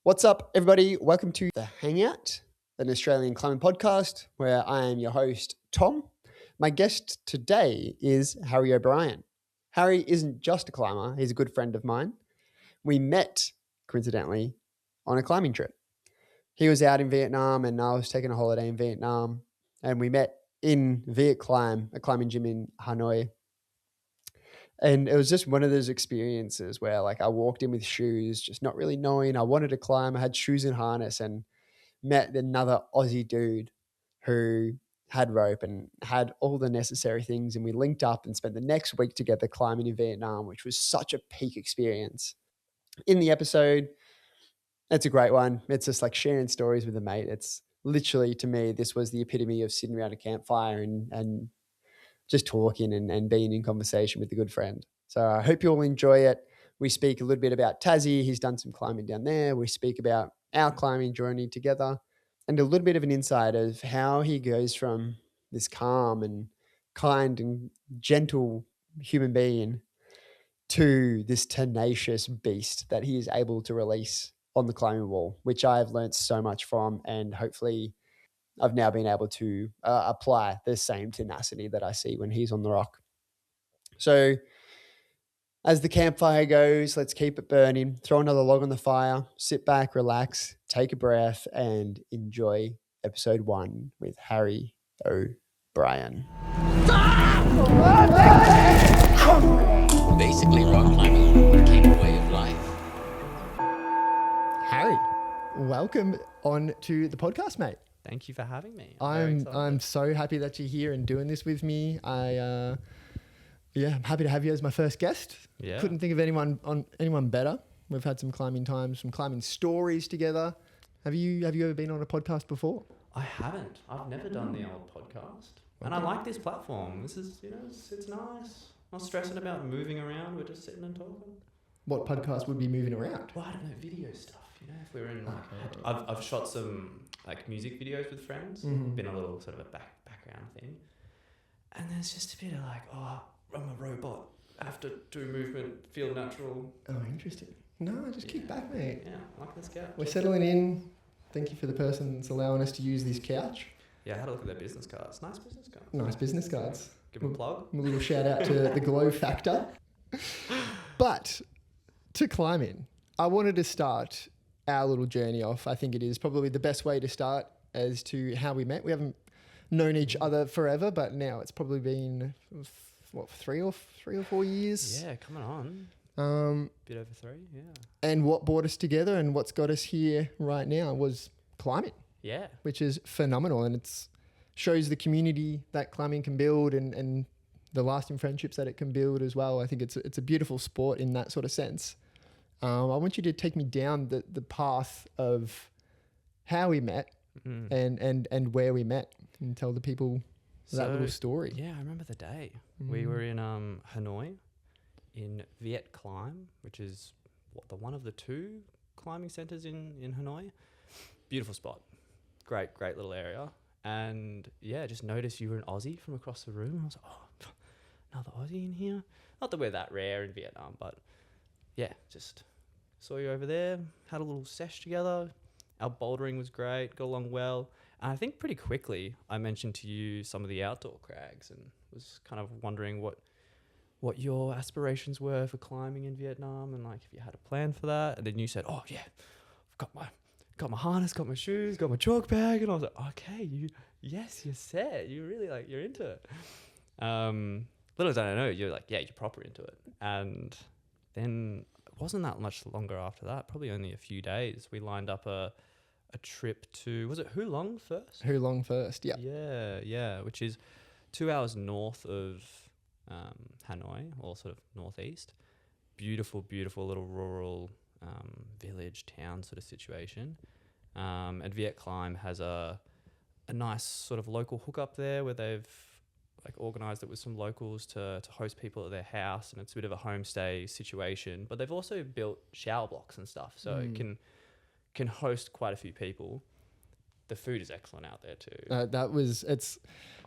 What's up, everybody? Welcome to the Hangout, an Australian climbing podcast where I am your host, Tom. My guest today is Harry O'Brien. Harry isn't just a climber, he's a good friend of mine. We met, coincidentally, on a climbing trip. He was out in Vietnam and I was taking a holiday in Vietnam, and we met in Viet Climb, a climbing gym in Hanoi. And it was just one of those experiences where I walked in with shoes, just not really knowing I wanted to climb. I had shoes and harness and met another Aussie dude who had rope and had all the necessary things. And we linked up and spent the next week together climbing in Vietnam, which was such a peak experience. In the episode, it's a great one. It's just like sharing stories with a mate. It's literally, to me, this was the epitome of sitting around a campfire and just talking and being in conversation with a good friend. So I hope you all enjoy it. We speak a little bit about Tassie. He's done some climbing down there. We speak about our climbing journey together and a little bit of an insight of how he goes from this calm and kind and gentle human being to this tenacious beast that he is able to release on the climbing wall, which I've learned so much from, and hopefully I've now been able to apply the same tenacity that I see when he's on the rock. So as the campfire goes, let's keep it burning, throw another log on the fire, sit back, relax, take a breath, and enjoy episode 1 with Harry O'Brien. Basically, rock climbing became a way of life. Harry, welcome on to the podcast, mate. Thank you for having me. I'm so happy that you're here and doing this with me. I'm happy to have you as my first guest. Yeah. Couldn't think of anyone better. We've had some climbing times, some climbing stories together. Have you ever been on a podcast before? I haven't. I've never done the old podcast. And I like this platform. This is, it's nice. Not stressing about moving around. We're just sitting and talking. What podcast would be moving around? Well, I don't know, video stuff. If we're in I've shot some music videos with friends. Mm-hmm. Been a little sort of a background thing. And there's just a bit of I'm a robot. I have to do movement, feel natural. Oh, interesting. No, just kick back, mate. Yeah, like this couch. We're settling in. Thank you for the person that's allowing us to use this couch. Yeah, I had a look at their business cards. Nice business cards. Nice business cards. Give them a plug. A little shout out to the Glow Factor. But to climbing, I wanted to start our little journey off. I think it is probably the best way to start as to how we met. We haven't known each other forever, but now it's probably been 3 or 4 years. Yeah, coming on. Bit over 3, yeah. And what brought us together and what's got us here right now was climbing. Yeah. Which is phenomenal, and it's shows the community that climbing can build and the lasting friendships that it can build as well. I think it's a beautiful sport in that sort of sense. I want you to take me down the path of how we met and where we met, and tell the people that little story. Yeah, I remember the day. We were in Hanoi in Viet Climb, which is one of the 2 climbing centers in Hanoi. Beautiful spot. Great little area. And yeah, just noticed you were an Aussie from across the room. I was like, oh, another Aussie in here. Not that we're that rare in Vietnam, but yeah, just saw you over there, had a little sesh together. Our bouldering was great, got along well. And I think pretty quickly I mentioned to you some of the outdoor crags and was kind of wondering what your aspirations were for climbing in Vietnam and if you had a plan for that. And then you said, oh yeah, I've got my harness, got my shoes, got my chalk bag. And I was like, okay, you're set. You really you're into it. Little did I know, you're you're proper into it. And then it wasn't that much longer after that, probably only a few days. We lined up a trip to, was it Hulong first? Hulong first, yeah. Yeah, which is 2 hours north of Hanoi, or sort of northeast. Beautiful little rural village, town sort of situation. And Viet Climb has a nice sort of local hookup there where they've organised it with some locals to host people at their house, and it's a bit of a homestay situation. But they've also built shower blocks and stuff, so it can host quite a few people. The food is excellent out there too.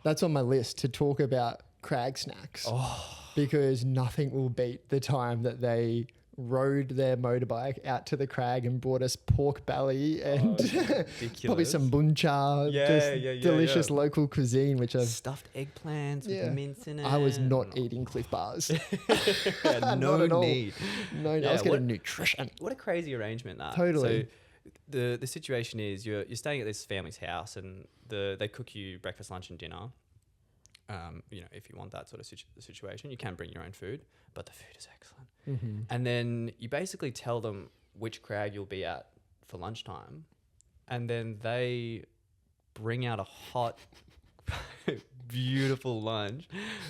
That's on my list to talk about crag snacks, because nothing will beat the time that they rode their motorbike out to the crag and brought us pork belly and probably some buncha, delicious local cuisine, which I've stuffed eggplants with mince in it. I was not eating Cliff Bars. No Not at all. need. No, I was getting nutrition. What a crazy arrangement that. Totally. So the situation is you're staying at this family's house and they cook you breakfast, lunch and dinner. If you want that sort of situation, you can bring your own food, but the food is excellent. Mm-hmm. And then you basically tell them which crag you'll be at for lunchtime, and then they bring out a hot, beautiful lunch.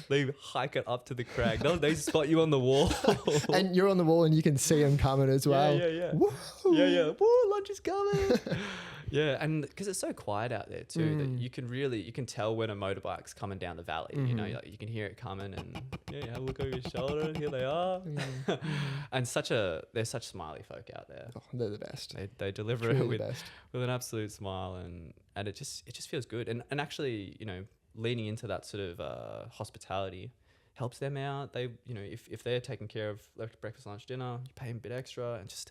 They hike it up to the crag. They spot you on the wall. And you're on the wall and you can see them coming as well. Yeah. Woo! Yeah. Woo, lunch is coming. Yeah, and because it's so quiet out there too, that you can tell when a motorbike's coming down the valley. You know, you can hear it coming, and you have a look over your shoulder. Here they are, and they're such smiley folk out there. Oh, they're the best. They deliver Truly it with an absolute smile, and it just feels good. And actually, leaning into that sort of hospitality helps them out. They, if they're taking care of breakfast, lunch, dinner, you pay them a bit extra, and just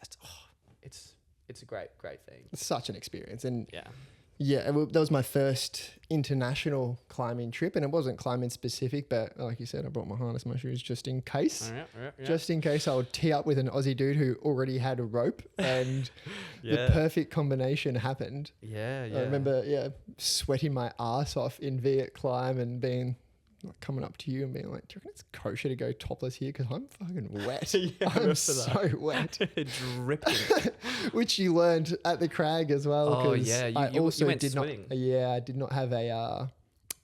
it's a great thing. It's such an experience. And yeah, that was my first international climbing trip, and it wasn't climbing specific, but like you said, I brought my harness, my shoes just in case. Just in case I would tee up with an Aussie dude who already had a rope, and the perfect combination happened. Yeah. I remember, sweating my ass off in Viet climb and being coming up to you and being like, do you reckon it's kosher to go topless here? Because I'm fucking wet. I'm so wet. Dripping. Which you learned at the crag as well. Oh, yeah. You went did swimming. I did not have a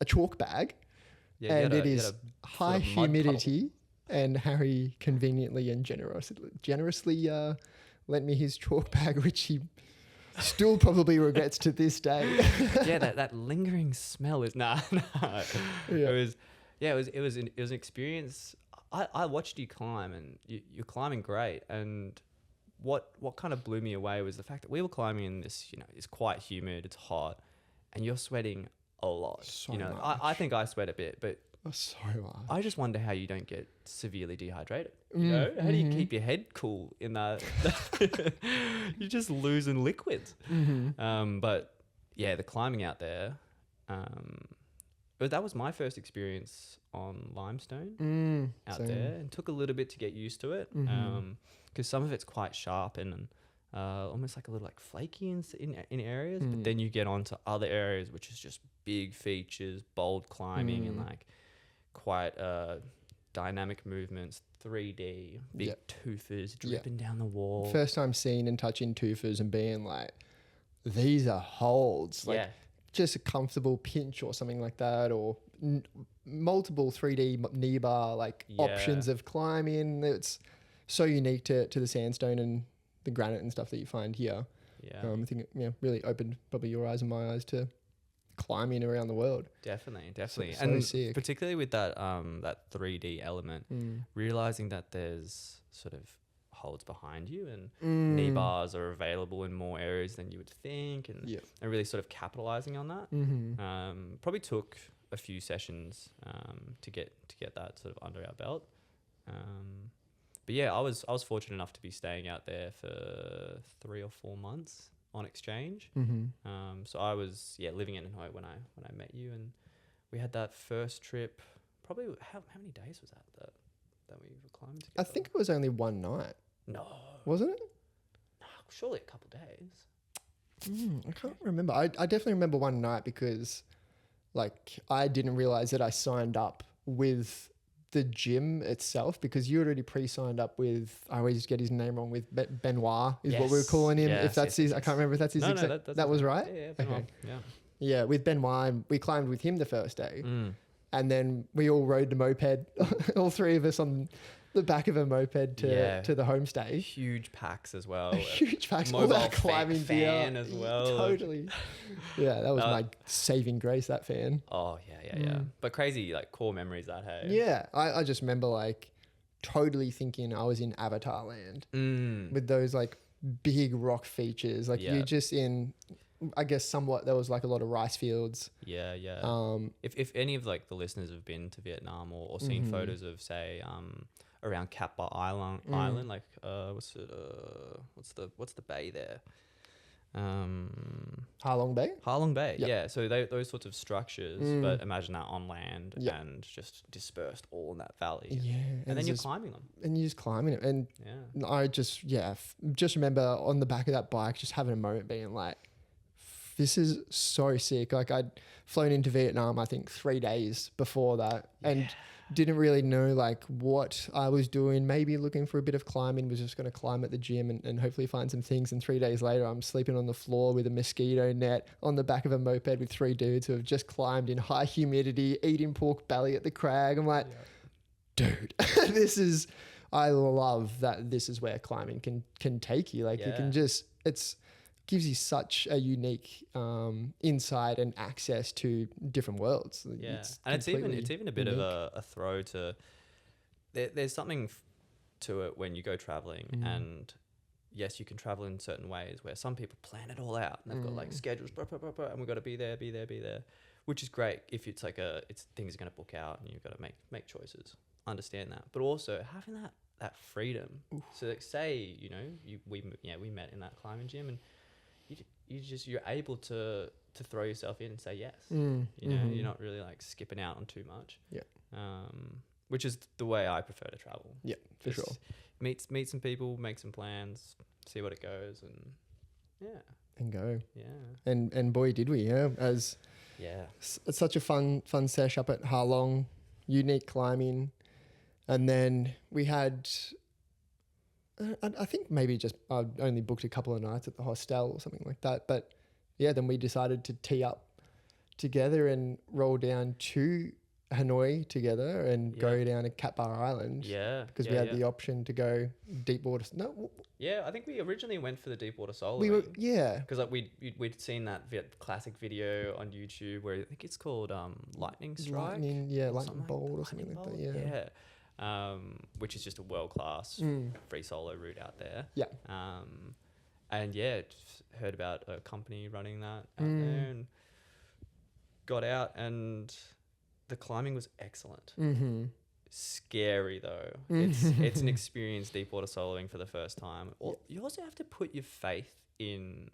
chalk bag. Yeah, and it is high humidity. And Harry conveniently and generously lent me his chalk bag, which he still probably regrets to this day. Yeah, that lingering smell is nah. It was an experience. I watched you climb, and you're climbing great. And what kind of blew me away was the fact that we were climbing in this, it's quite humid, it's hot, and you're sweating a lot. So much. I think I sweat a bit, but so much. I just wonder how you don't get severely dehydrated. How do you keep your head cool in that? You're just losing liquids. But yeah, the climbing out there. But that was my first experience on limestone out there, and took a little bit to get used to it. Because some of it's quite sharp and almost like a little like flaky in areas. But then you get onto other areas which is just big features, bold climbing, and like quite dynamic movements, 3D, big toofers dripping down the wall. First time seeing and touching toofers and being like, these are holds. Like just a comfortable pinch or something like that, or multiple 3D knee bar options of climbing. It's so unique to the sandstone and the granite and stuff that you find here. I think it really opened probably your eyes and my eyes to climbing around the world. Definitely. So and sick. particularly with that 3D element, realizing that there's sort of holds behind you and knee bars are available in more areas than you would think, and really sort of capitalizing on that. Probably took a few sessions to get that sort of under our belt. But yeah, I was fortunate enough to be staying out there for 3 or 4 months on exchange. So I was living in Hanoi when I met you, and we had that first trip. Probably how many days was that we were climbing together? I think it was only one night. No, wasn't it? No, surely a couple days. I can't remember. I definitely remember one night because I didn't realize that I signed up with the gym itself, because you already pre-signed up with, I always get his name wrong, with Benoit is what we were calling him. If that's his, I can't remember if that's his exact. That was right? Yeah, Benoit. Okay. Yeah, with Benoit, we climbed with him the first day. And then we all rode the moped, all three of us on the back of a moped to the homestay. Huge packs as well. Huge packs. Mobile all that climbing fan gear. as well. Totally. Yeah, that was my saving grace, that fan. Oh, yeah. But crazy, core memories that, hey? Yeah, I just remember, totally thinking I was in Avatar land with those, big rock features. You're just in... I guess somewhat there was a lot of rice fields. Yeah. If any of the listeners have been to Vietnam or seen photos of say around Kappa Island. Like what's the bay there? Halong Bay. Halong Bay. Yep. Yeah. So those sorts of structures, but imagine that on land and just dispersed all in that valley. Yeah, And then you're climbing them. and you're just climbing it. And Yeah. I just just remember on the back of that bike, just having a moment, being like, "This is so sick." Like I'd flown into Vietnam, I think 3 days before that, and didn't really know like what I was doing. Maybe looking for a bit of climbing, was just going to climb at the gym and hopefully find some things. And 3 days later, I'm sleeping on the floor with a mosquito net on the back of a moped with 3 dudes who have just climbed in high humidity, eating pork belly at the crag. I'm like, dude, I love that this is where climbing can take you. Like you can just, gives you such a unique insight and access to different worlds. Yeah, it's even a bit of a throw to. There's something to it when you go traveling, and yes, you can travel in certain ways where some people plan it all out and they've got like schedules, and we've got to be there, which is great if it's like things are going to book out and you've got to make choices. Understand that, but also having that freedom. Oof. So like say we met in that climbing gym and. You're able to throw yourself in and say yes. You're not really like skipping out on too much. Yeah. Which is the way I prefer to travel. Yeah, for sure. Meet some people, make some plans, see what it goes, and go. Yeah. And boy did we, it's such a fun sesh up at Ha Long, unique climbing, and then we had. I think maybe just I only booked a couple of nights at the hostel or something like that. But yeah, then we decided to tee up together and roll down to Hanoi together and go down to Cat Bar Island. Yeah. Because we had the option to go deep water. No. Yeah, I think we originally went for the deep water soloing. Because like we'd seen that classic video on YouTube where I think it's called Lightning Strike. Lightning Bolt or something like that. Yeah. Which is just a world-class free solo route out there. Yeah. And just heard about a company running that out there and got out, and the climbing was excellent. Mm-hmm. Scary though. It's an experience deep water soloing for the first time. You also have to put your faith in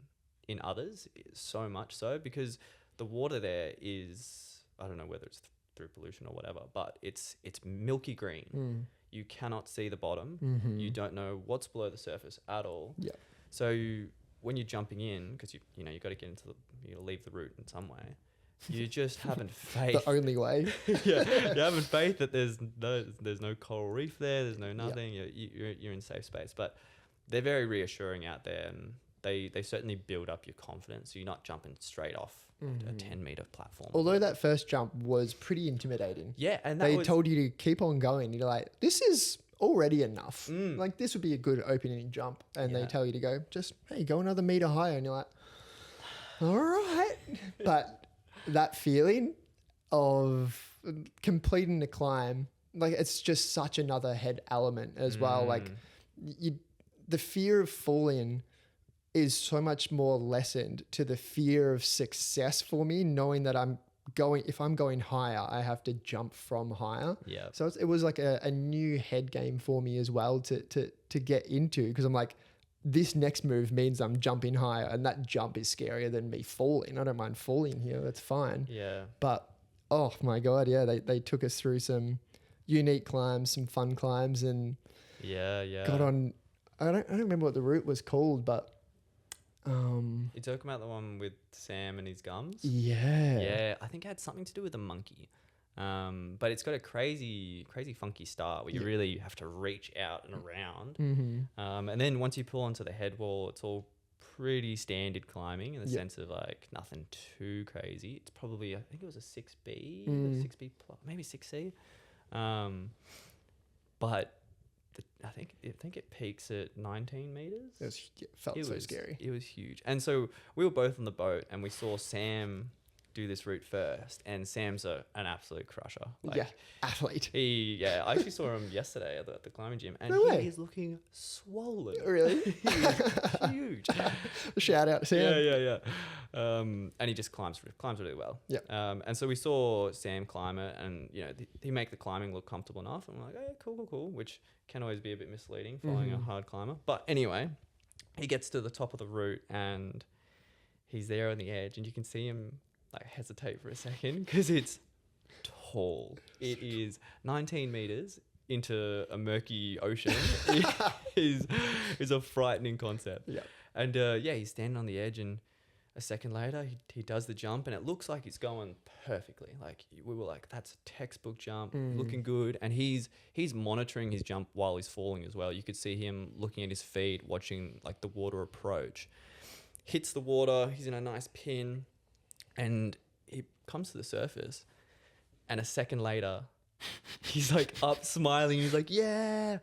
others so much so, because the water there is, I don't know whether it's through pollution or whatever, but it's milky green. You cannot see the bottom. You don't know what's below the surface at all. Yeah. So when you're jumping in, because you got to get into you leave the route in some way. You just haven't faith. The only way. You haven't faith that there's no coral reef there. There's no nothing. You're in safe space. But they're very reassuring out there, and they certainly build up your confidence. So you're not jumping straight off a 10-meter platform. Although that first jump was pretty intimidating. Yeah, and they told you to keep on going. You're like, this is already enough. Like this would be a good opening jump, and they tell you to go go another meter higher, and you're like, all right. But that feeling of completing the climb, like it's just such another head element as well. Like the fear of falling is so much more lessened to the fear of success for me, knowing that if I'm going higher, I have to jump from higher. Yeah. So it was like a new head game for me as well to get into, because I'm like, this next move means I'm jumping higher, and that jump is scarier than me falling. I don't mind falling here. That's fine. Yeah. But, oh my God. Yeah. They took us through some unique climbs, some fun climbs, and got on, I don't remember what the route was called, but you're talking about the one with Sam and his gums? Yeah, I think it had something to do with a monkey. But it's got a crazy funky start where you really have to reach out and around. And then once you pull onto the head wall, it's all pretty standard climbing in the sense of like nothing too crazy. It's probably, I think it was a 6B, 6B plus, maybe 6C. But I think it peaks at 19 meters. It felt so scary. It was huge. And so we were both on the boat, and we saw Sam do this route first, and Sam's an absolute crusher. Athlete. I actually saw him yesterday at the climbing gym, and No he way. is looking swollen. Really? He is huge. Shout out to Sam. Yeah. And he just climbs really well. Yeah. And so we saw Sam climb it, and he make the climbing look comfortable enough. And we're like, cool, which can always be a bit misleading following a hard climber. But anyway, he gets to the top of the route, and he's there on the edge, and you can see him like hesitate for a second because it's tall. It is 19 meters into a murky ocean. It is a frightening concept. Yeah. And he's standing on the edge, and a second later he does the jump, and it looks like it's going perfectly. Like we were like, that's a textbook jump, looking good. And he's monitoring his jump while he's falling as well. You could see him looking at his feet, watching like the water approach. Hits the water, he's in a nice pin, and he comes to the surface, and a second later he's like up smiling. He's like, yeah.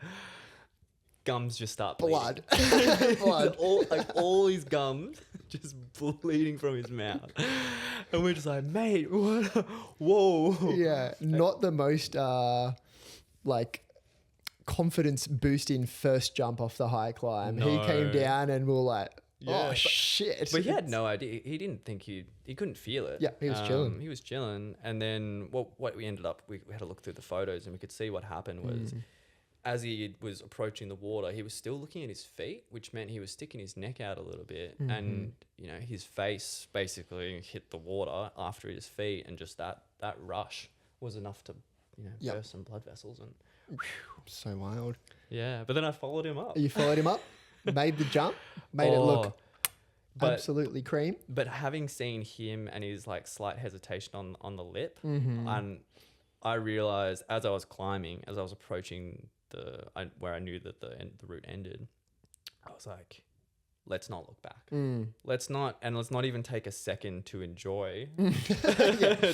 Gums just start bleeding. Blood. all his gums just bleeding from his mouth. And we're just like, mate, what? Whoa. Yeah. Not the most confidence boosting first jump off the high climb. No. He came down and we were like, Yeah, shit. But he had no idea. He didn't think he couldn't feel it. Yeah, he was chilling. He was chilling. And then what we ended up, we had to look through the photos, and we could see what happened was as he was approaching the water, he was still looking at his feet, which meant he was sticking his neck out a little bit. And, his face basically hit the water after his feet, and just that rush was enough to, burst some blood vessels. And So wild. yeah, but then I followed him up. You followed him up, made the jump, made it look but- absolutely cream. But having seen him and his like slight hesitation on the lip, and I realized as I was climbing, as I was approaching where I knew that the route ended, I was like, let's not look back. Let's not even take a second to enjoy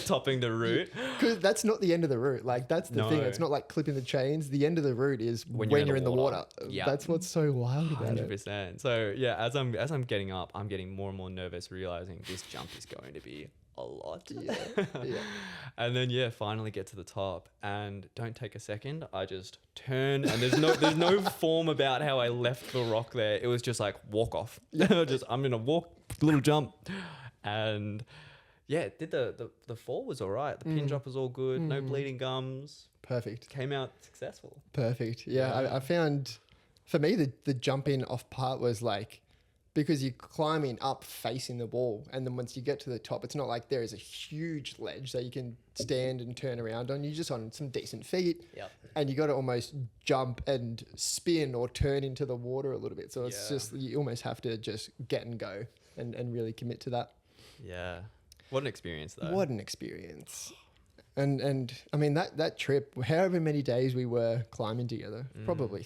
topping the route. Because that's not the end of the route. Like, that's the thing. It's not like clipping the chains. The end of the route is when you're in the water. Yeah. That's what's so wild about it. 100%. So yeah, as I'm getting up, I'm getting more and more nervous, realizing this jump is going to be a lot. Yeah. And then finally get to the top, and don't take a second. I just turn, and there's no form about how I left the rock there. It was just like walk off. I'm gonna walk, little jump, and did the fall was all right. The pin drop was all good. No bleeding gums. Perfect. Came out successful. Perfect. Yeah. I found, for me, the jumping off part was like, because you're climbing up facing the wall, and then once you get to the top, it's not like there is a huge ledge that you can stand and turn around on. You're just on some decent feet, and you got to almost jump and spin or turn into the water a little bit. So it's just, you almost have to just get and go and really commit to that. Yeah, what an experience though. What an experience. And I mean that trip, however many days we were climbing together, probably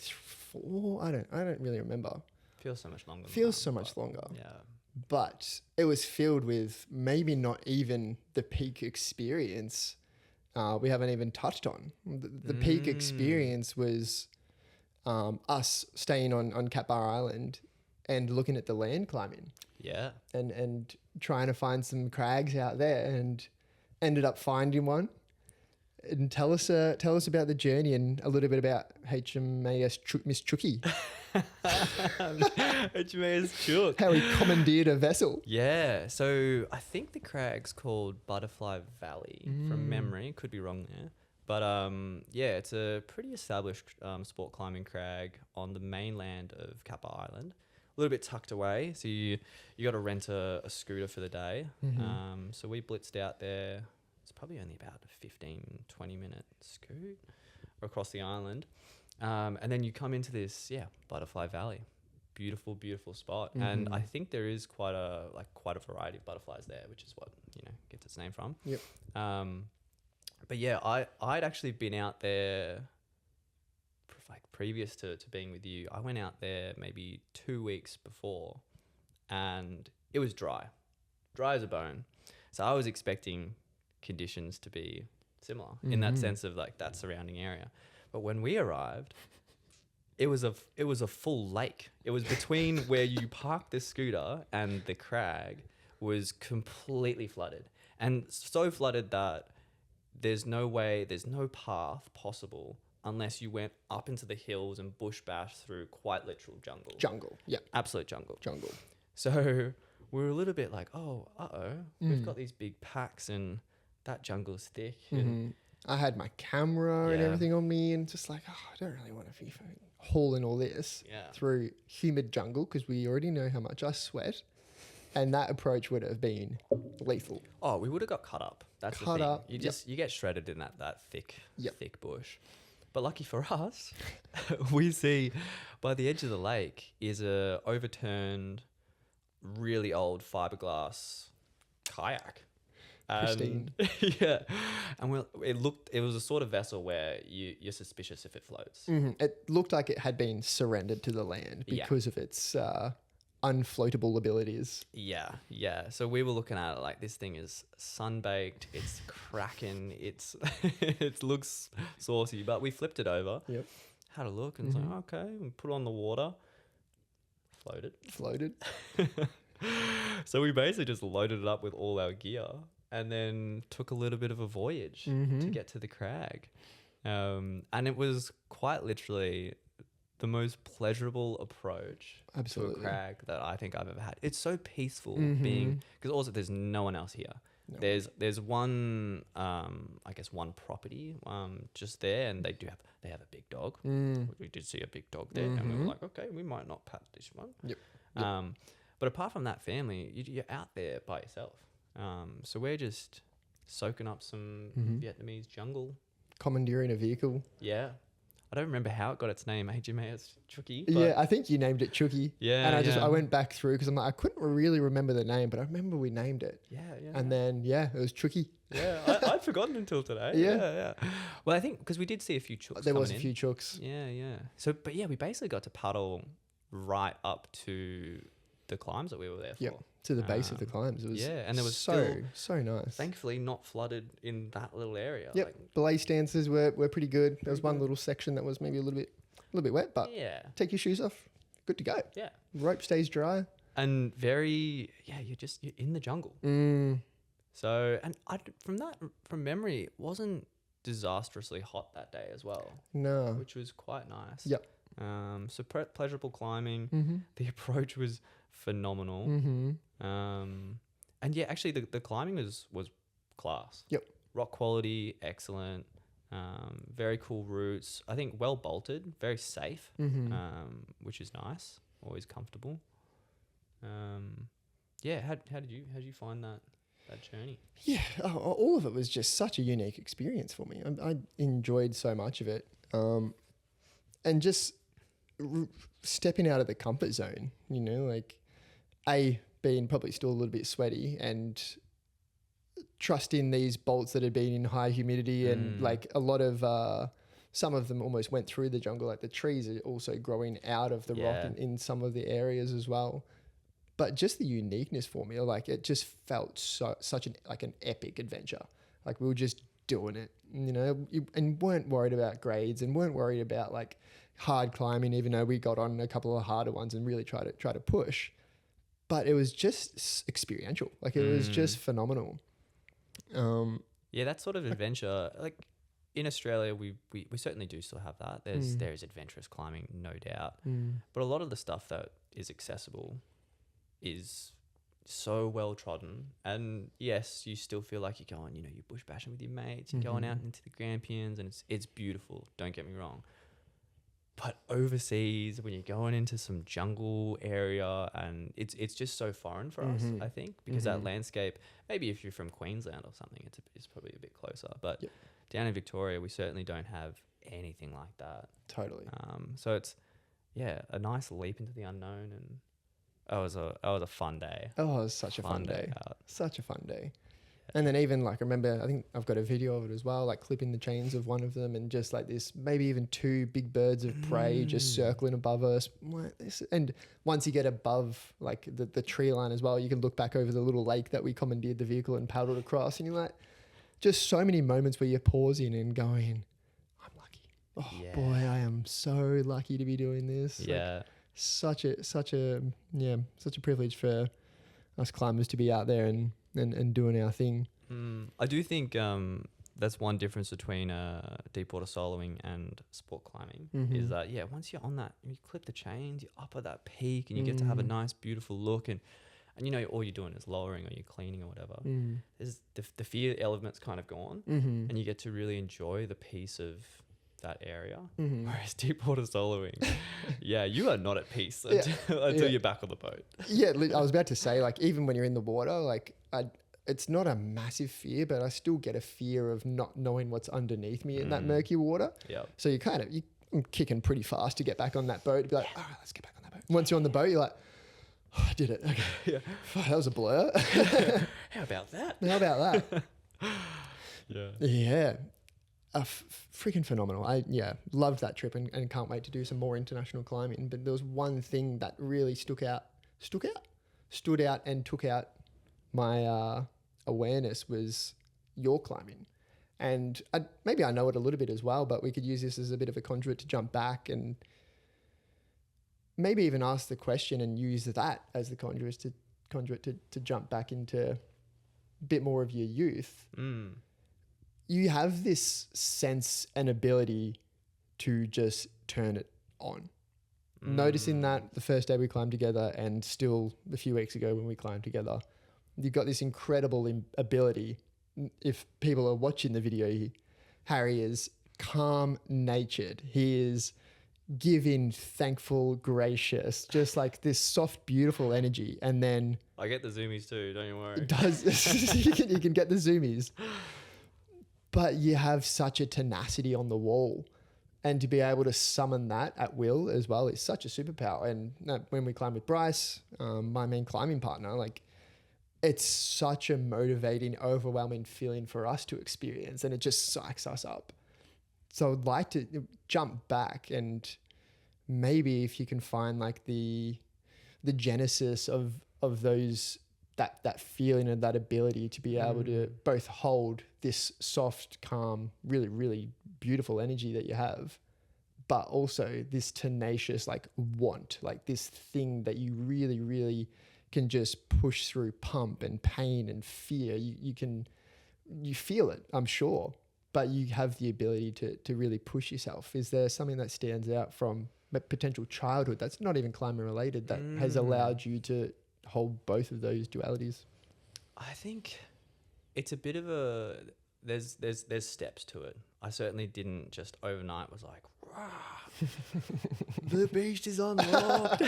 4. I don't really remember. Feels so much longer. Yeah. But it was filled with maybe not even the peak experience we haven't even touched on. The peak experience was us staying on Cat Bar Island and looking at the land climbing. Yeah. And trying to find some crags out there, and ended up finding one. And tell us about the journey and a little bit about HMAS Miss Chucky. HMAS Chook. How he commandeered a vessel. Yeah, so I think the crag's called Butterfly Valley from memory. Could be wrong there. But it's a pretty established sport climbing crag on the mainland of Kappa Island. A little bit tucked away, so you got to rent a scooter for the day. So we blitzed out there. It's probably only about a 15-20 minute scoot across the island. And then you come into this, Butterfly Valley. Beautiful, beautiful spot. And I think there is quite a variety of butterflies there, which is what, gets its name from. Yep. But yeah, I'd actually been out there previous to being with you. I went out there maybe 2 weeks before, and it was dry as a bone. So I was expecting conditions to be similar in that sense of like that surrounding area. But when we arrived, it was a full lake. It was between where you park the scooter and the crag was completely flooded, and so flooded that there's no path possible unless you went up into the hills and bush bashed through quite literal jungle. Jungle. Yeah. Absolute jungle. Jungle. So we were a little bit like, oh, we've got these big packs and that jungle's thick. And I had my camera and Yeah. everything on me, and just like, I don't really want to be hauling all this through humid jungle because we already know how much I sweat. And that approach would have been lethal. Oh, we would have got cut up. That's Cut the thing. up, You get shredded in that thick Yep. thick bush. But lucky for us, we see by the edge of the lake is a overturned, really old fiberglass kayak. Pristine. Yeah, and it was a sort of vessel where you're suspicious if it floats. It looked like it had been surrendered to the land Yeah. because of its unfloatable abilities. Yeah. So we were looking at it like, this thing is sunbaked, it's cracking, it looks saucy. But we flipped it over, Yep. had a look, and it's like, okay, we put it on the water, floated. So we basically just loaded it up with all our gear and then took a little bit of a voyage to get to the crag. And it was quite literally the most pleasurable approach Absolutely. to a crag that I think I've ever had. It's so peaceful being, because also there's no one else here. No. There's one, I guess one property just there, and they have a big dog. We did see a big dog there, and we were like, okay, we might not pat this one. Yep. But apart from that family, you're out there by yourself. So we're just soaking up some Vietnamese jungle. Commandeering a vehicle. Yeah. I don't remember how it got its name, HMA. It's Chucky. Yeah, I think you named it Chucky. Yeah. And I went back through because I'm like, I couldn't really remember the name, but I remember we named it. Yeah. And then, it was Chucky. Yeah, I'd forgotten until today. Yeah. Well, I think because we did see a few chooks. There was a coming few chooks. in. Yeah. So, but yeah, we basically got to paddle right up to the climbs that we were there for. Yep. To the base of the climbs. It was and there was so nice. thankfully not flooded in that little area. Yep. Like, Belay stances were pretty good. There was one little section that was maybe a little bit wet, but yeah. take your shoes off. Good to go. Yeah. Rope stays dry. And you're in the jungle. So, and from memory, it wasn't disastrously hot that day as well, No. which was quite nice. Yep. So pleasurable climbing. The approach was phenomenal. And yeah, actually the climbing was class. Yep. Rock quality, excellent. Very cool routes. I think well bolted, very safe, which is nice. Always comfortable. Yeah. How did you find that journey? Yeah, all of it was just such a unique experience for me. I enjoyed so much of it. And just stepping out of the comfort zone, like being probably still a little bit sweaty and trusting these bolts that had been in high humidity and like a lot of, some of them almost went through the jungle. Like the trees are also growing out of the rock in some of the areas as well. But just the uniqueness for me, like it just felt such an epic adventure. Like we were just doing it, and weren't worried about grades and weren't worried about like hard climbing, even though we got on a couple of harder ones and really try to push. But it was just experiential. Like it was just phenomenal. Yeah, that sort of adventure, like in Australia, we certainly do still have that. There's adventurous climbing, no doubt. But a lot of the stuff that is accessible is so well trodden. And yes, you still feel like you're going, you're bush bashing with your mates, you're going out into the Grampians, and it's beautiful, don't get me wrong. But overseas, when you're going into some jungle area, and it's just so foreign for us, I think, because that landscape, maybe if you're from Queensland or something, it's probably a bit closer. But down in Victoria, we certainly don't have anything like that. Totally. So it's, a nice leap into the unknown, and it was a fun day. Oh, it was such a fun day. out. Such a fun day. And then even like, I remember, I think I've got a video of it as well, like clipping the chains of one of them and just like this, maybe even two big birds of prey just circling above us. And once you get above like the tree line as well, you can look back over the little lake that we commandeered the vehicle and paddled across, and you're like, just so many moments where you're pausing and going, I'm lucky. Oh boy, I am so lucky to be doing this. Yeah. Like, such a privilege for us climbers to be out there and doing our thing. I do think that's one difference between deep water soloing and sport climbing is that, once you're on that, you clip the chains, you're up at that peak and you get to have a nice, beautiful look. And all you're doing is lowering or you're cleaning or whatever. There's the fear element's kind of gone and you get to really enjoy the peace of that area. Whereas deep water soloing, you are not at peace until you're back on the boat. I was about to say, like, even when you're in the water, like, it's not a massive fear, but I still get a fear of not knowing what's underneath me in that murky water. Yeah. So you're kicking pretty fast to get back on that boat. To be like, all right, let's get back on that boat. Once you're on the boat, you're like, oh, I did it. Okay. Yeah. That was a blur. How about that? Yeah. Freaking phenomenal. I loved that trip and can't wait to do some more international climbing. But there was one thing that really stood out and took out my awareness was your climbing. And maybe I know it a little bit as well, but we could use this as a bit of a conduit to jump back and maybe even ask the question and use that as the conduit to jump back into a bit more of your youth. You have this sense and ability to just turn it on. Noticing that the first day we climbed together and still a few weeks ago when we climbed together, you've got this incredible ability. If people are watching the video, Harry is calm natured. He is giving, thankful, gracious, just like this soft, beautiful energy. And then I get the zoomies too, don't you worry. You can get the zoomies. But you have such a tenacity on the wall, and to be able to summon that at will as well is such a superpower. And when we climb with Bryce, my main climbing partner, like, it's such a motivating, overwhelming feeling for us to experience, and it just psychs us up. So I'd like to jump back, and maybe if you can find like the genesis of those, that feeling and that ability to be able to both hold this soft, calm, really, really beautiful energy that you have, but also this tenacious, like, want, like this thing that you really, really can just push through pump and pain and fear. You feel it, I'm sure, but you have the ability to really push yourself. Is there something that stands out from potential childhood that's not even climbing related that has allowed you to hold both of those dualities? I think it's a bit of there's steps to it. I certainly didn't just overnight was like, rah, the beast is unlocked.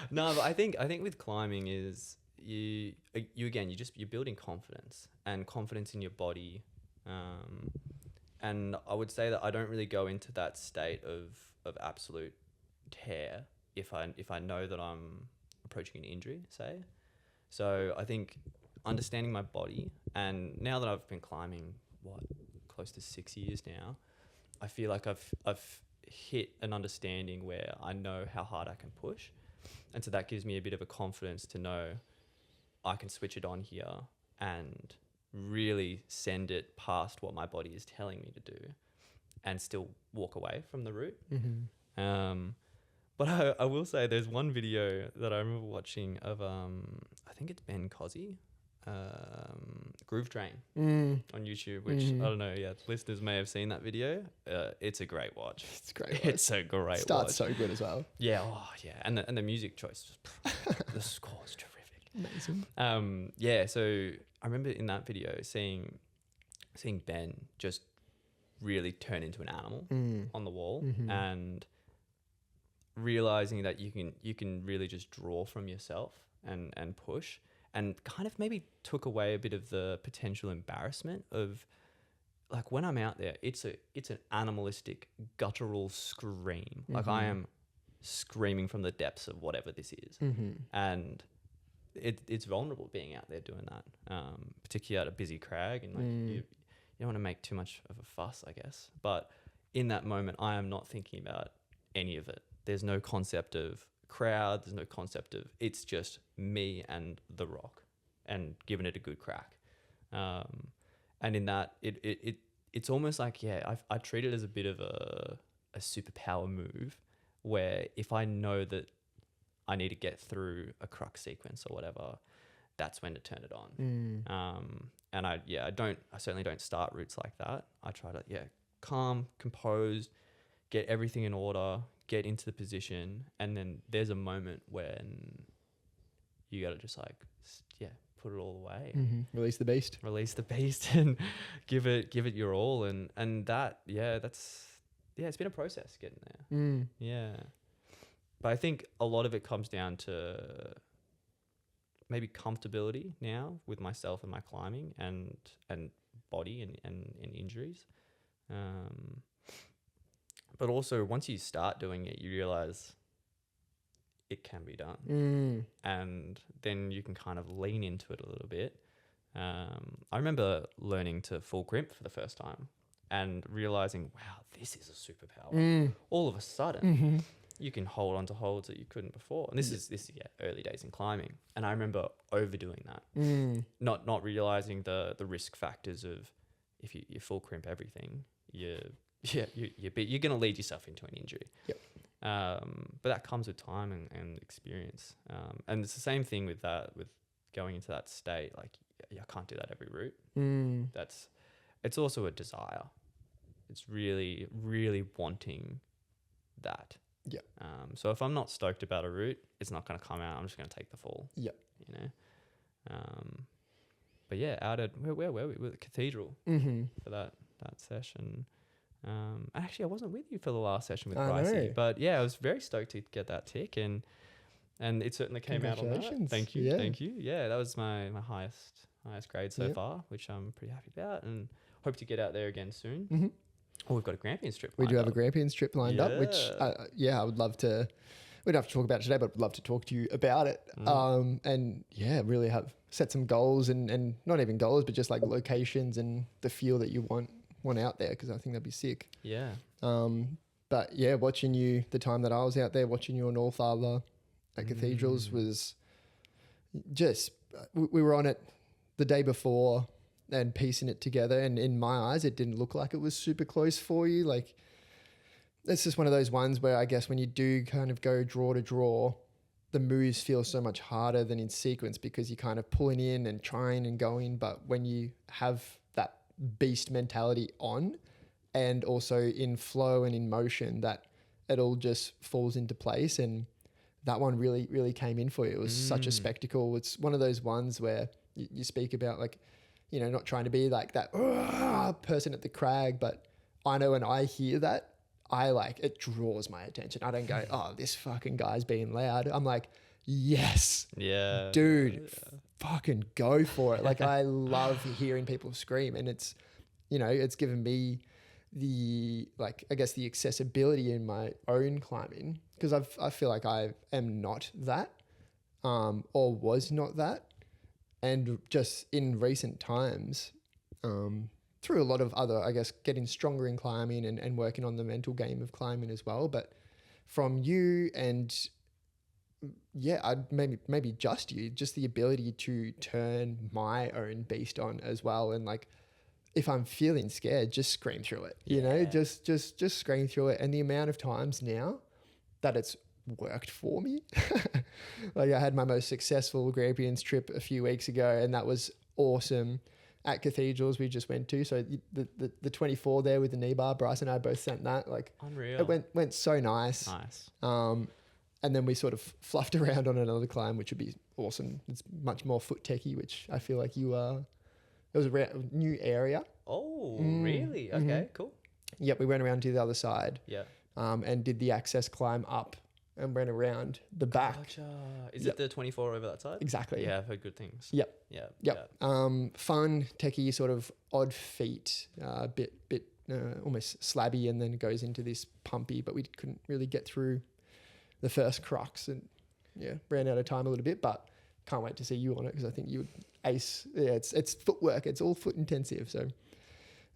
No, but I think with climbing is you're building confidence in your body. And I would say that I don't really go into that state of absolute tear if I know that I'm approaching an injury, say. So I think understanding my body, and now that I've been climbing close to 6 years now, I feel like I've hit an understanding where I know how hard I can push, and so that gives me a bit of a confidence to know I can switch it on here and really send it past what my body is telling me to do and still walk away from the route. But I will say there's one video that I remember watching of I think it's Ben Cozzy, Groove Train on YouTube, which I don't know, listeners may have seen that video. It's a great watch. It's great. It's a great watch. Starts so good as well. Yeah, and the music choice, the score's terrific. Amazing. So I remember in that video seeing Ben just really turn into an animal on the wall, and realizing that you can really just draw from yourself and push, and kind of maybe took away a bit of the potential embarrassment of, like, when I'm out there, it's an animalistic, guttural scream. Like, I am screaming from the depths of whatever this is. And it's vulnerable being out there doing that, particularly at a busy crag, and like you don't want to make too much of a fuss, I guess. But in that moment, I am not thinking about any of it. There's no concept of crowd. There's no concept of, it's just me and the rock and giving it a good crack. And in that, it's almost like, I treat it as a bit of a superpower move, where if I know that I need to get through a crux sequence or whatever, that's when to turn it on. And I certainly don't start routes like that. I try to, calm, composed, get everything in order, get into the position. And then there's a moment when you got to just like, put it all away. Release the beast. Release the beast and give it your all. And that, it's been a process getting there. Yeah. But I think a lot of it comes down to maybe comfortability now with myself and my climbing and body and injuries. But also once you start doing it, you realize it can be done. And then you can kind of lean into it a little bit. I remember learning to full crimp for the first time and realizing, wow, this is a superpower. All of a sudden, you can hold on to holds that you couldn't before. And this is early days in climbing. And I remember overdoing that, not realizing the risk factors of if you full crimp everything, you're going to lead yourself into an injury. Yep. But that comes with time and experience. And it's the same thing with that, with going into that state. Like, I can't do that every route. It's also a desire. It's really, really wanting that. Yeah. So if I'm not stoked about a route, it's not going to come out. I'm just going to take the fall. Yeah. You know. But yeah, out at where were we? With the Cathedral for that session. Actually, I wasn't with you for the last session with Brycey, but yeah, I was very stoked to get that tick, and it certainly came out on that. Thank you. Yeah, that was my highest grade so far, which I'm pretty happy about, and hope to get out there again soon. Oh, we've got a Grampians trip. We do have a Grampians trip lined up, which I would love to. We don't have to talk about it today, but I'd love to talk to you about it. And really have set some goals and not even goals, but just like locations and the feel that you want out there, because I think that'd be sick. Yeah. But yeah, watching you the time that I was out there, watching you on All Father at Cathedrals was just, we were on it the day before and piecing it together. And in my eyes, it didn't look like it was super close for you. Like, it's just one of those ones where I guess when you do kind of go draw to draw, the moves feel so much harder than in sequence because you're kind of pulling in and trying and going. But when you have that beast mentality on and also in flow and in motion, that it all just falls into place. And that one really, really came in for you. It was such a spectacle. It's one of those ones where you speak about, like, you know, not trying to be like that person at the crag, but I know when I hear that, it draws my attention. I don't go, oh, this fucking guy's being loud. I'm like, yes, dude, fucking go for it. Like, I love hearing people scream, and it's, you know, it's given me the, like, I guess the accessibility in my own climbing, because I feel like I am not that, or was not that. And just in recent times, through a lot of other, I guess, getting stronger in climbing and working on the mental game of climbing as well. But from you and maybe just you, just the ability to turn my own beast on as well. And like, if I'm feeling scared, just scream through it, you know, just scream through it. And the amount of times now that it's worked for me, like I had my most successful Grampians trip a few weeks ago, and that was awesome. At Cathedrals we just went to, so the 24 there with the knee bar, Bryce and I both sent that, like, unreal. It went so nice. And then we sort of fluffed around on another climb, which would be awesome. It's much more foot techy, which I feel like you are. It was a new area. Oh, really? Okay, cool. Yep, we went around to the other side. Yeah. And did the access climb up and went around the back. Gotcha. Is it the 24 over that side? Exactly. Yeah, I've heard good things. Yep. Yep. Fun, techie, sort of odd feet, bit almost slabby, and then it goes into this pumpy, but we couldn't really get through the first crux, and ran out of time a little bit, but can't wait to see you on it, because I think you would ace. Yeah, it's footwork. It's all foot intensive. So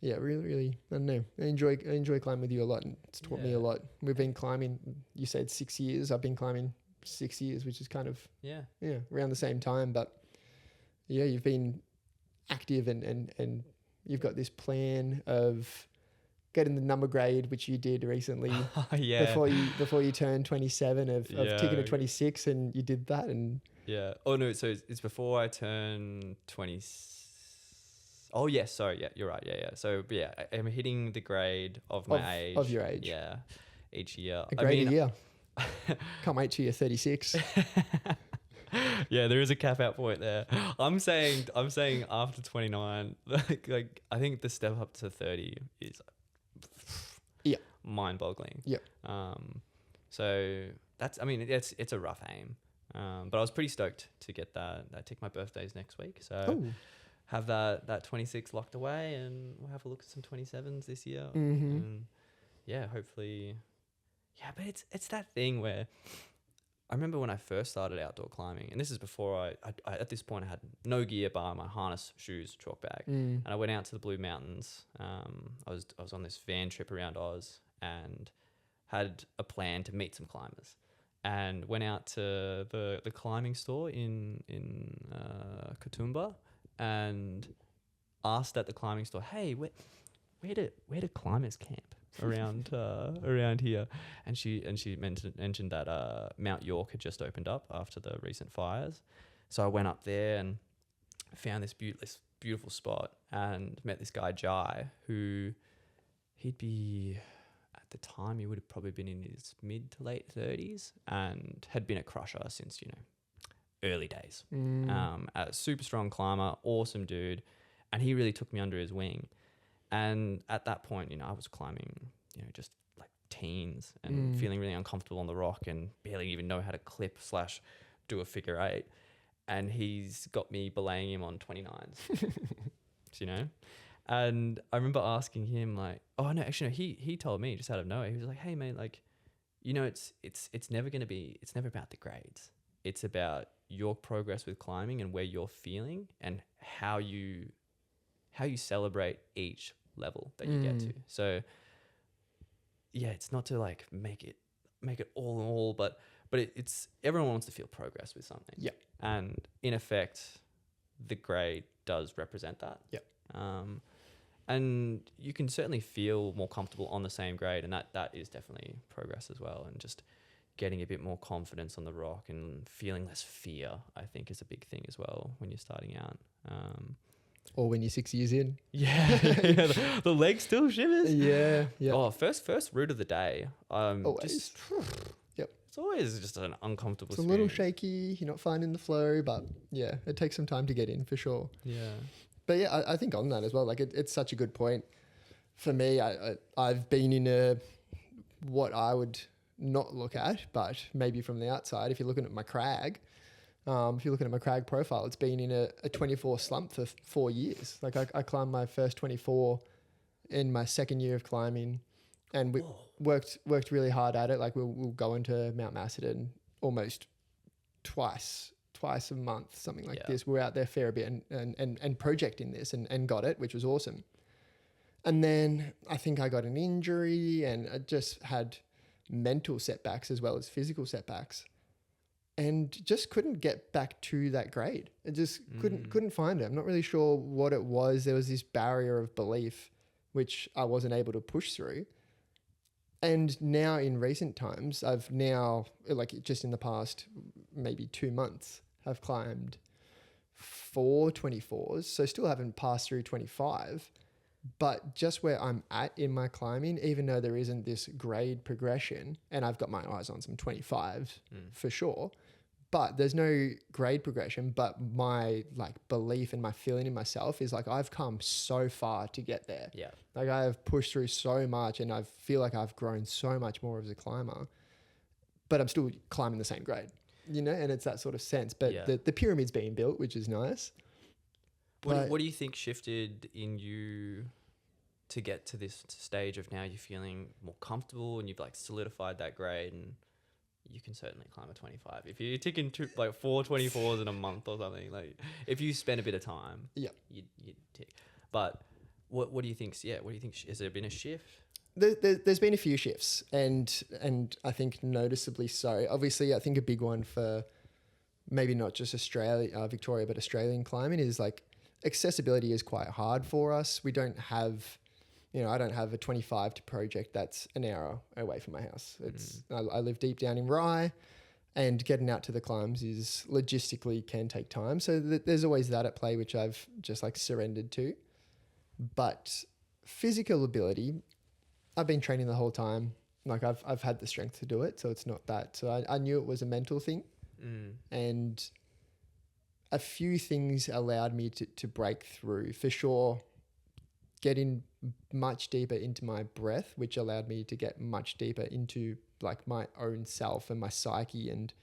yeah, really, really, I don't know. I enjoy climbing with you a lot, and it's taught me a lot. We've been climbing, you said 6 years. I've been climbing 6 years, which is kind of around the same time. But yeah, you've been active and you've got this plan of getting the number grade, which you did recently Yeah. before you turned 27 of ticking Yeah. to 26, and you did that. And Yeah. Oh no. So it's before I turn 20. Oh yes. Sorry. Yeah. You're right. Yeah. So but yeah, I'm hitting the grade of my age. Of your age. Yeah. Each year. a grade a year. Can't wait till you're 36. Yeah, there is a cap out point there. I'm saying after 29, like I think the step up to 30 is mind boggling. Yep. So that's, I mean, it's a rough aim. But I was pretty stoked to get that. I take my birthday's next week. So have that 26 locked away, and we'll have a look at some 27s this year. Mm-hmm. And yeah, hopefully. Yeah, but it's that thing where I remember when I first started outdoor climbing, and this is before I at this point I had no gear bar my harness, shoes, chalk bag, and I went out to the Blue Mountains. I was on this van trip around Oz and had a plan to meet some climbers, and went out to the climbing store in Katoomba and asked at the climbing store, hey, where do climbers camp around here? And she mentioned that Mount York had just opened up after the recent fires. So I went up there and found this beautiful spot and met this guy Jai, who he'd be, at the time he would have probably been in his mid to late 30s and had been a crusher since early days. A super strong climber, awesome dude, and he really took me under his wing. And at that point, I was climbing, just like teens and feeling really uncomfortable on the rock and barely even know how to clip / do a figure 8. And he's got me belaying him on 29s, And I remember asking him like, oh no, actually no, he told me just out of nowhere, he was like, hey mate, like, it's never about the grades. It's about your progress with climbing and where you're feeling and how you celebrate each level that you get to. So yeah, it's not to like make it all in all, but it's everyone wants to feel progress with something. Yeah. And in effect, the grade does represent that. Yeah. And you can certainly feel more comfortable on the same grade, and that is definitely progress as well. And just getting a bit more confidence on the rock and feeling less fear, I think, is a big thing as well when you're starting out. Or when you're 6 years in. Yeah, the leg still shivers. Yeah. Oh, first route of the day. Always. Yep. It's always just an uncomfortable. It's a little shaky. You're not finding the flow, but yeah, it takes some time to get in for sure. Yeah. But yeah, I think on that as well, like it's such a good point. For me, I've been in what I would not look at, but maybe from the outside, if you're looking at my crag. If you're looking at my crag profile, it's been in a 24 slump for 4 years. Like I climbed my first 24 in my second year of climbing, and we worked really hard at it. Like we'll go into Mount Macedon almost twice a month, something like this. We're out there a fair bit and projecting this and got it, which was awesome. And then I think I got an injury and I just had mental setbacks as well as physical setbacks. And just couldn't get back to that grade. It just couldn't find it. I'm not really sure what it was. There was this barrier of belief, which I wasn't able to push through. And now in recent times, I've now, like just in the past maybe 2 months, have climbed 4 24s. So still haven't passed through 25. But just where I'm at in my climbing, even though there isn't this grade progression, and I've got my eyes on some 25s for sure, but there's no grade progression, but my like belief and my feeling in myself is like I've come so far to get there. Yeah. Like I have pushed through so much and I feel like I've grown so much more as a climber, but I'm still climbing the same grade, and it's that sort of sense. But the pyramid's being built, which is nice. What do you think shifted in you to get to this stage of now you're feeling more comfortable and you've like solidified that grade and you can certainly climb a 25 if you're ticking 4 24s in a month or something? Like if you spend a bit of time, you'd tick. But what do you think? Yeah, what do you think? Has there been a shift? There's been a few shifts, and I think noticeably so. Obviously, I think a big one for maybe not just Victoria, but Australian climbing is like accessibility is quite hard for us. We don't have I don't have a 25 to project that's an hour away from my house. I live deep down in Rye, and getting out to the climbs is logistically can take time. So there's always that at play, which I've just like surrendered to. But physical ability, I've been training the whole time. Like I've had the strength to do it. So it's not that. So I knew it was a mental thing. And a few things allowed me to break through. For sure, getting much deeper into my breath, which allowed me to get much deeper into like my own self and my psyche, and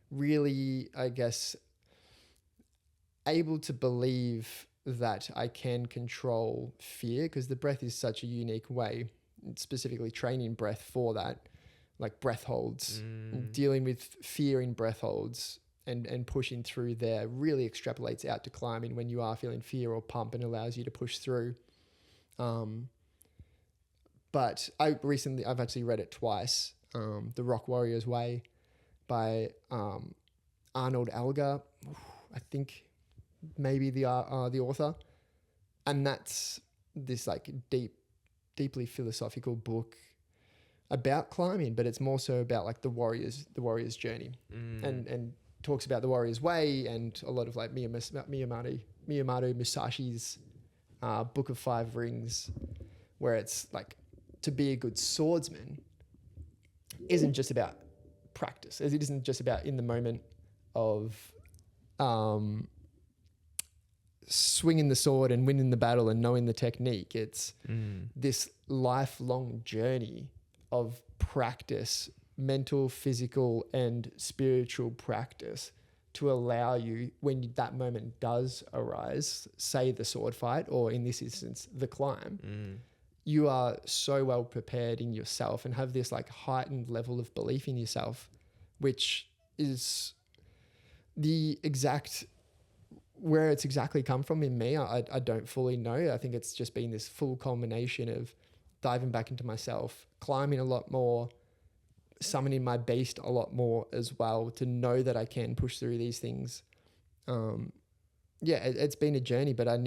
really, I guess, able to believe that I can control fear, because the breath is such a unique way, specifically training breath for that, like breath holds, dealing with fear in breath holds and pushing through there really extrapolates out to climbing when you are feeling fear or pump, and allows you to push through. But I've actually read it twice, The Rock Warrior's Way by Arnold Alger, I think maybe the author. And that's this like deeply philosophical book about climbing, but it's more so about like the warrior's journey, and talks about the warrior's way and a lot of like Miyamoto Musashi's Book of Five Rings, where it's like to be a good swordsman isn't just about practice. It isn't just about in the moment of swinging the sword and winning the battle and knowing the technique. It's this lifelong journey of practice, mental, physical, and spiritual practice, to allow you, when that moment does arise, say the sword fight, or in this instance, the climb, you are so well prepared in yourself and have this like heightened level of belief in yourself, which is the exact, where it's exactly come from in me. I don't fully know. I think it's just been this full culmination of diving back into myself, climbing a lot more, summoning my beast a lot more as well, to know that I can push through these things. It's been a journey, but I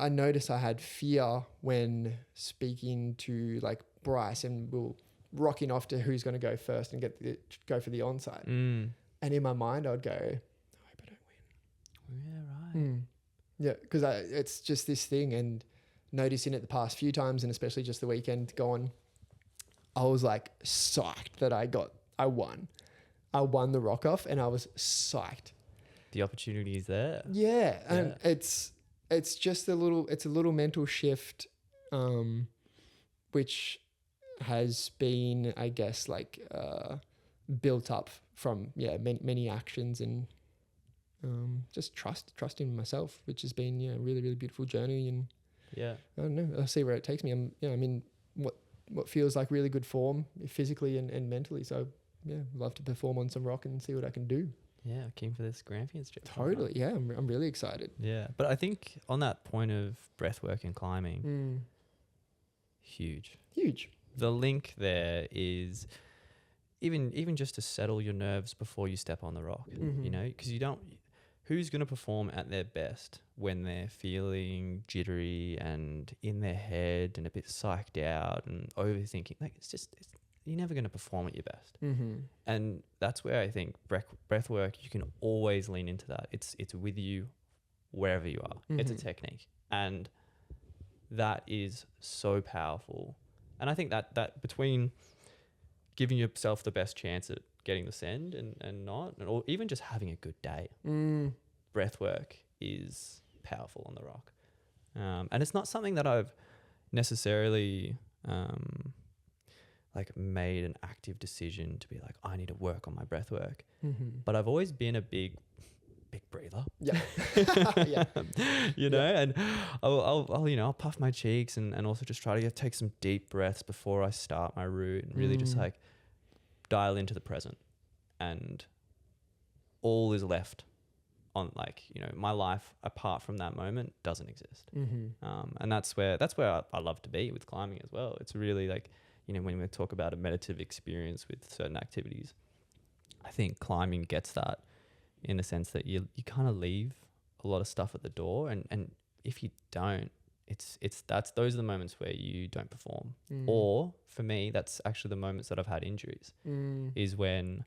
noticed I had fear when speaking to like Bryce, and we were rocking off to who's going to go first and go for the onsite. And in my mind, I'd go, I hope I don't win. Yeah, right. Yeah, because it's just this thing, and noticing it the past few times, and especially just the weekend gone, I was like psyched that I won. I won the rock off, and I was psyched. The opportunity is there. Yeah, and it's just a little mental shift, which has been, I guess, like built up from many actions, and just trusting myself, which has been a really, really beautiful journey. And I don't know, I'll see where it takes me. I'm in what feels like really good form physically and mentally. So love to perform on some rock and see what I can do. Yeah, keen for this Grampians trip. Totally. Yeah, I'm really excited. Yeah, but I think on that point of breathwork and climbing, huge. The link there is even just to settle your nerves before you step on the rock, because who's going to perform at their best when they're feeling jittery and in their head and a bit psyched out and overthinking? Like, you're never going to perform at your best. And that's where I think breath work, you can always lean into that. It's with you wherever you are. It's a technique, and that is so powerful. And I think that between giving yourself the best chance at getting the send and not, or even just having a good day, breath work is powerful on the rock. And it's not something that I've necessarily like made an active decision to be like, I need to work on my breath work. But I've always been a big breather. Yeah. And I'll puff my cheeks and also just try to take some deep breaths before I start my route, and really just like dial into the present, and all is left on, like, my life apart from that moment doesn't exist. And that's where I love to be with climbing as well. It's really like, when we talk about a meditative experience with certain activities, I think climbing gets that, in the sense that you kind of leave a lot of stuff at the door, and if you don't, those are the moments where you don't perform. Or for me, that's actually the moments that I've had injuries. Is when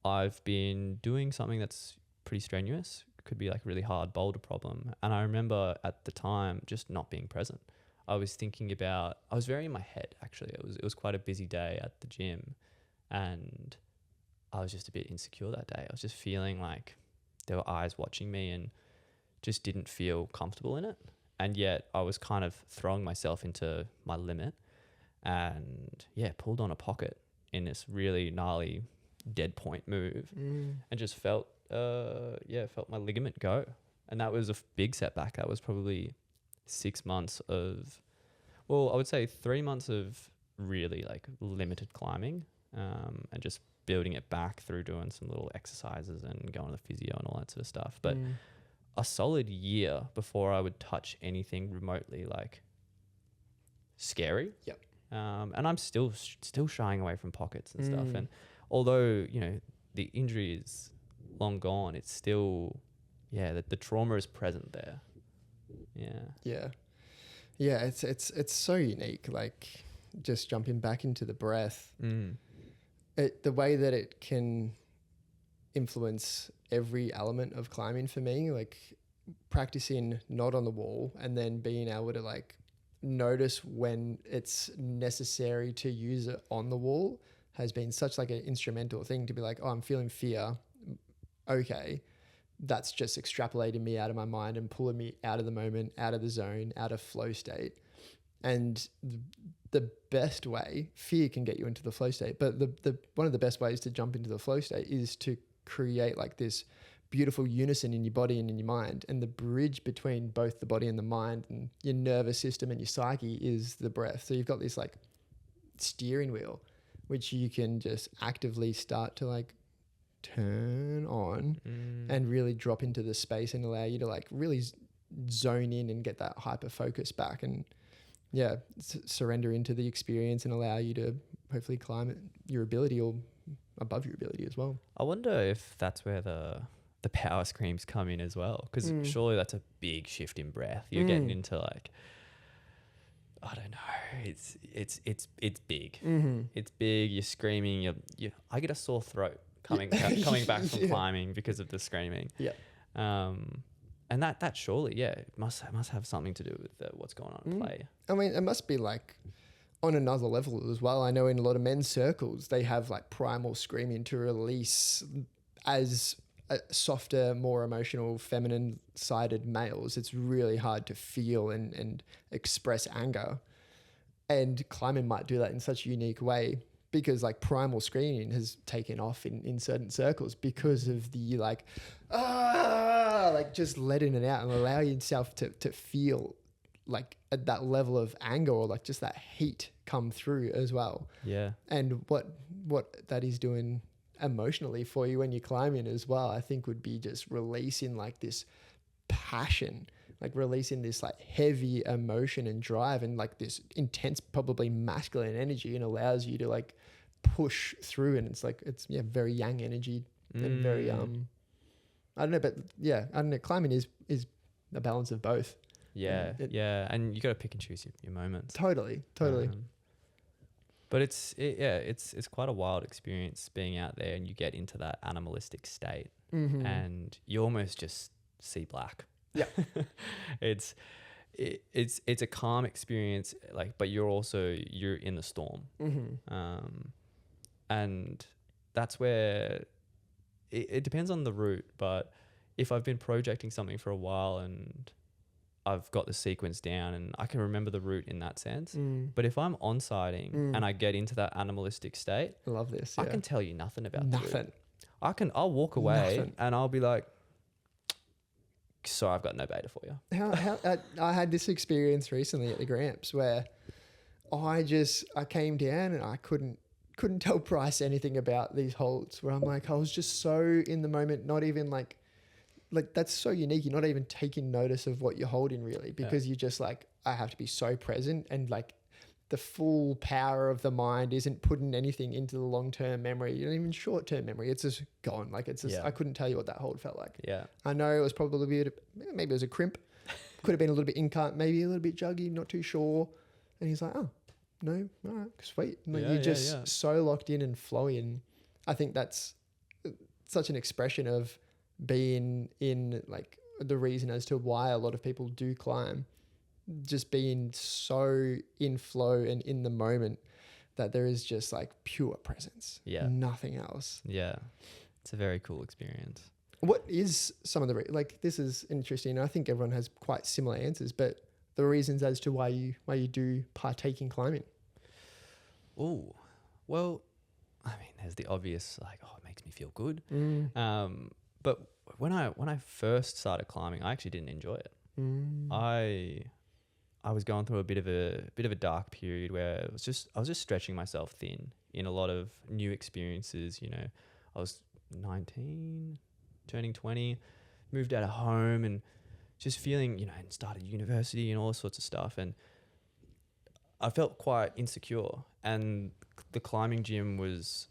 I've been doing something that's pretty strenuous. It could be like a really hard boulder problem, and I remember at the time just not being present. I was very in my head actually. It was quite a busy day at the gym, and I was just a bit insecure that day. I was just feeling like there were eyes watching me and just didn't feel comfortable in it. And yet I was kind of throwing myself into my limit and pulled on a pocket in this really gnarly dead point move and just felt my ligament go. And that was a big setback. That was probably 6 months of, I would say 3 months of really like limited climbing and just building it back through doing some little exercises and going to the physio and all that sort of stuff. But a solid year before I would touch anything remotely like scary. Yep. And I'm still shying away from pockets and stuff. And although, the injury is long gone, it's still, the trauma is present there. Yeah. Yeah. It's so unique. Like just jumping back into the breath, the way that it can influence every element of climbing for me, like practicing not on the wall and then being able to like notice when it's necessary to use it on the wall has been such like an instrumental thing to be like, oh, I'm feeling fear. Okay. That's just extrapolating me out of my mind and pulling me out of the moment, out of the zone, out of flow state. And the best way, fear can get you into the flow state, but the one of the best ways to jump into the flow state is to create like this beautiful unison in your body and in your mind. And the bridge between both the body and the mind and your nervous system and your psyche is the breath. So you've got this like steering wheel, which you can just actively start to like turn on and really drop into the space and allow you to like really zone in and get that hyper focus back and surrender into the experience and allow you to hopefully climb at your ability or above your ability as well. I wonder if that's where the power screams come in as well, because surely that's a big shift in breath. You're getting into like, I don't know, it's big. It's big. You're screaming. I get a sore throat coming back from climbing because of the screaming. And that surely must have something to do with what's going on in play. I mean, it must be like on another level as well. I know in a lot of men's circles, they have like primal screaming to release as a softer, more emotional, feminine sided males. It's really hard to feel and express anger. And climbing might do that in such a unique way because like primal screaming has taken off in certain circles because of the like just letting it out and allow yourself to feel like at that level of anger or like just that heat come through as well. Yeah. And what that is doing emotionally for you when you're climbing as well, I think would be just releasing like this passion, like releasing this like heavy emotion and drive and like this intense, probably masculine energy, and allows you to like push through. And it's like, it's very yang energy and very, I don't know, but I don't know. Climbing is a balance of both. Yeah. And you got to pick and choose your moments. Totally. But it's quite a wild experience being out there, and you get into that animalistic state and you almost just see black. Yeah. It's a calm experience, like, but you're in the storm. And that's where it depends on the route. But if I've been projecting something for a while and I've got the sequence down and I can remember the route in that sense. But if I'm onsighting and I get into that animalistic state, I love this. I can tell you nothing about nothing. The route. I'll walk away and I'll be like, sorry, I've got no beta for you. I had this experience recently at the Gramps where I came down and I couldn't tell Bryce anything about these holds, where I'm like, I was just so in the moment, not even like that's so unique. You're not even taking notice of what you're holding really, because you're just like, I have to be so present, and like the full power of the mind isn't putting anything into the long-term memory, even short-term memory. It's just gone. Like it's just, I couldn't tell you what that hold felt like. Yeah. I know it was probably maybe it was a crimp, Could have been a little bit maybe a little bit juggy, not too sure. And he's like, oh, no, all right, sweet. And like, Yeah, you're yeah, just yeah. so locked in and flowy. And I think that's such an expression of being in like the reason as to why a lot of people do climb, just being so in flow and in the moment that there is just like pure presence. Yeah. Nothing else. Yeah. It's a very cool experience. What is some of the, like, this is interesting. I think everyone has quite similar answers, but the reasons as to why you do partake in climbing. Oh, well, I mean, there's the obvious, like, oh, it makes me feel good. But when I first started climbing, I actually didn't enjoy it. I was going through a bit of a dark period where I was just stretching myself thin in a lot of new experiences. You know, I was 19, turning 20, moved out of home and just feeling, you know, and started university and all sorts of stuff. And I felt quite insecure, and the climbing gym was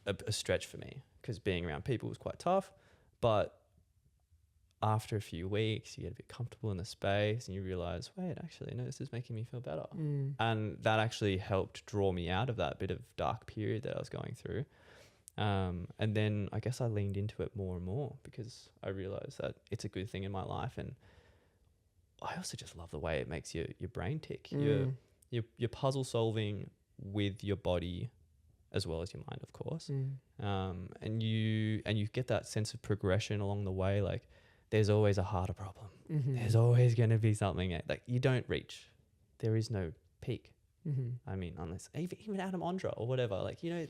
a stretch for me because being around people was quite tough. But after a few weeks, you get a bit comfortable in the space and you realize, wait, actually, no, this is making me feel better. And that actually helped draw me out of that bit of dark period that I was going through. And then I guess I leaned into it more and more because I realized that it's a good thing in my life. And I also just love the way it makes your brain tick. You're puzzle solving with your body as well as your mind, of course. And you get that sense of progression along the way. Like, there's always a harder problem. There's always going to be something like you don't reach. There is no peak. I mean, unless even Adam Ondra or whatever, like, you know,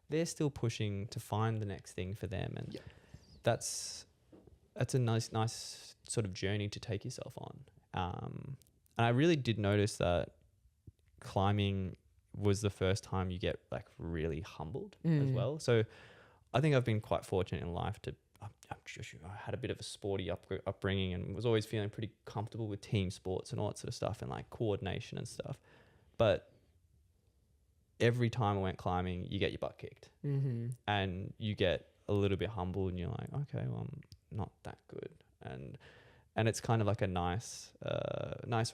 they're still pushing to find the next thing for them. And that's a nice sort of journey to take yourself on. And I really did notice that climbing was the first time you get like really humbled as well. So I think I've been quite fortunate in life to, I had a bit of a sporty upbringing and was always feeling pretty comfortable with team sports and all that sort of stuff and like coordination and stuff. But every time I went climbing, you get your butt kicked and you get a little bit humbled and you're like, okay, well, I'm not that good. And it's kind of like a nice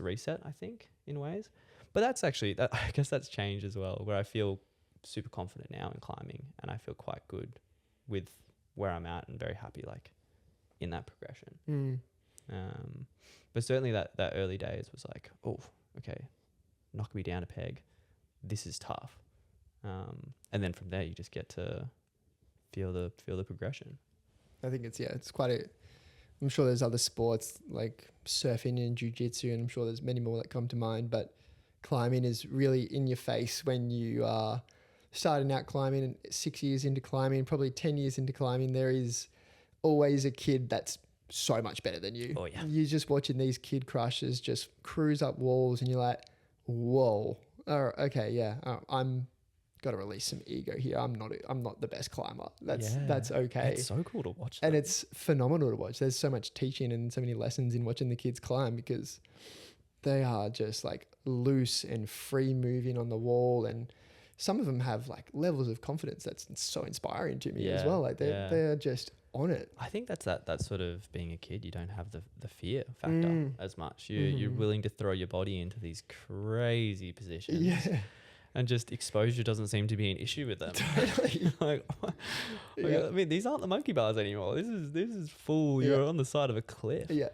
reset, I think, in ways. But that's actually, I guess that's changed as well, where I feel super confident now in climbing and I feel quite good with where I'm at and very happy like in that progression. But certainly that early days was like, oh, okay, knock me down a peg. This is tough. And then from there you just get to feel the progression. I think it's quite I'm sure there's other sports like surfing and jiu-jitsu, and I'm sure there's many more that come to mind, but climbing is really in your face when you are starting out climbing, and 6 years into climbing, probably 10 years into climbing, there is always a kid that's so much better than you. Oh yeah. You're just watching these kid crushers just cruise up walls and you're like, whoa, okay, yeah, I'm got to release some ego here. I'm not the best climber. That's okay. It's so cool to watch and them. it's phenomenal to watch. There's so much teaching and so many lessons in watching the kids climb because they are just like loose and free moving on the wall, and some of them have like levels of confidence that's so inspiring to me as well. Like they're just on it. I think that's that sort of being a kid. You don't have the fear factor as much. You're willing to throw your body into these crazy positions. Yeah. And just exposure doesn't seem to be an issue with them. Totally. I mean, these aren't the monkey bars anymore. This is full. You're on the side of a cliff. Yeah.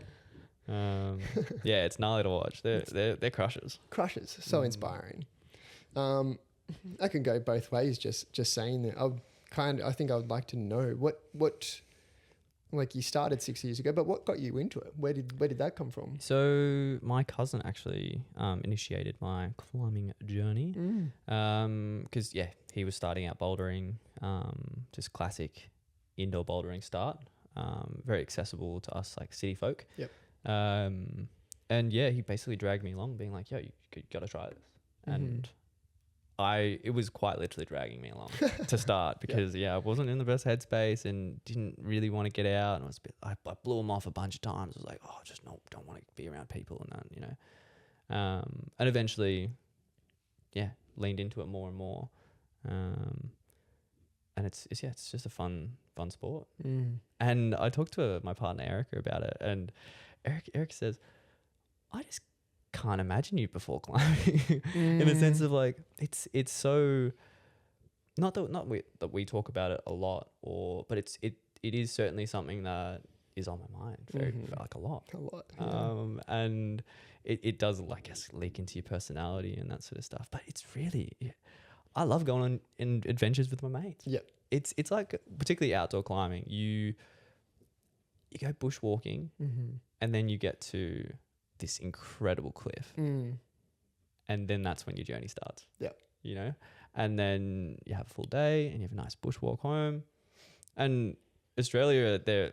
It's gnarly to watch. They're crushers. Crushers. So inspiring. I can go both ways. Just saying that. I think I would like to know what like you started 6 years ago, but what got you into it? Where did that come from? So my cousin actually initiated my climbing journey because he was starting out bouldering, just classic indoor bouldering start, very accessible to us like city folk. Yep. And he basically dragged me along, being like, "Yo, you got to try this," and it was quite literally dragging me along to start because I wasn't in the best headspace and didn't really want to get out. And I blew him off a bunch of times. I was like, oh, just don't want to be around people and that, you know. And eventually, leaned into it more and more. And it's just a fun sport. And I talked to my partner Erica about it, and Eric says, I just can't imagine you before climbing in the sense of like it's so that we talk about it a lot, but it is certainly something that is on my mind very like a lot. And it does, like, I guess, leak into your personality and that sort of stuff. But it's really, I love going on in adventures with my mates. Yeah. It's like, particularly outdoor climbing, you go bushwalking and then you get to this incredible cliff. And then that's when your journey starts. Yeah. You know? And then you have a full day and you have a nice bushwalk home. And Australia, the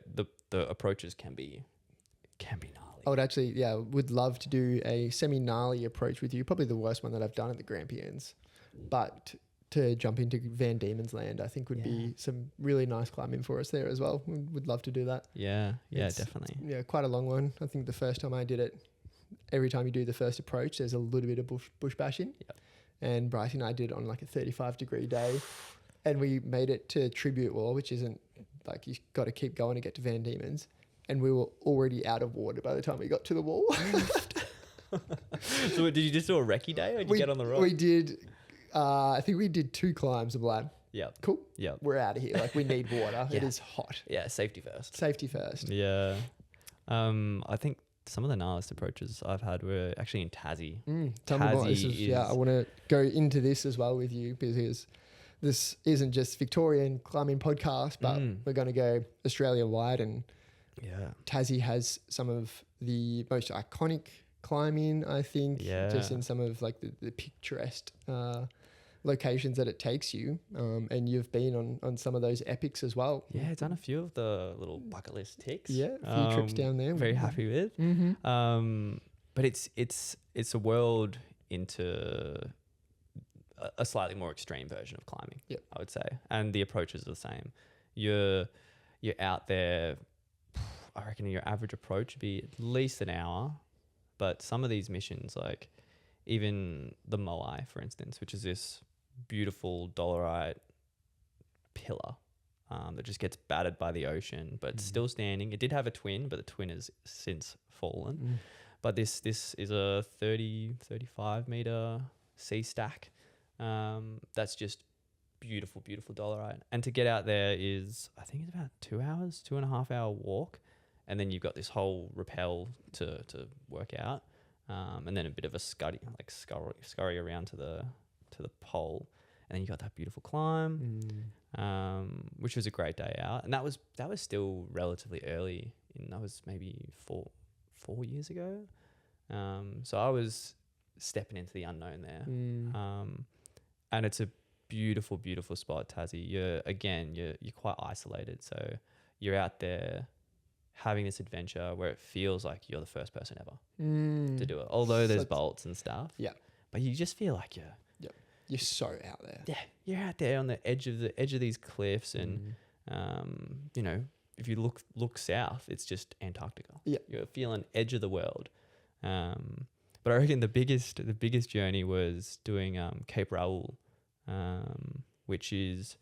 approaches can be gnarly. I would actually, would love to do a semi-gnarly approach with you. Probably the worst one that I've done at the Grampians. But to jump into Van Diemen's Land, I think would be some really nice climbing for us there as well. Would love to do that. Yeah, It's, definitely. Yeah, quite a long one. I think the first time I did it, every time you do the first approach, there's a little bit of bush bashing. Yep. And Bryce and I did it on like a 35-degree day. And we made it to Tribute Wall, which isn't like, you got to keep going to get to Van Diemen's. And we were already out of water by the time we got to the wall. So did you just do a recce day or did you get on the rock? We did, I think we did 2 climbs of lad. Yeah. Cool. Yeah. We're out of here. Like, we need water. It is hot. Yeah, safety first. Safety first. Yeah. I think some of the gnarliest approaches I've had were actually in Tassie. Tell me more. Tassie I want to go into this as well with you, because this isn't just Victorian climbing podcast, but we're going to go Australia wide, and Tassie has some of the most iconic climbing, I think, just in some of like the picturesque locations that it takes you, and you've been on some of those epics as well. Yeah, done a few of the little bucket list ticks. Yeah, a few trips down there. Very happy with. But it's a world into a slightly more extreme version of climbing. Yep. I would say, and the approaches are the same. You're out there. I reckon your average approach would be at least an hour, but some of these missions, like even the Moai, for instance, which is this beautiful dolerite pillar that just gets battered by the ocean, but it's still standing. It did have a twin, but the twin has since fallen. But this is a 35 meter sea stack. That's just beautiful dolerite. And to get out there is, I think it's about 2 hours, 2.5 hour walk. And then you've got this whole rappel to work out. And then a bit of a scurry around to the pole. And then you got that beautiful climb, which was a great day out. And that was still relatively early. That was maybe four years ago. So I was stepping into the unknown there. And it's a beautiful spot, Tassie. You're quite isolated. So you're out there having this adventure where it feels like you're the first person ever to do it. Although there's bolts and stuff. Yeah. But you just feel like you're so out there. Yeah. You're out there on the edge of these cliffs, and if you look south, it's just Antarctica. Yeah. You're feeling edge of the world. But I reckon the biggest journey was doing Cape Raoul, which is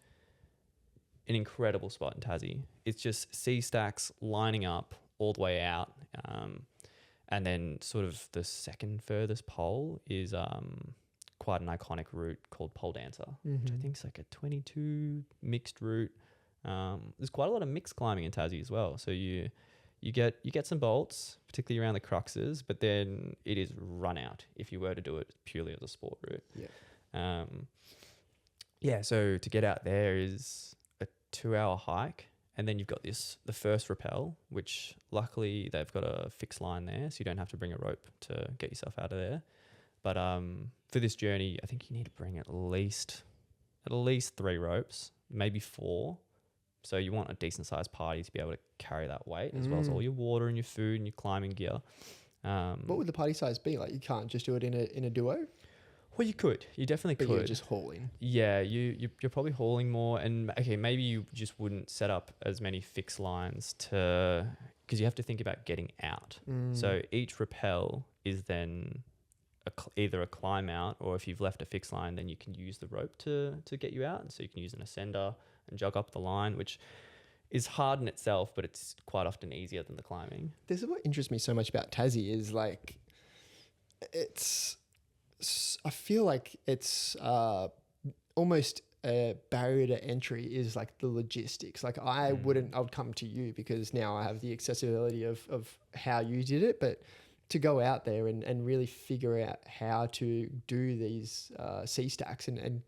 an incredible spot in Tassie. It's just sea stacks lining up all the way out. And then sort of the second furthest pole is quite an iconic route called Pole Dancer, which I think is like a 22 mixed route. There's quite a lot of mixed climbing in Tassie as well. So you get some bolts, particularly around the cruxes, but then it is run out if you were to do it purely as a sport route. So to get out there is a 2-hour hike, and then you've got the first rappel, which luckily they've got a fixed line there, so you don't have to bring a rope to get yourself out of there. But for this journey, I think you need to bring at least 3 ropes, maybe 4. So you want a decent sized party to be able to carry that weight, as well as all your water and your food and your climbing gear. What would the party size be? Like, you can't just do it in a duo? Well, you could. You definitely but could. You're just hauling. Yeah, you're probably hauling more. And okay, maybe you just wouldn't set up as many fixed lines because you have to think about getting out. So each rappel is then either a climb out, or if you've left a fixed line, then you can use the rope to get you out. So you can use an ascender and jog up the line, which is hard in itself, but it's quite often easier than the climbing. This is what interests me so much about Tassie is, like, I feel like it's almost a barrier to entry is like the logistics. Like I would come to you because now I have the accessibility of how you did it, but to go out there and really figure out how to do these sea stacks and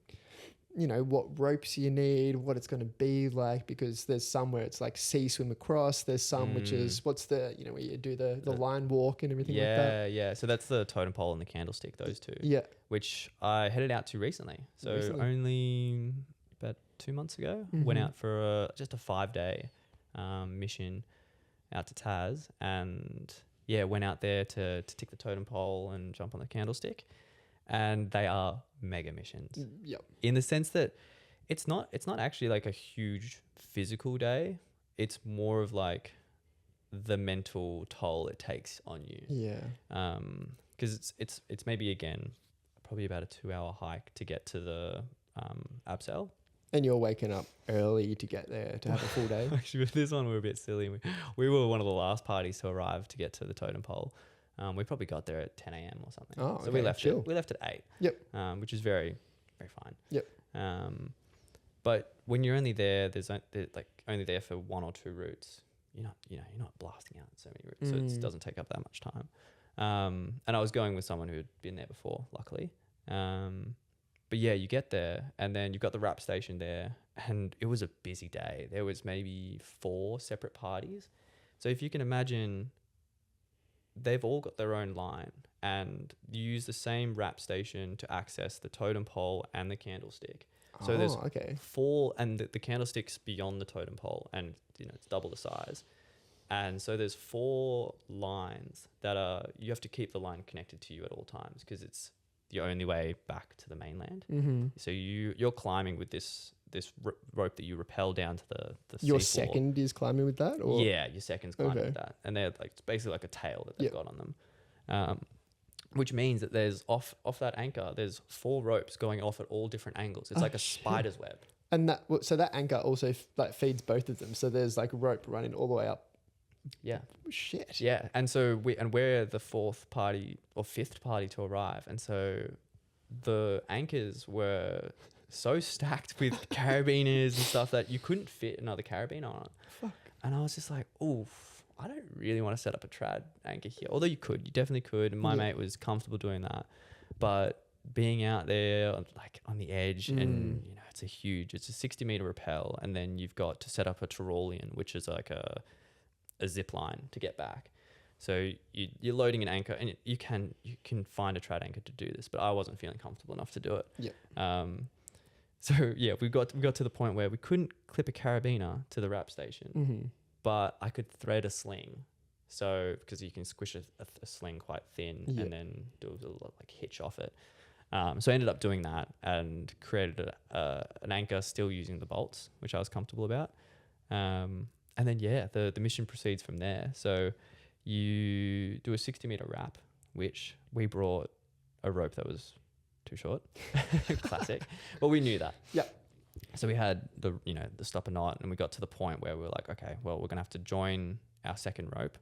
you know, what ropes you need, what it's going to be like, because there's some where it's like sea swim across. There's some which is, what's the, you know, where you do the line walk and everything like that. Yeah. So that's the totem pole and the candlestick, those two. Yeah. Which I headed out to recently. So only about 2 months ago, went out for just a 5-day mission out to Tas, and went out there to tick the totem pole and jump on the candlestick. And they are mega missions. Yep. In the sense that it's not actually like a huge physical day. It's more of like the mental toll it takes on you. Yeah. Because it's maybe again probably about a 2-hour hike to get to the abseil. And you're waking up early to get there to have a full day. Actually, with this one we were a bit silly. We were one of the last parties to arrive to get to the totem pole. We probably got there at 10 a.m. or something. Oh, so okay, we left at 8. Yep. Which is very, very fine. Yep. But when you're only there, they're like only there for 1 or 2 routes. You're not blasting out so many routes, so it doesn't take up that much time. And I was going with someone who had been there before, luckily. But yeah, you get there and then you've got the wrap station there, and it was a busy day. There was maybe 4 separate parties. So if you can imagine, they've all got their own line, and you use the same wrap station to access the totem pole and the candlestick. So there's 4, and the candlestick's beyond the totem pole, and it's double the size. And so there's 4 lines that you have to keep the line connected to you at all times, because it's the only way back to the mainland. Mm-hmm. So you're climbing with this rope that you rappel down to the Your seafloor. second is climbing with that? Or? Yeah, your second's climbing with that. And they're like, it's basically like a tail that they've got on them. Which means that there's off that anchor, there's 4 ropes going off at all different angles. It's like a spider's web. And that anchor also feeds both of them. So there's like rope running all the way up. Yeah. Shit. Yeah. And so we're the 4th party or 5th party to arrive. And so the anchors were so stacked with carabiners and stuff that you couldn't fit another carabiner on it. Fuck. And I was just like, oof, I don't really want to set up a trad anchor here. Although you definitely could. And my mate was comfortable doing that. But being out there like on the edge and it's a 60-meter rappel, and then you've got to set up a Tyrolean, which is like a zip line to get back. So you're loading an anchor, and you can find a trad anchor to do this, but I wasn't feeling comfortable enough to do it. Yeah. So yeah, we got to the point where we couldn't clip a carabiner to the wrap station, but I could thread a sling. So because you can squish a sling quite thin and then do a little like hitch off it. So I ended up doing that and created an anchor still using the bolts, which I was comfortable about. And then the mission proceeds from there. So you do a 60-meter wrap, which we brought a rope that was too short. Classic. But we knew that. Yeah. So we had the stopper knot, and we got to the point where we were like, okay, well, we're going to have to join our second rope,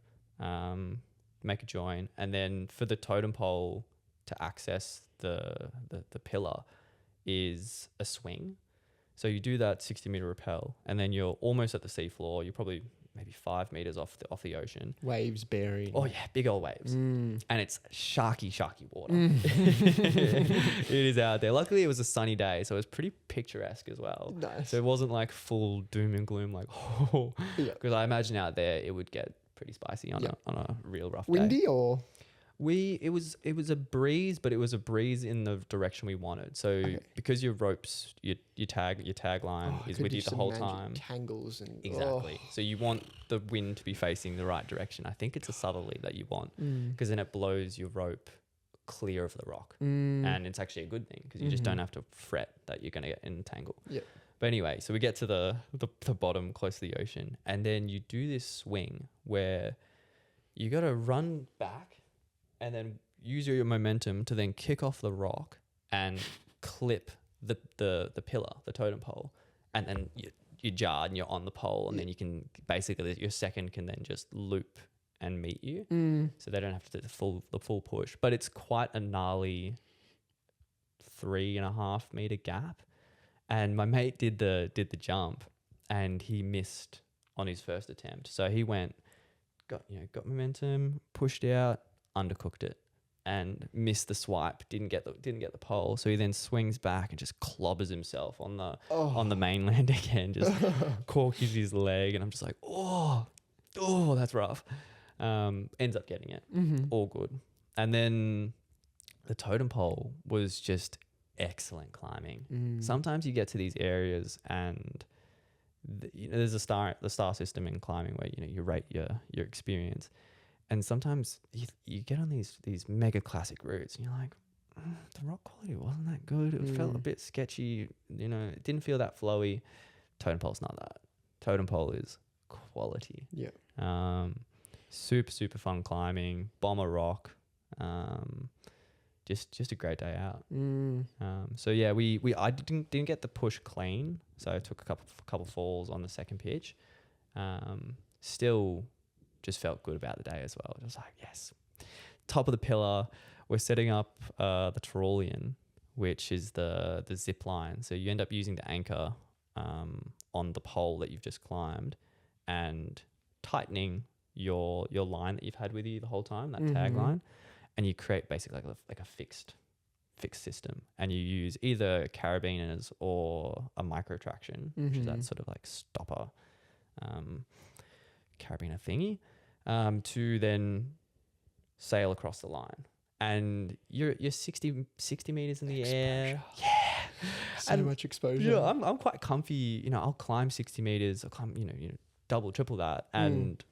make a join. And then for the totem pole to access the pillar is a swing. So you do that 60-meter rappel, and then you're almost at the seafloor. You're probably maybe 5 meters off the ocean. Waves bearing. Oh yeah, big old waves. And it's sharky water. It is out there. Luckily it was a sunny day, so it was pretty picturesque as well. Nice. So it wasn't like full doom and gloom, like because I imagine out there it would get pretty spicy on a real rough day. Windy or? It was a breeze, but it was a breeze in the direction we wanted. So because your ropes, your tag line is with you the whole time. Tangles and Exactly. So you want the wind to be facing the right direction. I think it's a southerly that you want, because then it blows your rope clear of the rock, and it's actually a good thing because you just don't have to fret that you're going to get entangled. Yeah. But anyway, so we get to the bottom close to the ocean, and then you do this swing where you got to run back and then use your momentum to then kick off the rock and clip the pillar, the totem pole, and then you jar and you're on the pole, and then you can basically, your second can then just loop and meet you, so they don't have to do the full push. But it's quite a gnarly 3.5 meter gap, and my mate did the jump, and he missed on his first attempt. So he got momentum, pushed out, undercooked it, and missed the swipe. Didn't get the pole. So he then swings back and just clobbers himself on the mainland again. Just corks his leg, and I'm just like, oh, that's rough. Ends up getting it, all good. And then the totem pole was just excellent climbing. Sometimes you get to these areas and there's the star system in climbing where you rate your experience, and sometimes you get on these mega classic routes and you're like, the rock quality wasn't that good. It felt a bit sketchy. It didn't feel that flowy. Totem pole's not that. Totem pole is quality. Yeah. Super super fun climbing. Bomber rock. Just a great day out. So yeah, I didn't get the push clean, so I took a couple falls on the second pitch. Still just felt good about the day as well. Just like, yes, top of the pillar. We're setting up the Tyrolean, which is the zip line. So you end up using the anchor on the pole that you've just climbed and tightening your line that you've had with you the whole time, that tag line. And you create basically like a fixed system, and you use either carabiners or a micro traction, which is that sort of like stopper carabiner thingy, to then sail across the line. And you're 60 meters in the air. Yeah. So much exposure. Yeah, I'm quite comfy. I'll climb 60 meters. I'll climb, double, triple that, and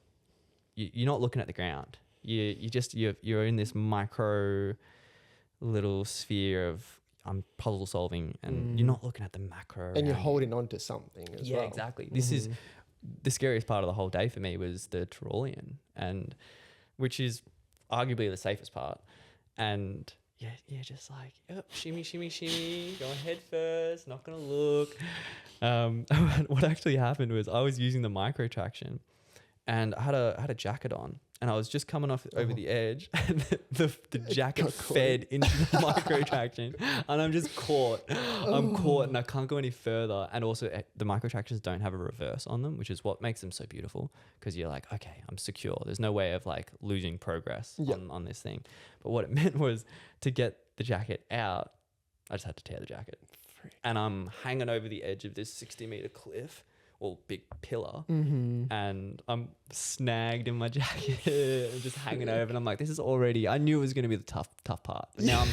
you're not looking at the ground. You're in this micro little sphere of puzzle solving, and you're not looking at the macro. And you're holding on to something as well. Yeah, exactly. This is the scariest part of the whole day for me, was the Tyrolean, and which is arguably the safest part. And just like, shimmy, shimmy, shimmy, going head first, not gonna look. What actually happened was I was using the micro traction, and I had a jacket on, and I was just coming off over the edge, and the jacket fed into the micro traction, and I'm just caught. I'm caught, and I can't go any further. And also, the micro tractions don't have a reverse on them, which is what makes them so beautiful, because you're like, okay, I'm secure. There's no way of like losing progress on this thing. But what it meant was, to get the jacket out, I just had to tear the jacket, and I'm hanging over the edge of this 60-meter cliff, or big pillar, and I'm snagged in my jacket and just hanging over, and I'm like, this is already, I knew it was going to be the tough part, but now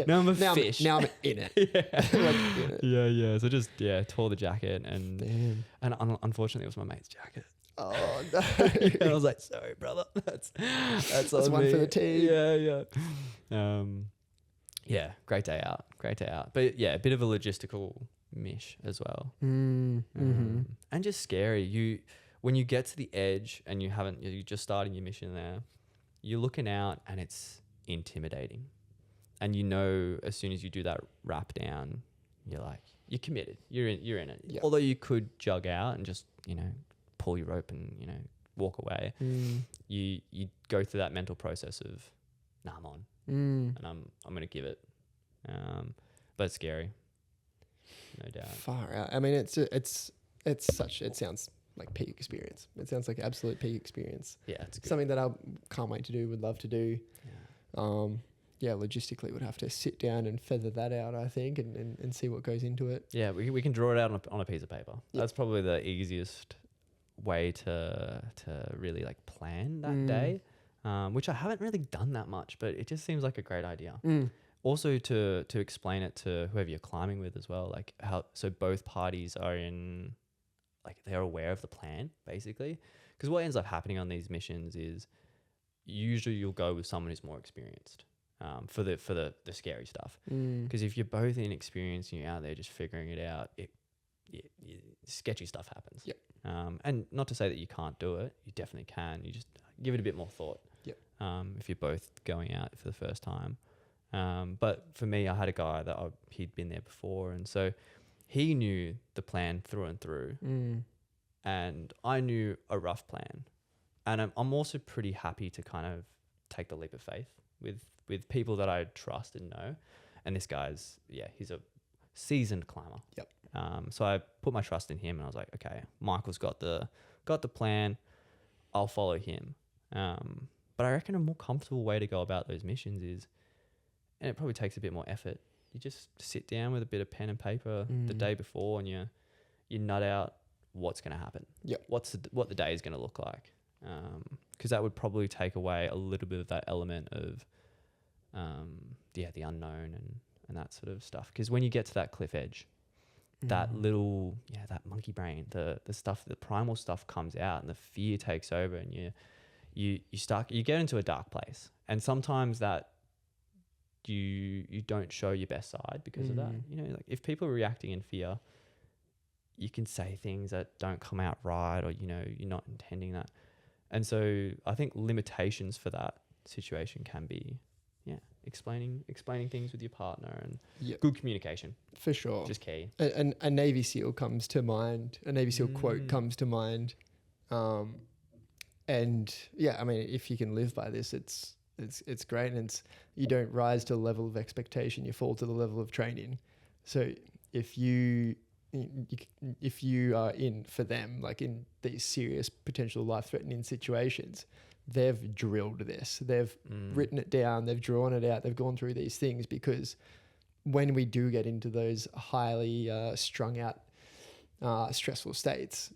I'm a fish. Now I'm in it. Yeah. So just tore the jacket, and unfortunately it was my mate's jacket. Oh no. And I was like, sorry brother, that's on one me. for the team. Yeah, great day out, but yeah, a bit of a logistical mish as well. And just scary. When you get to the edge and you're just starting your mission there, you're looking out and it's intimidating, and as soon as you do that wrap down, you're like, you're committed, you're in it. Although you could jug out and just pull your rope and walk away, you go through that mental process of, nah, I'm on, and I'm gonna give it, but it's scary. No doubt. Far out. I mean, it sounds like peak experience. It sounds like absolute peak experience. Yeah, it's good. Something that I can't wait to do, would love to do. Logistically would have to sit down and feather that out, I think, and see what goes into it. Yeah, we can draw it out on a piece of paper. Yep. That's probably the easiest way to really like plan that day, which I haven't really done that much, but it just seems like a great idea. Also to explain it to whoever you're climbing with as well, like so both parties are they're aware of the plan, basically. Because what ends up happening on these missions is usually you'll go with someone who's more experienced for the scary stuff. Because if you're both inexperienced and you're out there just figuring it out, sketchy stuff happens. Yep. And not to say that you can't do it, you definitely can. You just give it a bit more thought. Yep. If you're both going out for the first time. But for me, I had a guy that he'd been there before, and so he knew the plan through and through, and I knew a rough plan, And I'm also pretty happy to kind of take the leap of faith with people that I trust and know. And this guy's, he's a seasoned climber. Yep. So I put my trust in him, and I was like, okay, Michael's got the plan. I'll follow him. But I reckon a more comfortable way to go about those missions is, and it probably takes a bit more effort, you just sit down with a bit of pen and paper the day before, and you nut out what's going to happen. Yep. What the day is going to look like. Because that would probably take away a little bit of that element of, the unknown and that sort of stuff. Because when you get to that cliff edge, that little, that monkey brain, the stuff, the primal stuff comes out, and the fear takes over, and you get into a dark place. And sometimes that you don't show your best side because of that. Like if people are reacting in fear, you can say things that don't come out right, or you're not intending that. And so I think limitations for that situation can be explaining things with your partner, and good communication for sure, just key. And a Navy SEAL comes to mind. A Navy SEAL quote comes to mind. And I mean, if you can live by this, it's great. And you don't rise to the level of expectation, you fall to the level of training. So if you are in for them, like in these serious potential life-threatening situations, they've drilled this, they've written it down, they've drawn it out, they've gone through these things, because when we do get into those highly strung out, stressful states,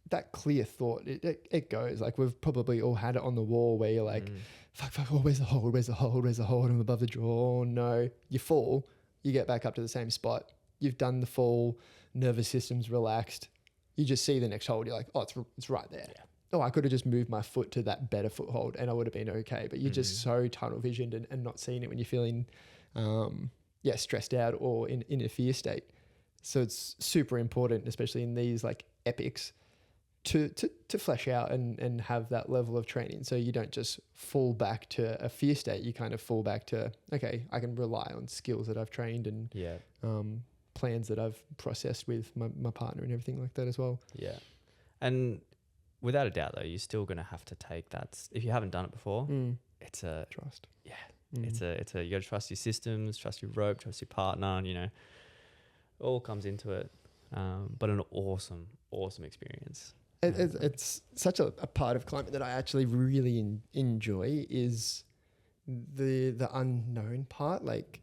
that clear thought, it goes. Like we've probably all had it on the wall where you're like, fuck, oh, where's the hold? I'm above the draw. Oh no, you fall, you get back up to the same spot. You've done the fall, nervous system's relaxed. You just see the next hold. You're like, oh, it's right there. Yeah. Oh, I could have just moved my foot to that better foothold and I would have been okay. But you're just so tunnel visioned and not seeing it when you're feeling, stressed out or in a fear state. So it's super important, especially in these like epics, to flesh out and have that level of training. So you don't just fall back to a fear state. You kind of fall back to, okay, I can rely on skills that I've trained and plans that I've processed with my partner and everything like that as well. Yeah. And without a doubt though, you're still going to have to take that. If you haven't done it before, it's a trust. Yeah. It's a, you got to trust your systems, trust your rope, trust your partner, and all comes into it. But an awesome experience. It's such a part of climbing that I actually really enjoy is the unknown part. Like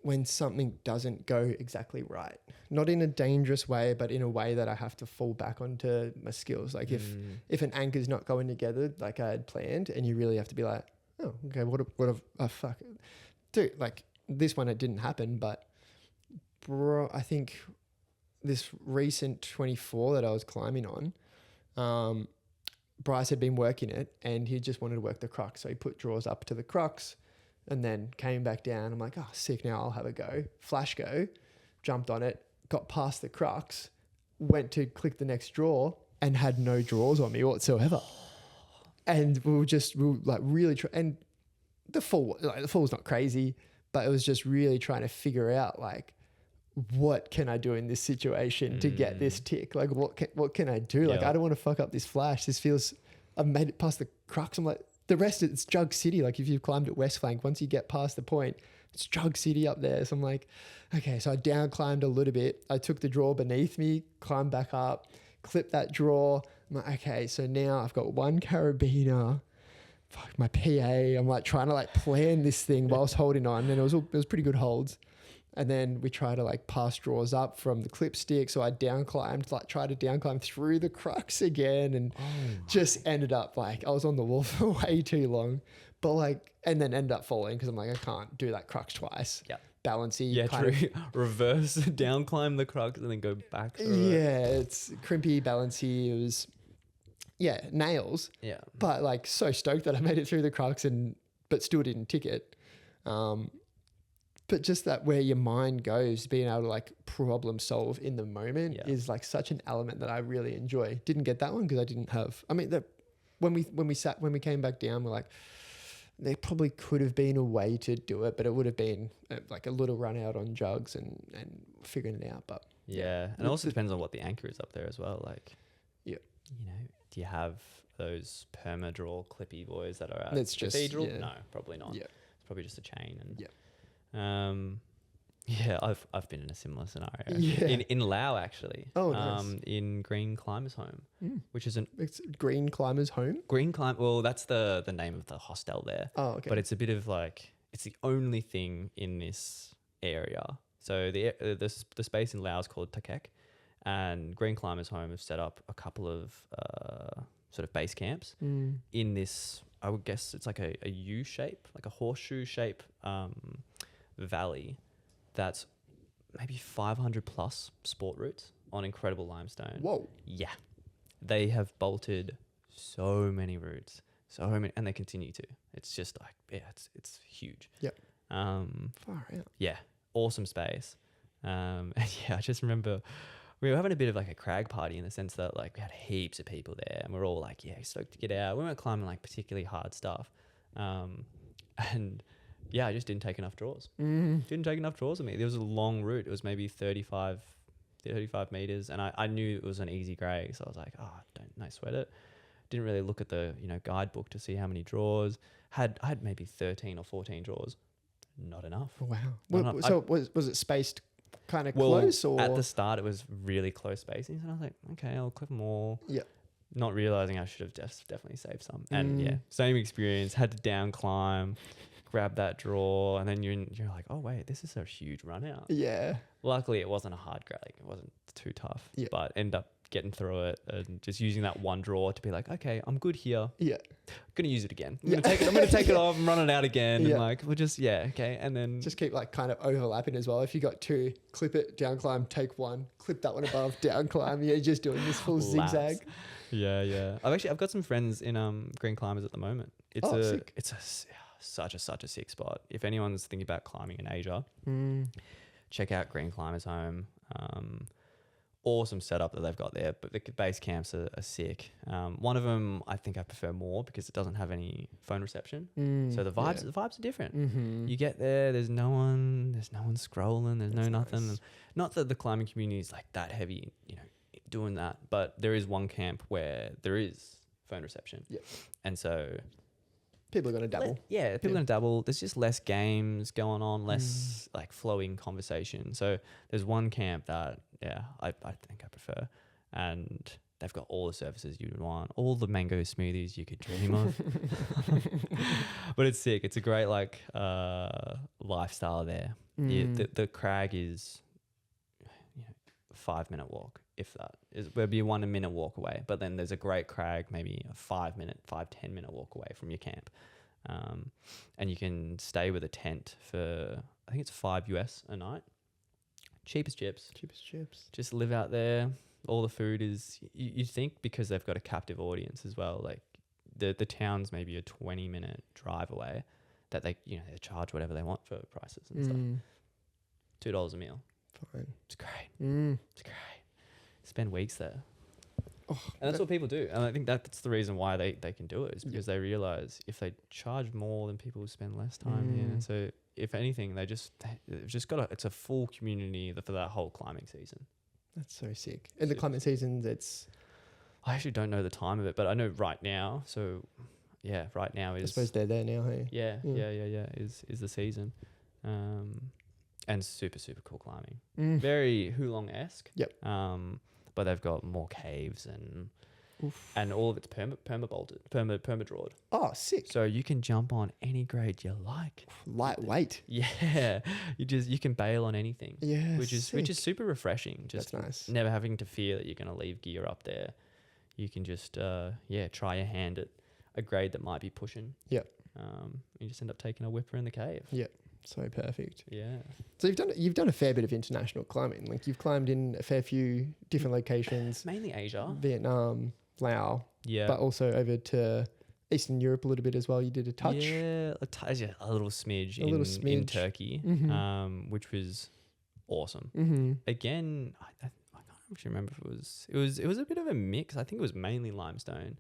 when something doesn't go exactly right, not in a dangerous way, but in a way that I have to fall back onto my skills. Like if an anchor's not going together like I had planned, and you really have to be like, oh, okay, fuck, dude, like this one, it didn't happen, but bro, I think this recent 24 that I was climbing on, Bryce had been working it and he just wanted to work the crux. So he put drawers up to the crux and then came back down. I'm like, oh, sick, now I'll have a go. Flash go, jumped on it, got past the crux, went to click the next drawer and had no drawers on me whatsoever. And we were like really and the fall's not crazy, but it was just really trying to figure out like, what can I do in this situation to get this tick? Like what can I do? Like I don't want to fuck up this flash. This feels, I've made it past the crux. I'm like, the rest it's Jug City. Like if you've climbed at West Flank, once you get past the point, it's Jug City up there. So I'm like, okay, so I down climbed a little bit. I took the drawer beneath me, climbed back up, clipped that drawer. I'm like, okay, so now I've got one carabiner, fuck my PA. I'm like trying to like plan this thing whilst holding on, and it was pretty good holds. And then we try to like pass drawers up from the clip stick. So I tried to down climb through the crux again, and just ended up like I was on the wall for way too long, but like, and then ended up falling because I'm like, I can't do that crux twice. Yeah. Balancey. Yeah, true. Reverse, down climb the crux and then go back through it's crimpy, balancy. It was, nails. Yeah. But like so stoked that I made it through the crux but still didn't tick it. But just that where your mind goes, being able to like problem solve in the moment is like such an element that I really enjoy. Didn't get that one because I didn't have, I mean, when we came back down, we're like, there probably could have been a way to do it, but it would have been like a little run out on jugs and figuring it out. But and it also depends on what the anchor is up there as well. Like, do you have those perma-draw clippy boys that are at It's just- Cathedral. yeah. No, probably not. Yeah. It's probably just a chain. And Yeah. yeah, I've been in a similar scenario. Yeah. In Laos actually. Oh, nice. In Green Climbers Home, which is an It's Green Climbers Home. Green Climb. Well, that's the name of the hostel there. Oh, okay. But it's a bit of like, it's the only thing in this area. So the space in Laos is called Takek, and Green Climbers Home have set up a couple of sort of base camps in this. I would guess it's like a U shape, like a horseshoe shape valley. That's maybe 500 plus sport routes on incredible limestone. Whoa. Yeah, they have bolted so many routes, so many, and they continue to. It's just like, yeah, it's huge. Yep. Far out. Yeah, awesome space. And yeah, I just remember we were having a bit of like a crag party in the sense that like we had heaps of people there, and we're all like, yeah, stoked to get out. We weren't climbing like particularly hard stuff, and yeah, I just didn't take enough draws. Didn't take enough draws with me. There was a long route. It was maybe 35 meters, and I knew it was an easy grade, so I was like, don't sweat it. Didn't really look at the guidebook to see how many draws. I had maybe 13 or 14 draws. Not enough. Oh, wow. Not Well, enough. so was it spaced kind of close, or at the start it was really close spacing, and I was like, okay, I'll clip them all. Yeah. Not realizing I should have definitely saved some. And yeah, same experience. Had to down climb, grab that draw, and then you're like, oh wait, this is a huge run out. Yeah. Luckily, it wasn't a hard grade. Like, it wasn't too tough. Yeah. But end up getting through it and just using that one draw to be like, okay, I'm good here. Yeah. Gonna use it again. I'm gonna take it off and run it out again. Yeah. And like, we'll just okay. And then Just keep like kind of overlapping as well. If you got two, clip it, down climb, take one, clip that one above, down climb. Yeah, just doing this full laps. zigzag. Yeah. I've got some friends in Green Climbers at the moment. Sick. It's such a sick spot. If anyone's thinking about climbing in Asia, check out Green Climbers Home. Awesome setup that they've got there, but the base camps are sick. One of them I think I prefer more because it doesn't have any phone reception, so the vibes are different. You get there, there's no one scrolling, there's no nothing. nice. Not that the climbing community is like that heavy, doing that, but there is one camp where there is phone reception. Yeah. And so People are going to dabble. people are going to dabble. There's just less games going on, less like flowing conversation. So there's one camp that, I think I prefer. And they've got all the services you would want, all the mango smoothies you could dream of. But it's sick. It's a great like lifestyle there. Yeah, the crag is 5-minute walk, if that. It'll be 1 minute walk away, but then there's a great crag maybe a 5-10 minute walk away from your camp, and you can stay with a tent for I think it's $5 a night, cheap as chips. Just live out there. All the food is you think, because they've got a captive audience as well, like the town's maybe a 20-minute drive away, that they they charge whatever they want for prices and stuff. $2 a meal. Fine. It's great. It's great. Spend weeks there. Oh, and that's what people do. And I think that's the reason why they can do it, is because they realize if they charge more, then people will spend less time here. So if anything, they've just got it's a full community for that whole climbing season. That's so sick. And the climbing seasons, I actually don't know the time of it, but I know right now. So yeah, right now is. I suppose they're there now, hey? Yeah. Is the season. And super cool climbing. Very Hulong-esque. Yep. But they've got more caves and all of it's perma drawed. Oh, sick. So you can jump on any grade you like. Lightweight. Yeah. You can bail on anything. Yeah. Which is super refreshing. Just That's nice. Never having to fear that you're gonna leave gear up there. You can just try your hand at a grade that might be pushing. Yep. You just end up taking a whipper in the cave. Yep. So perfect. Yeah. So you've done a fair bit of international climbing. Like you've climbed in a fair few different locations. Mainly Asia. Vietnam, Laos. Yeah. But also over to Eastern Europe a little bit as well. You did a touch. Yeah, a little smidge, in smidge. Turkey, which was awesome. Mm-hmm. Again, I can't actually remember if it was a bit of a mix. I think it was mainly limestone,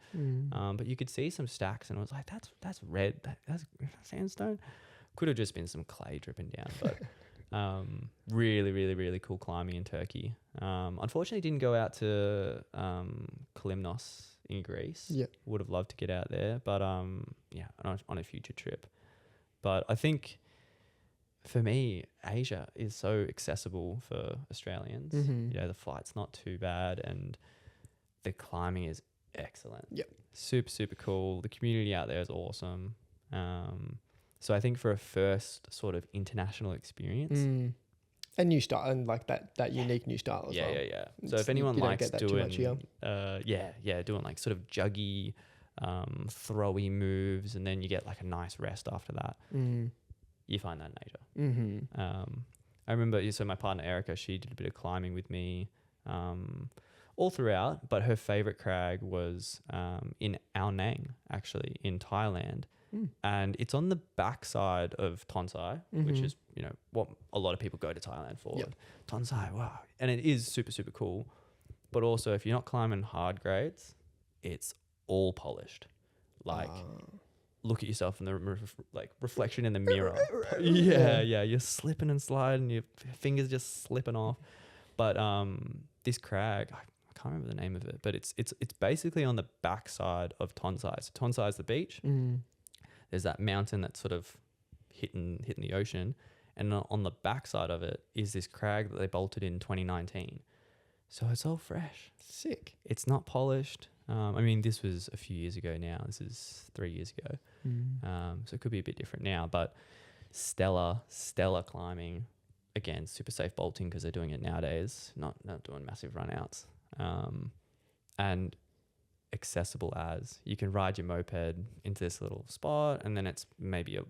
but you could see some stacks, and I was like, that's red, that's sandstone. Could have just been some clay dripping down, but Really, really, really cool climbing in Turkey. Unfortunately, didn't go out to Kalymnos in Greece. Yeah. Would have loved to get out there, but yeah, on a future trip. But I think for me, Asia is so accessible for Australians. Mhm. You know, the flight's not too bad, and the climbing is excellent. Yep. Super, super cool. The community out there is awesome. So I think for a first sort of international experience, A new style, and like that unique new style as well. yeah. So It's- if anyone you don't likes get that too doing, much here. doing like sort of juggy, throwy moves, and then you get like a nice rest after that. You find that in Asia. Mm-hmm. I remember, so my partner Erica, she did a bit of climbing with me all throughout, but her favorite crag was in Ao Nang, actually, in Thailand. And it's on the backside of Tonsai, which is, you know, what a lot of people go to Thailand for. Yep. Tonsai, wow. And it is super, super cool. But also, if you're not climbing hard grades, it's all polished. Like, look at yourself in the reflection in the mirror. Yeah. You're slipping and sliding, your fingers just slipping off. But this crag, I can't remember the name of it, but it's basically on the backside of Tonsai. So Tonsai is the beach. There's that mountain that's sort of hitting the ocean, and on the backside of it is this crag that they bolted in 2019. So it's all fresh. Sick. It's not polished. I mean, this was a few years ago now. This is 3 years ago. So it could be a bit different now, but stellar climbing. Again, super safe bolting because they're doing it nowadays, not doing massive run outs. And accessible as you can ride your moped into this little spot, and then it's maybe a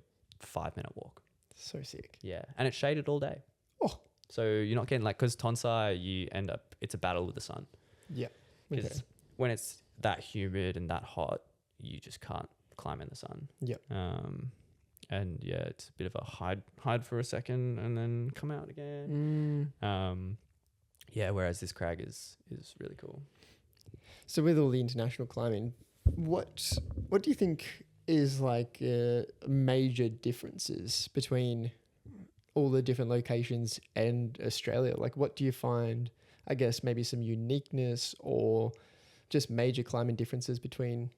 5-minute walk. So sick. Yeah. And it's shaded all day. Oh. So you're not getting because Tonsai, you end up, it's a battle with the sun. Yeah. Because when it's that humid and that hot, you just can't climb in the sun. Yep. And yeah, it's a bit of a hide for a second and then come out again. Yeah, whereas this crag is really cool. So with all the international climbing, what do you think is like major differences between all the different locations and Australia? Like, what do you find, I guess, maybe some uniqueness or just major climbing differences between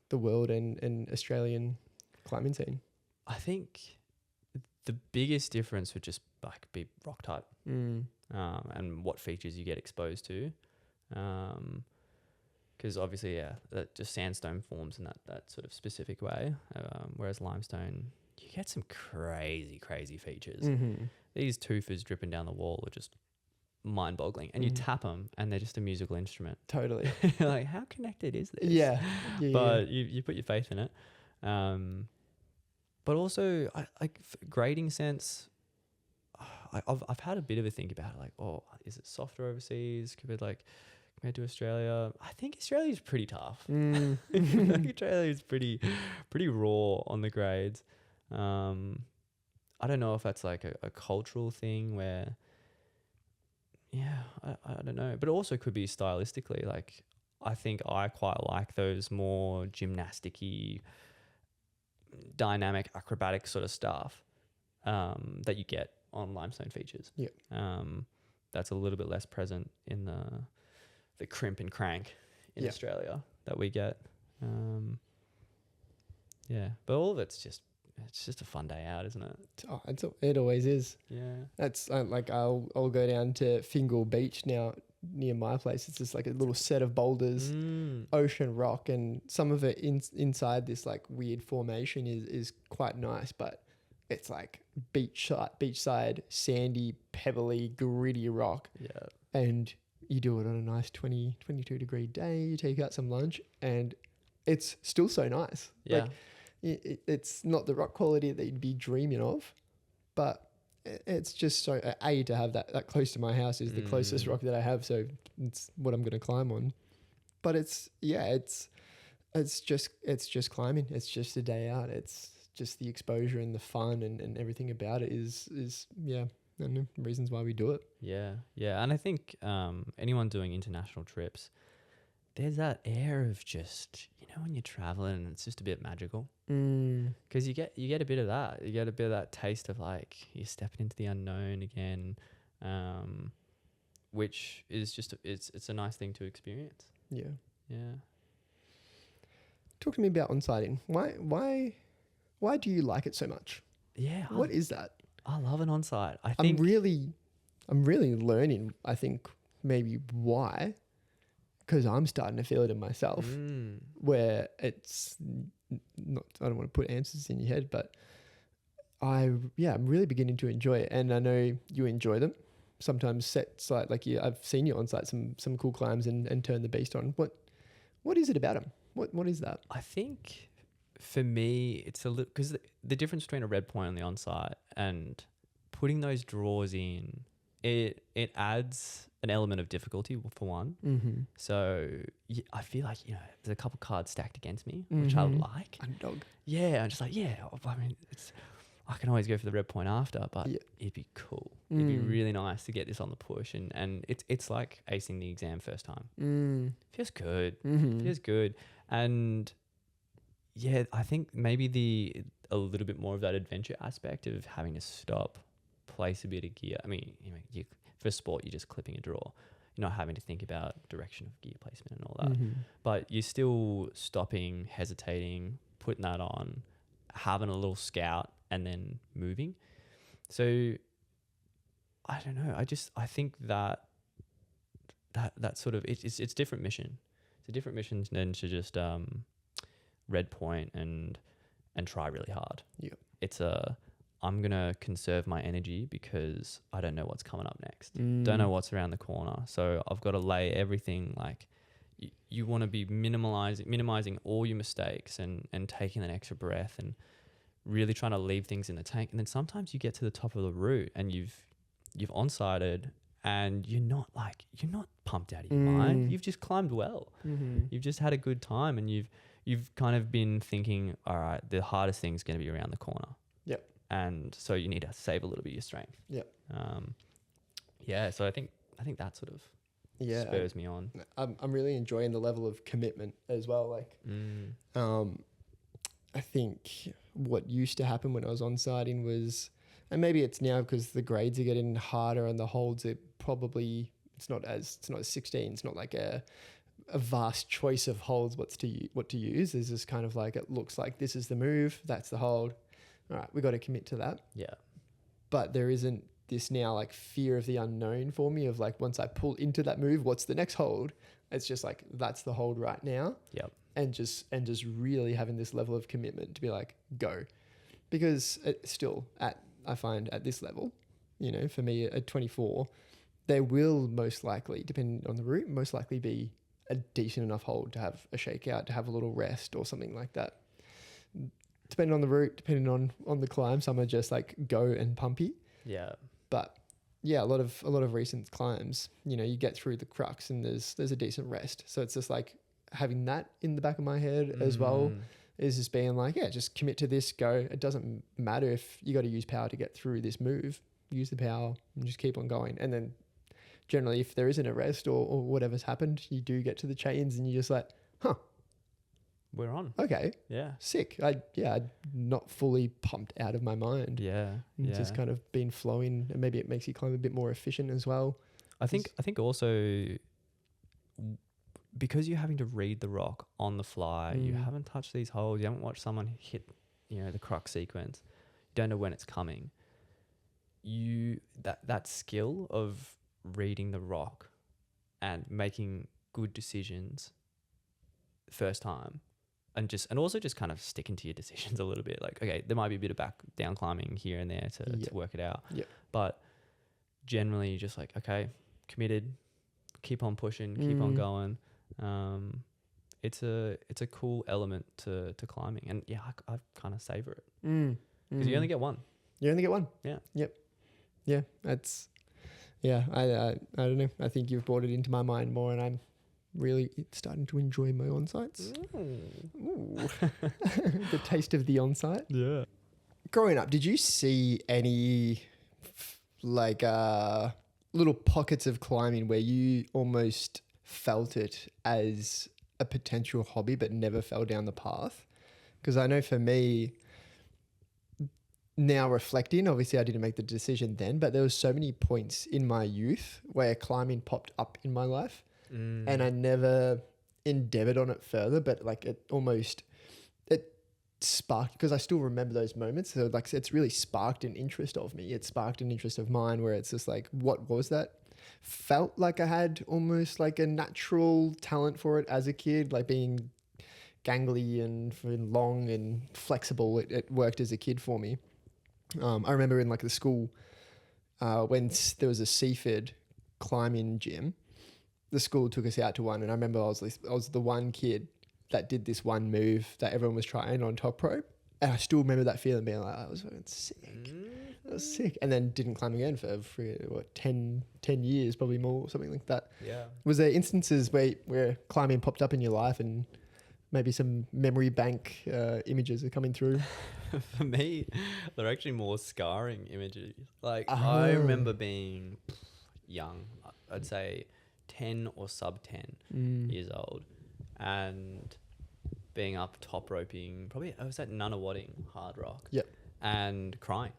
the world and Australian climbing scene? I think the biggest difference would just like be rock type and what features you get exposed to. Because obviously, yeah, that just sandstone forms in that sort of specific way. Whereas limestone, you get some crazy features. These toofers dripping down the wall are just mind-boggling. And you tap them, and they're just a musical instrument. Totally. Like, how connected is this? Yeah. But you put your faith in it. But also, grading sense, I've had a bit of a think about it. Like, oh, is it softer overseas compared to Australia? I think Australia's pretty tough. I think Australia's pretty raw on the grades. I don't know if that's like a cultural thing where, yeah, I don't know. But it also could be stylistically. Like, I think I quite like those more gymnastic-y, dynamic, acrobatic sort of stuff that you get on limestone features. Yeah. That's a little bit less present in the crimp and crank in Australia that we get. Yeah, but all of it's just a fun day out, isn't it? Oh, it always is. Yeah. That's like I'll go down to Fingal Beach now near my place. It's just like a little set of boulders, ocean rock, and some of it inside this like weird formation is quite nice, but it's like beachside, sandy, pebbly, gritty rock. Yeah. And you do it on a nice 22 degree day, you take out some lunch, and it's still so nice. Yeah. Like, it's not the rock quality that you'd be dreaming of, but it's just so to have that close to my house is the closest rock that I have, so it's what I'm going to climb on. But it's just climbing. It's just a day out. It's just the exposure and the fun and everything about it is and the reasons why we do it. Yeah, and I think anyone doing international trips, there's that air of just, when you're traveling, it's just a bit magical. Mm. Because you get a bit of that. You get a bit of that taste of like you're stepping into the unknown again, which is just it's a nice thing to experience. Yeah. Yeah. Talk to me about onsighting. Why do you like it so much? Yeah. What is that? I love an onsite. I I'm think really learning, I think, maybe why. Because I'm starting to feel it in myself, where it's not, I don't want to put answers in your head, but I'm really beginning to enjoy it. And I know you enjoy them. Sometimes sets like I've seen you on site, some cool climbs and turn the beast on. What is it about them? What is that? I think for me, it's a little, because the difference between a red point on the onsite and putting those draws in, it adds an element of difficulty for one. Mm-hmm. So I feel like, there's a couple cards stacked against me, which I like. Underdog. Yeah, I'm just like, I mean, I can always go for the red point after, but it'd be cool. It'd be really nice to get this on the push, and it's like acing the exam first time. Feels good. Feels good. And yeah, I think maybe a little bit more of that adventure aspect of having to stop, place a bit of gear. I mean, for sport, you're just clipping a draw. You're not having to think about direction of gear placement and all that. But you're still stopping, hesitating, putting that on, having a little scout, and then moving. So I don't know. I think that sort of it's different mission. It's a different mission than to just red point and try really hard. Yeah. It's I'm gonna conserve my energy because I don't know what's coming up next. Don't know what's around the corner. So I've got to lay everything, like you want to be minimizing all your mistakes and taking an extra breath and really trying to leave things in the tank. And then sometimes you get to the top of the route and you've onsighted and you're not pumped out of your mind. You've just climbed well. You've just had a good time, and you've kind of been thinking, all right, the hardest thing's going to be around the corner. Yep. And so you need to save a little bit of your strength. Yep. So I think that sort of spurs me on. I'm really enjoying the level of commitment as well. Like, I think what used to happen when I was onsighting was, and maybe it's now because the grades are getting harder and the holds are probably, it's not as 16. It's not like a vast choice of holds what to use. There's this kind of like, it looks like this is the move, that's the hold. All right, we got to commit to that. Yeah. But there isn't this now like fear of the unknown for me of like, once I pull into that move, what's the next hold? It's just like, that's the hold right now. Yep. And just really having this level of commitment to be like, go. Because it's still I find at this level, for me at 24, there will most likely, depending on the route, most likely be a decent enough hold to have a shakeout, to have a little rest or something like that. Depending on the route, depending on the climb, some are just like go and pumpy. Yeah. But yeah, a lot of recent climbs, you get through the crux and there's a decent rest. So it's just like having that in the back of my head as well, is just being like, just commit to this, go. It doesn't matter if you got to use power to get through this move, use the power and just keep on going. And then generally if there isn't a rest or whatever's happened, you do get to the chains and you're just like, we're on. Okay. Yeah. Sick. I'm not fully pumped out of my mind. Yeah. It's just kind of been flowing, and maybe it makes you climb a bit more efficient as well. I think also because you're having to read the rock on the fly, you haven't touched these holes, you haven't watched someone hit, the crux sequence, you don't know when it's coming. That skill of reading the rock and making good decisions first time, and also just kind of sticking to your decisions a little bit. Like, okay, there might be a bit of back down climbing here and there to work it out. Yep. But generally just like, okay, committed, keep on pushing, keep on going. It's a cool element to climbing, and I kind of savor it because you only get one. You only get one. Yeah. Yep. Yeah. That's. Yeah. I don't know. I think you've brought it into my mind more, and I'm really starting to enjoy my onsights. Ooh. The taste of the onsite. Yeah. Growing up, did you see any little pockets of climbing where you almost felt it as a potential hobby, but never fell down the path. Because I know for me, now reflecting, obviously I didn't make the decision then, but there was so many points in my youth where climbing popped up in my life, and I never endeavored on it further, but like it sparked, because I still remember those moments. So like it's really sparked an interest of me. It sparked an interest of mine where it's just like, what was that? Felt like I had almost like a natural talent for it as a kid, like being gangly and long and flexible. It worked as a kid for me. I remember in like the school when there was a Seaford climbing gym, the school took us out to one, and I remember I was the one kid that did this one move that everyone was trying on top rope, and I still remember that feeling, being like, I was fucking sick. I was sick, and then didn't climb again for 10 years, probably more, something like that. Yeah. Was there instances where climbing popped up in your life and maybe some memory bank images are coming through? For me, they're actually more scarring images. Like I remember being young, I'd say 10 or sub 10 years old, and being up top roping, probably I was at Nunawading Hard Rock. Yep. And crying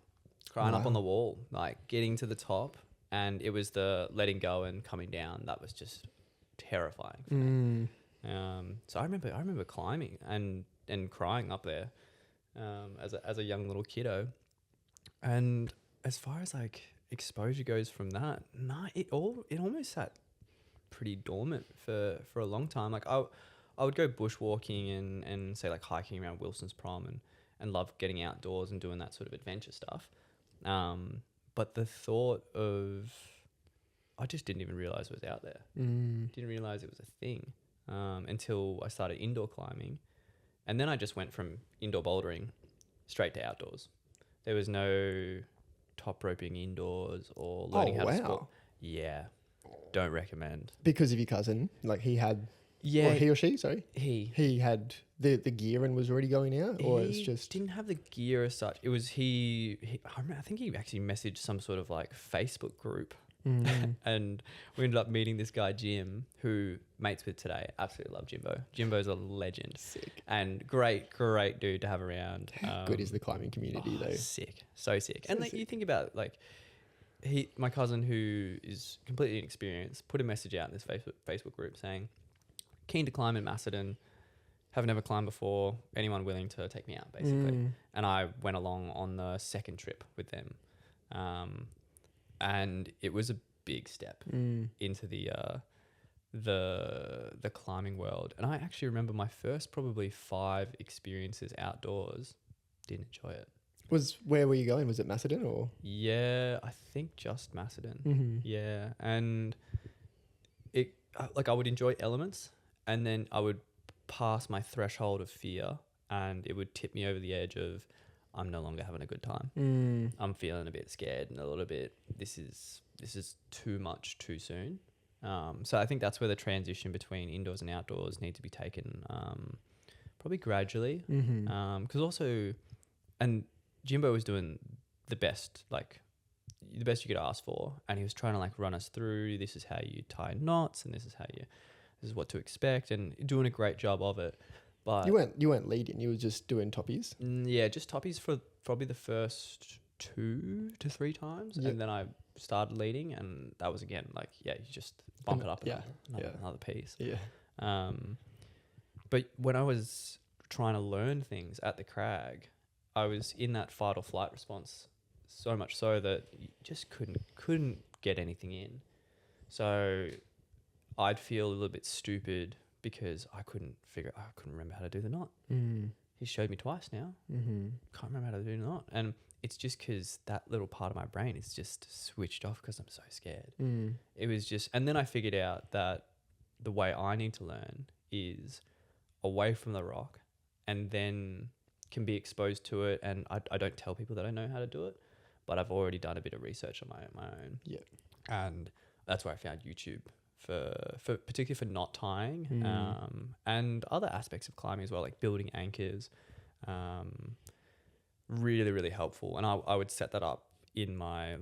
up on the wall, like getting to the top, and it was the letting go and coming down that was just terrifying for me. So I remember climbing and crying up there as a young little kiddo. And as far as like exposure goes from that, it almost sat pretty dormant for a long time. Like I would go bushwalking and say like hiking around Wilson's Prom and love getting outdoors and doing that sort of adventure stuff. But the thought of, I just didn't even realize it was out there. Didn't realize it was a thing until I started indoor climbing. And then I just went from indoor bouldering straight to outdoors. There was no top roping indoors or learning how to sport. Yeah. Don't recommend. Because of your cousin, like he had... Yeah, or he or she, sorry. He had the gear and was already going out, or it's just didn't have the gear as such. It was I think he actually messaged some sort of like Facebook group, and we ended up meeting this guy Jim, who mates with today. Absolutely love Jimbo. Jimbo's a legend, sick, and great dude to have around. How good is the climbing community though? Sick, so sick. And like, you think about like my cousin, who is completely inexperienced, put a message out in this Facebook group saying, keen to climb in Macedon, have never climbed before, anyone willing to take me out, basically. And I went along on the second trip with them, and it was a big step into the climbing world. And I actually remember my first probably 5 experiences outdoors, didn't enjoy it. Where were you going? Was it Macedon or? Yeah, I think just Macedon. Yeah, and it like I would enjoy elements, and then I would pass my threshold of fear, and it would tip me over the edge of, I'm no longer having a good time. I'm feeling a bit scared and a little bit, this is too much too soon. So I think that's where the transition between indoors and outdoors need to be taken probably gradually. Because also, and Jimbo was doing the best you could ask for, and he was trying to like run us through, this is how you tie knots, and this is what to expect, and doing a great job of it. But you weren't leading, you were just doing toppies. Yeah, just toppies for probably the first 2 to 3 times, and then I started leading, and that was again like, you just bump it up another piece. But when I was trying to learn things at the crag, I was in that fight or flight response so much so that you just couldn't get anything in. So I'd feel a little bit stupid because I couldn't remember how to do the knot. He showed me twice now. Can't remember how to do the knot. And it's just because that little part of my brain is just switched off because I'm so scared. It was just, and then I figured out that the way I need to learn is away from the rock, and then can be exposed to it. And I don't tell people that I know how to do it, but I've already done a bit of research on my own. Yeah. And that's where I found YouTube for particularly for knot tying, and other aspects of climbing as well, like building anchors. Really, really helpful. And I would set that up in my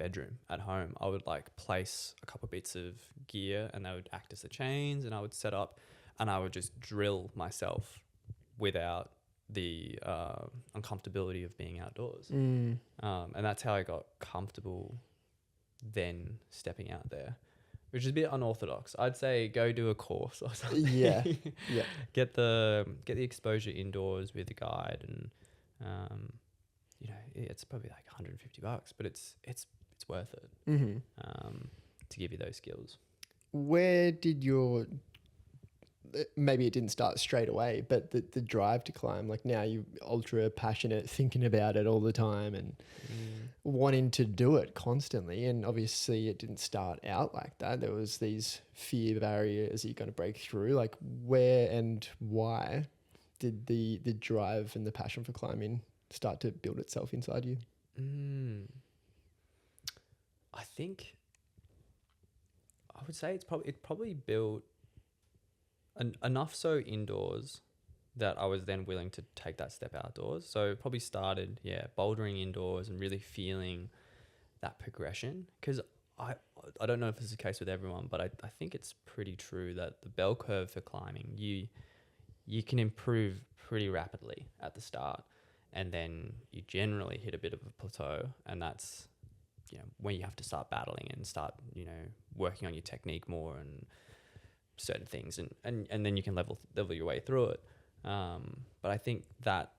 bedroom at home. I would like place a couple bits of gear and they would act as the chains, and I would set up and I would just drill myself without the uncomfortability of being outdoors. And that's how I got comfortable then stepping out there, which is a bit unorthodox. I'd say go do a course or something. Yeah. Get the exposure indoors with a guide, and it's probably like $150, but it's worth it to give you those skills. Where did your, maybe it didn't start straight away, but the drive to climb, like now you're ultra passionate, thinking about it all the time and wanting to do it constantly. And obviously it didn't start out like that. There was these fear barriers that you're going to break through. Like where and why did the drive and the passion for climbing start to build itself inside you? I think I would say it probably built enough so indoors that I was then willing to take that step outdoors. So it probably started, bouldering indoors and really feeling that progression. Because I don't know if this is the case with everyone, but I think it's pretty true that the bell curve for climbing, you can improve pretty rapidly at the start, and then you generally hit a bit of a plateau, and that's when you have to start battling and start working on your technique more and certain things, and then you can level your way through it. But I think that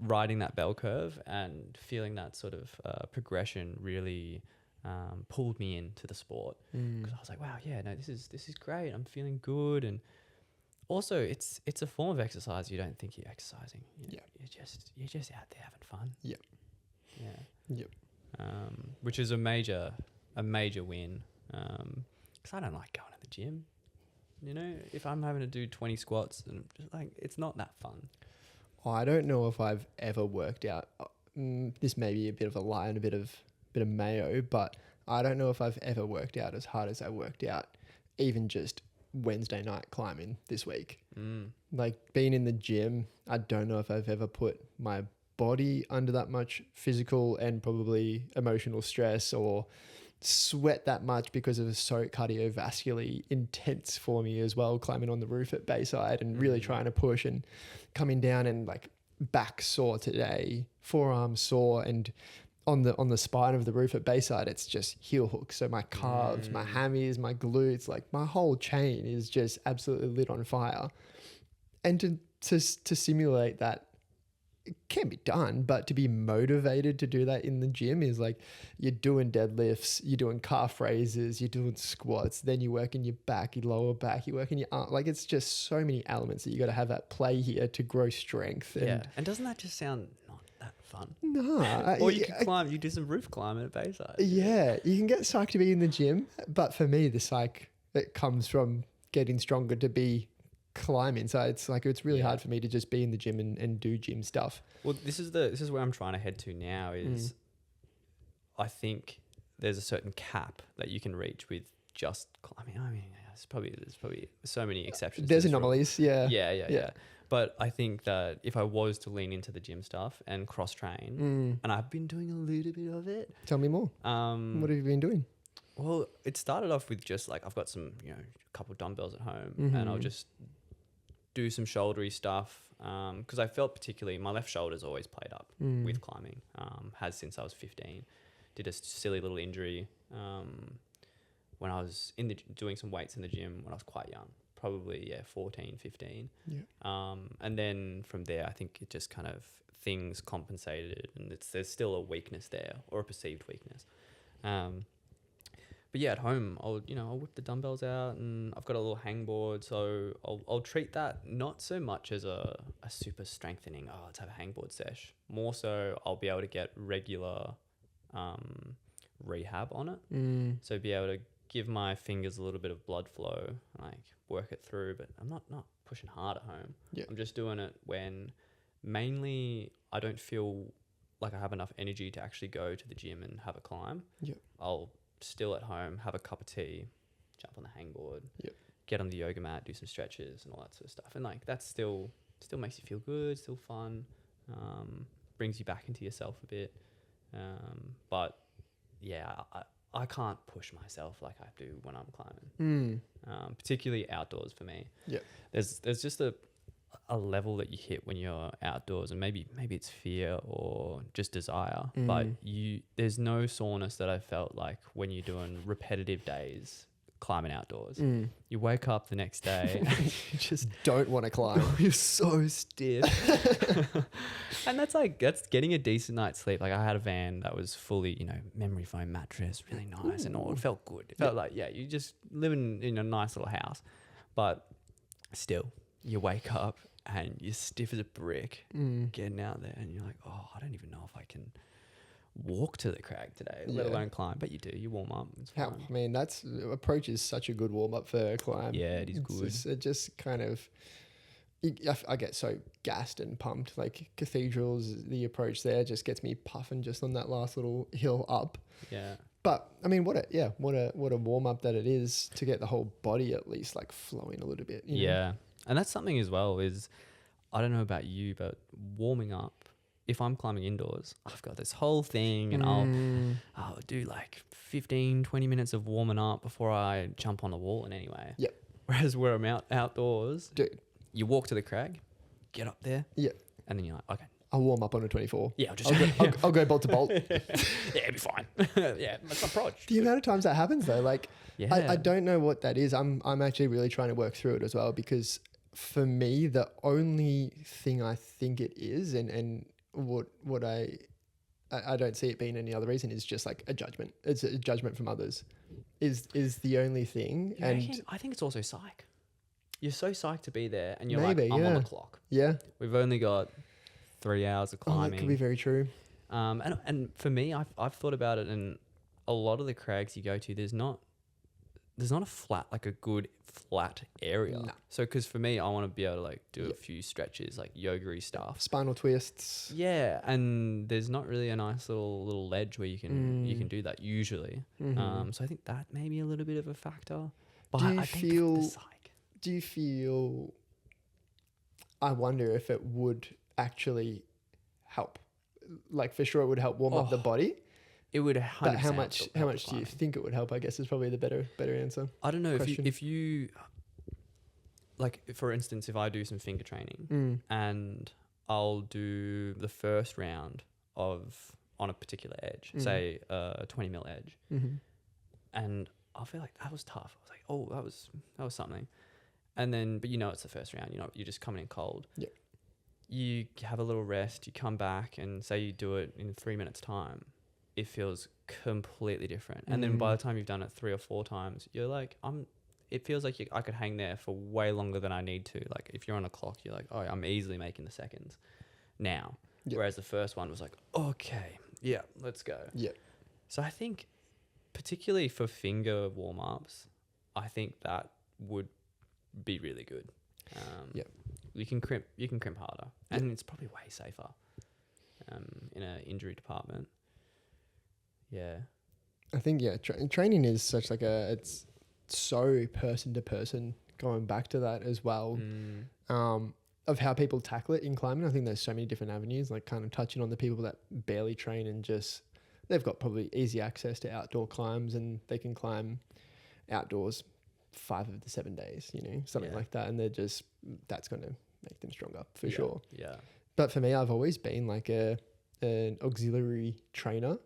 riding that bell curve and feeling that sort of progression really pulled me into the sport, because I was like, wow, this is great. I'm feeling good. And also it's a form of exercise. You don't think you're exercising. You're just out there having fun. Which is a major win. Because I don't like going to the gym. If I'm having to do 20 squats, and just like, it's not that fun. I don't know if I've ever worked out. This may be a bit of a lie and a bit of mayo, but I don't know if I've ever worked out as hard as I worked out, even just Wednesday night climbing this week. Like being in the gym, I don't know if I've ever put my body under that much physical and probably emotional stress or sweat that much, because it was so cardiovascularly intense for me as well, climbing on the roof at Bayside and really trying to push and coming down, and like back sore today, forearm sore, and on the spine of the roof at Bayside, it's just heel hooks. So my calves, my hammies, my glutes, like my whole chain is just absolutely lit on fire. And to simulate that, it can be done, but to be motivated to do that in the gym is like you're doing deadlifts, you're doing calf raises, you're doing squats, then you're working your back, your lower back, you're working your arm. Like it's just so many elements that you got to have at play here to grow strength. And doesn't that just sound not that fun? No. Or you can climb, you do some roof climbing at Bayside. Yeah, you can get psyched to be in the gym, but for me, the psych, it comes from getting stronger to be climbing. So it's like it's really hard for me to just be in the gym and do gym stuff. Well, this is where I'm trying to head to now is I think there's a certain cap that you can reach with just climbing. I mean, there's probably so many exceptions. There's anomalies, yeah. But I think that if I was to lean into the gym stuff and cross train, and I've been doing a little bit of it. Tell me more. What have you been doing? Well, it started off with just like I've got some, a couple of dumbbells at home, and I'll just do some shouldery stuff, because I felt particularly my left shoulder's always played up with climbing, has since I was 15. Did a silly little injury when I was doing some weights in the gym when I was quite young, probably 14, 15. And then from there I think it just kind of things compensated, and there's still a weakness there, or a perceived weakness. But yeah, at home, I'll whip the dumbbells out, and I've got a little hangboard, so I'll treat that not so much as a super strengthening, let's have a hangboard sesh. More so, I'll be able to get regular rehab on it. So be able to give my fingers a little bit of blood flow, like work it through, but I'm not pushing hard at home. I'm just doing it when mainly I don't feel like I have enough energy to actually go to the gym and have a climb. I'll still at home have a cup of tea, jump on the hangboard, get on the yoga mat, do some stretches and all that sort of stuff, and like that still makes you feel good, still fun, brings you back into yourself a bit, but I can't push myself like I do when I'm climbing. Particularly outdoors for me. Yeah. There's just a level that you hit when you're outdoors, and maybe it's fear or just desire, but there's no soreness that I felt like when you're doing repetitive days climbing outdoors. You wake up the next day and you just don't want to climb. you're so stiff. And that's getting a decent night's sleep. Like I had a van that was fully, memory foam mattress, really nice, and all. It felt good. It felt like, you just living in a nice little house, but still you wake up and you're stiff as a brick getting out there, and you're like, oh, I don't even know if I can walk to the crag today, let alone climb. But you do, you warm up. It's fine. That's approach is such a good warm up for a climb. Yeah, it is good. It just kind of, I get so gassed and pumped. Like cathedrals, the approach there just gets me puffing just on that last little hill up. Yeah. But I mean, what a warm up that it is to get the whole body at least like flowing a little bit. You know? And that's something as well is, I don't know about you, but warming up, if I'm climbing indoors, I've got this whole thing, and I'll do like 15, 20 minutes of warming up before I jump on the wall in any way. Yep. Whereas where I'm outdoors, dude, you walk to the crag, get up there, and then you're like, okay, I'll warm up on a 24. Yeah, I'll go bolt to bolt. Yeah, it'll be fine. Yeah, that's my approach. The amount of times that happens though, like I don't know what that is. I'm actually really trying to work through it as well, because for me, the only thing I think it is, and what I don't see it being any other reason, is just like a judgment. It's a judgment from others is the only thing. And I think it's also psych. You're so psyched to be there, and you're maybe, like, I'm on the clock. Yeah. We've only got 3 hours of climbing. That could be very true. And for me, I've thought about it, and a lot of the crags you go to, there's not a flat, like a good flat area. No. So, because for me, I want to be able to like do a few stretches, like yoga-y stuff, spinal twists. Yeah, and there's not really a nice little ledge where you can do that usually. So I think that may be a little bit of a factor. But I think the psych. Do you feel? I wonder if it would actually help. Like for sure, it would help warm up the body. It would 100%. But how much do you think it would help? I guess is probably the better answer. I don't know if you like, for instance, if I do some finger training and I'll do the first round on a particular edge, say a 20 mil edge, and I'll feel like that was tough. I was like, oh, that was something. And then, but it's the first round. You're just coming in cold. Yeah. You have a little rest. You come back, and say you do it in 3 minutes time. It feels completely different. And then by the time you've done it 3 or 4 times, you're like, it feels like I could hang there for way longer than I need to. Like if you're on a clock, you're like, oh, I'm easily making the seconds now. Yep. Whereas the first one was like, okay, yeah, let's go. Yeah. So I think particularly for finger warm-ups, I think that would be really good. You can crimp harder, and it's probably way safer in an injury department. Yeah, I think training is such like it's so person to person. Going back to that as well, of how people tackle it in climbing. I think there's so many different avenues. Like kind of touching on the people that barely train and just they've got probably easy access to outdoor climbs, and they can climb outdoors 5 of the 7 days, something like that, and that's going to make them stronger for sure. Yeah. But for me, I've always been like an auxiliary trainer.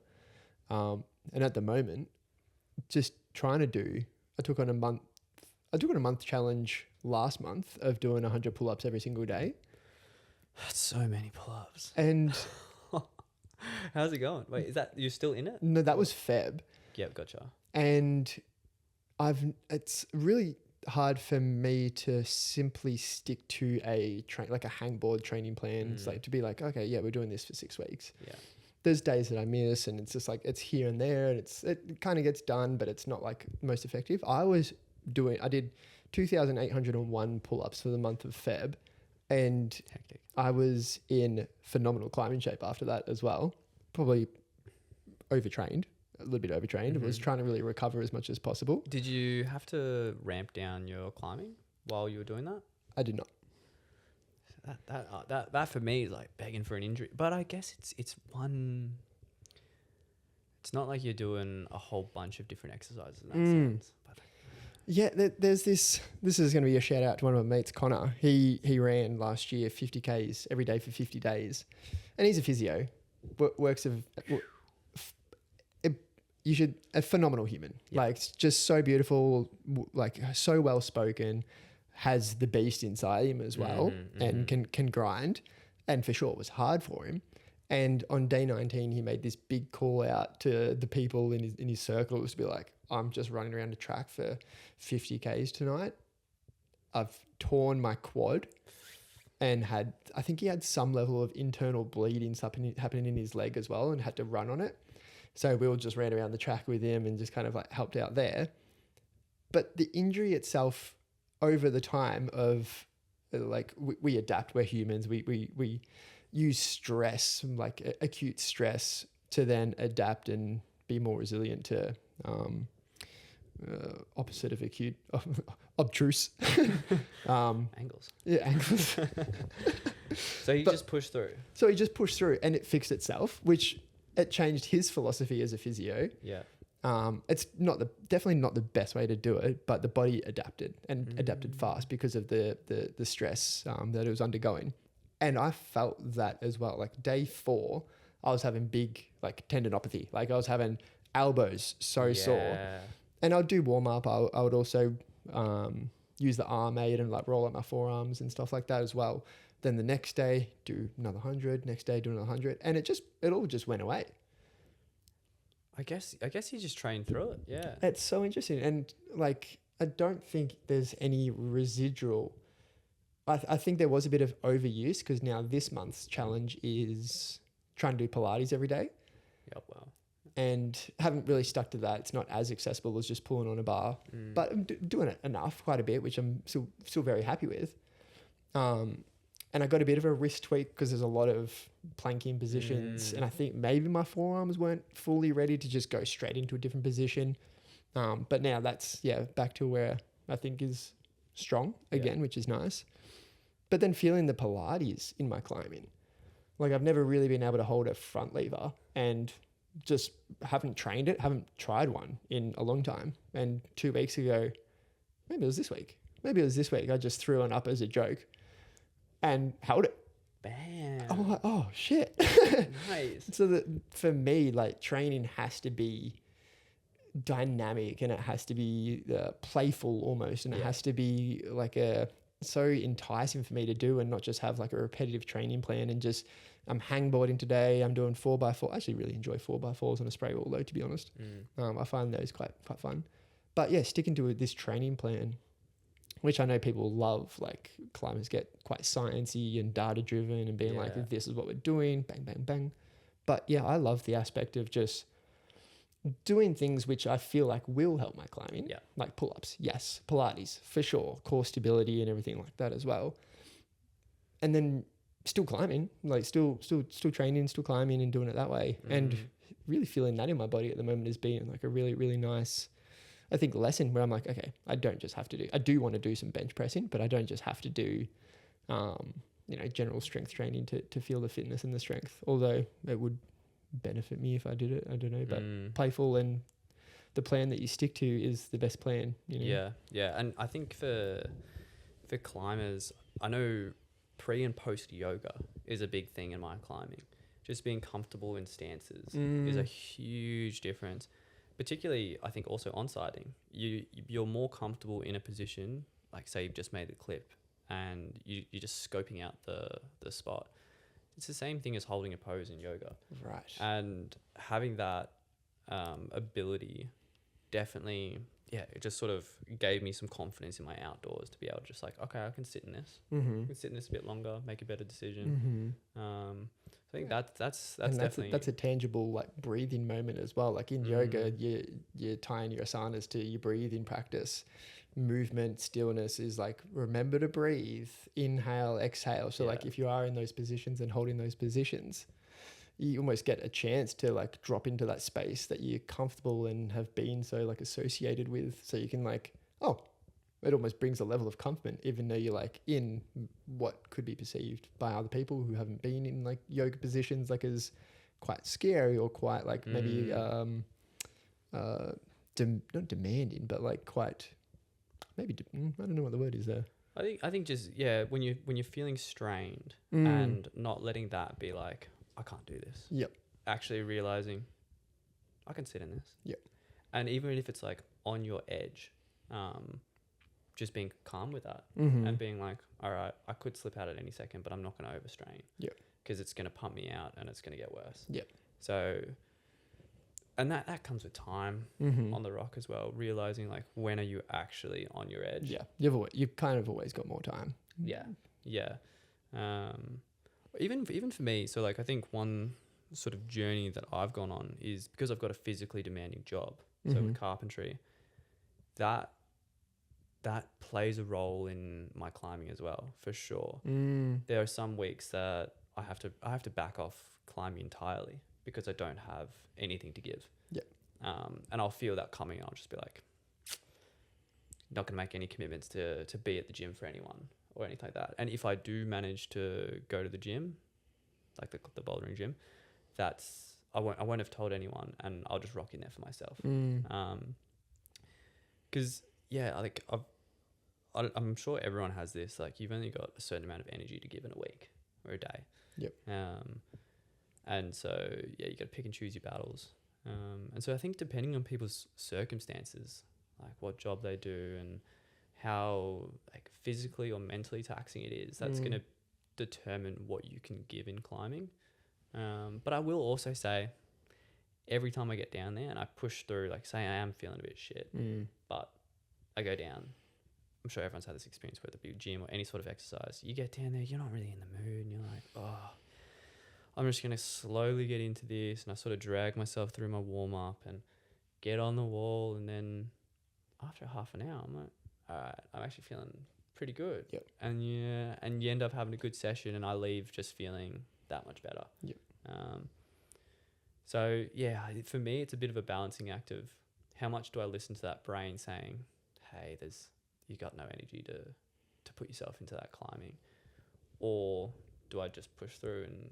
And at the moment, just trying to do, I took on a month challenge last month of doing 100 pull-ups every single day. That's so many pull-ups. And how's it going? Wait, is that, you're still in it? No, that was Feb. Yep, gotcha. And it's really hard for me to simply stick to a hangboard training plan. It's like to be like, okay, yeah, we're doing this for 6 weeks. Yeah. There's days that I miss, and it's just like it's here and there, and it kind of gets done, but it's not like most effective. I did 2,801 pull-ups for the month of Feb, and hectic. I was in phenomenal climbing shape after that as well. Probably overtrained. A little bit overtrained. I was trying to really recover as much as possible. Did you have to ramp down your climbing while you were doing that? I did not. That for me is like begging for an injury. But I guess it's It's not like you're doing a whole bunch of different exercises in that Mm. sense. But Yeah, there's this. This is going to be a shout out to one of my mates, Connor. He ran last year 50 Ks every day for 50 days, and he's a physio. Works of. You should a phenomenal human. Yeah. Like, it's just so beautiful, like so well spoken, has the beast inside him as well, and can grind. And for sure, it was hard for him. And on day 19, he made this big call out to the people in his circles to be like, I'm just running around the track for 50 Ks tonight. I've torn my quad and I think he had some level of internal bleeding happening in his leg as well, and had to run on it. So we all just ran around the track with him and just kind of like helped out there. But the injury itself over the time of like, we adapt, we're humans. We use stress, like acute stress, to then adapt and be more resilient to opposite of acute, obtruse. angles. Yeah, angles. So you just push through. So he just pushed through and it fixed itself, which it changed his philosophy as a physio. Yeah. It's definitely not the best way to do it, but the body adapted and adapted fast because of the stress that it was undergoing. And I felt that as well. Like day 4, I was having big like tendinopathy. Like I was having elbows so sore. And I'd do warm up. I would also use the arm aid and like roll out my forearms and stuff like that as well. Then the next day, do another 100. Next day, do another 100, and it all just went away. I guess you just train through it. Yeah. It's so interesting, and like I don't think there's any residual. I think there was a bit of overuse because now this month's challenge is trying to do Pilates every day. Yep. Wow. And haven't really stuck to that. It's not as accessible as just pulling on a bar, but I'm doing it enough, quite a bit, which I'm still very happy with. And I got a bit of a wrist tweak because there's a lot of planking positions, and I think maybe my forearms weren't fully ready to just go straight into a different position. But now that's back to where I think is strong again, which is nice. But then feeling the Pilates in my climbing, like I've never really been able to hold a front lever, and just haven't trained it, haven't tried one in a long time. And 2 weeks ago, maybe it was this week, I just threw one up as a joke and held it. Bam. I'm like, oh shit. Nice. So that for me, like training has to be dynamic, and it has to be playful almost, and it has to be like so enticing for me to do, and not just have like a repetitive training plan and just I'm hangboarding today, I'm doing 4x4. I actually really enjoy 4x4s on a spray wall though, to be honest. I find those quite fun. But yeah, sticking to this training plan, which I know people love, like climbers get quite sciencey and data driven and being like, this is what we're doing, bang, bang, bang. But yeah, I love the aspect of just doing things which I feel like will help my climbing. Yeah. Like pull-ups, yes. Pilates, for sure. Core stability and everything like that as well. And then still climbing, like still training, still climbing and doing it that way. And really feeling that in my body at the moment as being like a really, really nice, I think, lesson where I'm like, okay, I don't just have to I do want to do some bench pressing, but I don't just have to do, general strength training to feel the fitness and the strength. Although it would benefit me if I did it, I don't know, but playful and the plan that you stick to is the best plan, you know? Yeah. And I think for climbers, I know pre and post yoga is a big thing in my climbing. Just being comfortable in stances is a huge difference. Particularly, I think also onsighting. You're more comfortable in a position, like say you've just made the clip and you're just scoping out the spot. It's the same thing as holding a pose in yoga. Right. And having that ability definitely, it just sort of gave me some confidence in my outdoors to be able to just like, okay, I can sit in this. I can sit in this a bit longer, make a better decision. I think that's definitely... That's a tangible like breathing moment as well. Like in yoga, you're tying your asanas to your breathing practice. Movement, stillness is like, remember to breathe, inhale, exhale. So like if you are in those positions and holding those positions, you almost get a chance to like drop into that space that you're comfortable and have been so like associated with. So you can like, it almost brings a level of comfort, even though you're like in what could be perceived by other people who haven't been in like yoga positions, like as quite scary or quite like maybe not demanding, but like quite maybe I don't know what the word is there. I think just when you're feeling strained and not letting that be like, I can't do this. Yep. Actually realizing I can sit in this. Yep. And even if it's like on your edge, just being calm with that and being like, all right, I could slip out at any second, but I'm not going to overstrain. Yep. Because it's going to pump me out and it's going to get worse. Yep. So, and that comes with time on the rock as well, realizing like, when are you actually on your edge? Yeah. You've kind of always got more time. Yeah. Yeah. Even for me, so like I think one sort of journey that I've gone on is because I've got a physically demanding job. So with carpentry, that plays a role in my climbing as well, for sure. There are some weeks that I have to back off climbing entirely because I don't have anything to give. Yep. And I'll feel that coming and I'll just be like, not going to make any commitments to be at the gym for anyone or anything like that. And if I do manage to go to the gym, like the bouldering gym, I won't have told anyone and I'll just rock in there for myself. Because I'm sure everyone has this, like you've only got a certain amount of energy to give in a week or a day. Yep. And so you got to pick and choose your battles. And so I think depending on people's circumstances, like what job they do and how like physically or mentally taxing it is, that's going to determine what you can give in climbing. But I will also say, every time I get down there and I push through, like say I am feeling a bit shit, but I go down. I'm sure everyone's had this experience, whether it be gym or any sort of exercise. You get down there, you're not really in the mood, and you're like, oh, I'm just going to slowly get into this. And I sort of drag myself through my warm up and get on the wall. And then after half an hour, I'm like, all right, I'm actually feeling pretty good. Yep. And you end up having a good session, and I leave just feeling that much better. Yep. So yeah, for me, it's a bit of a balancing act of how much do I listen to that brain saying, hey, you got no energy to put yourself into that climbing, or do I just push through and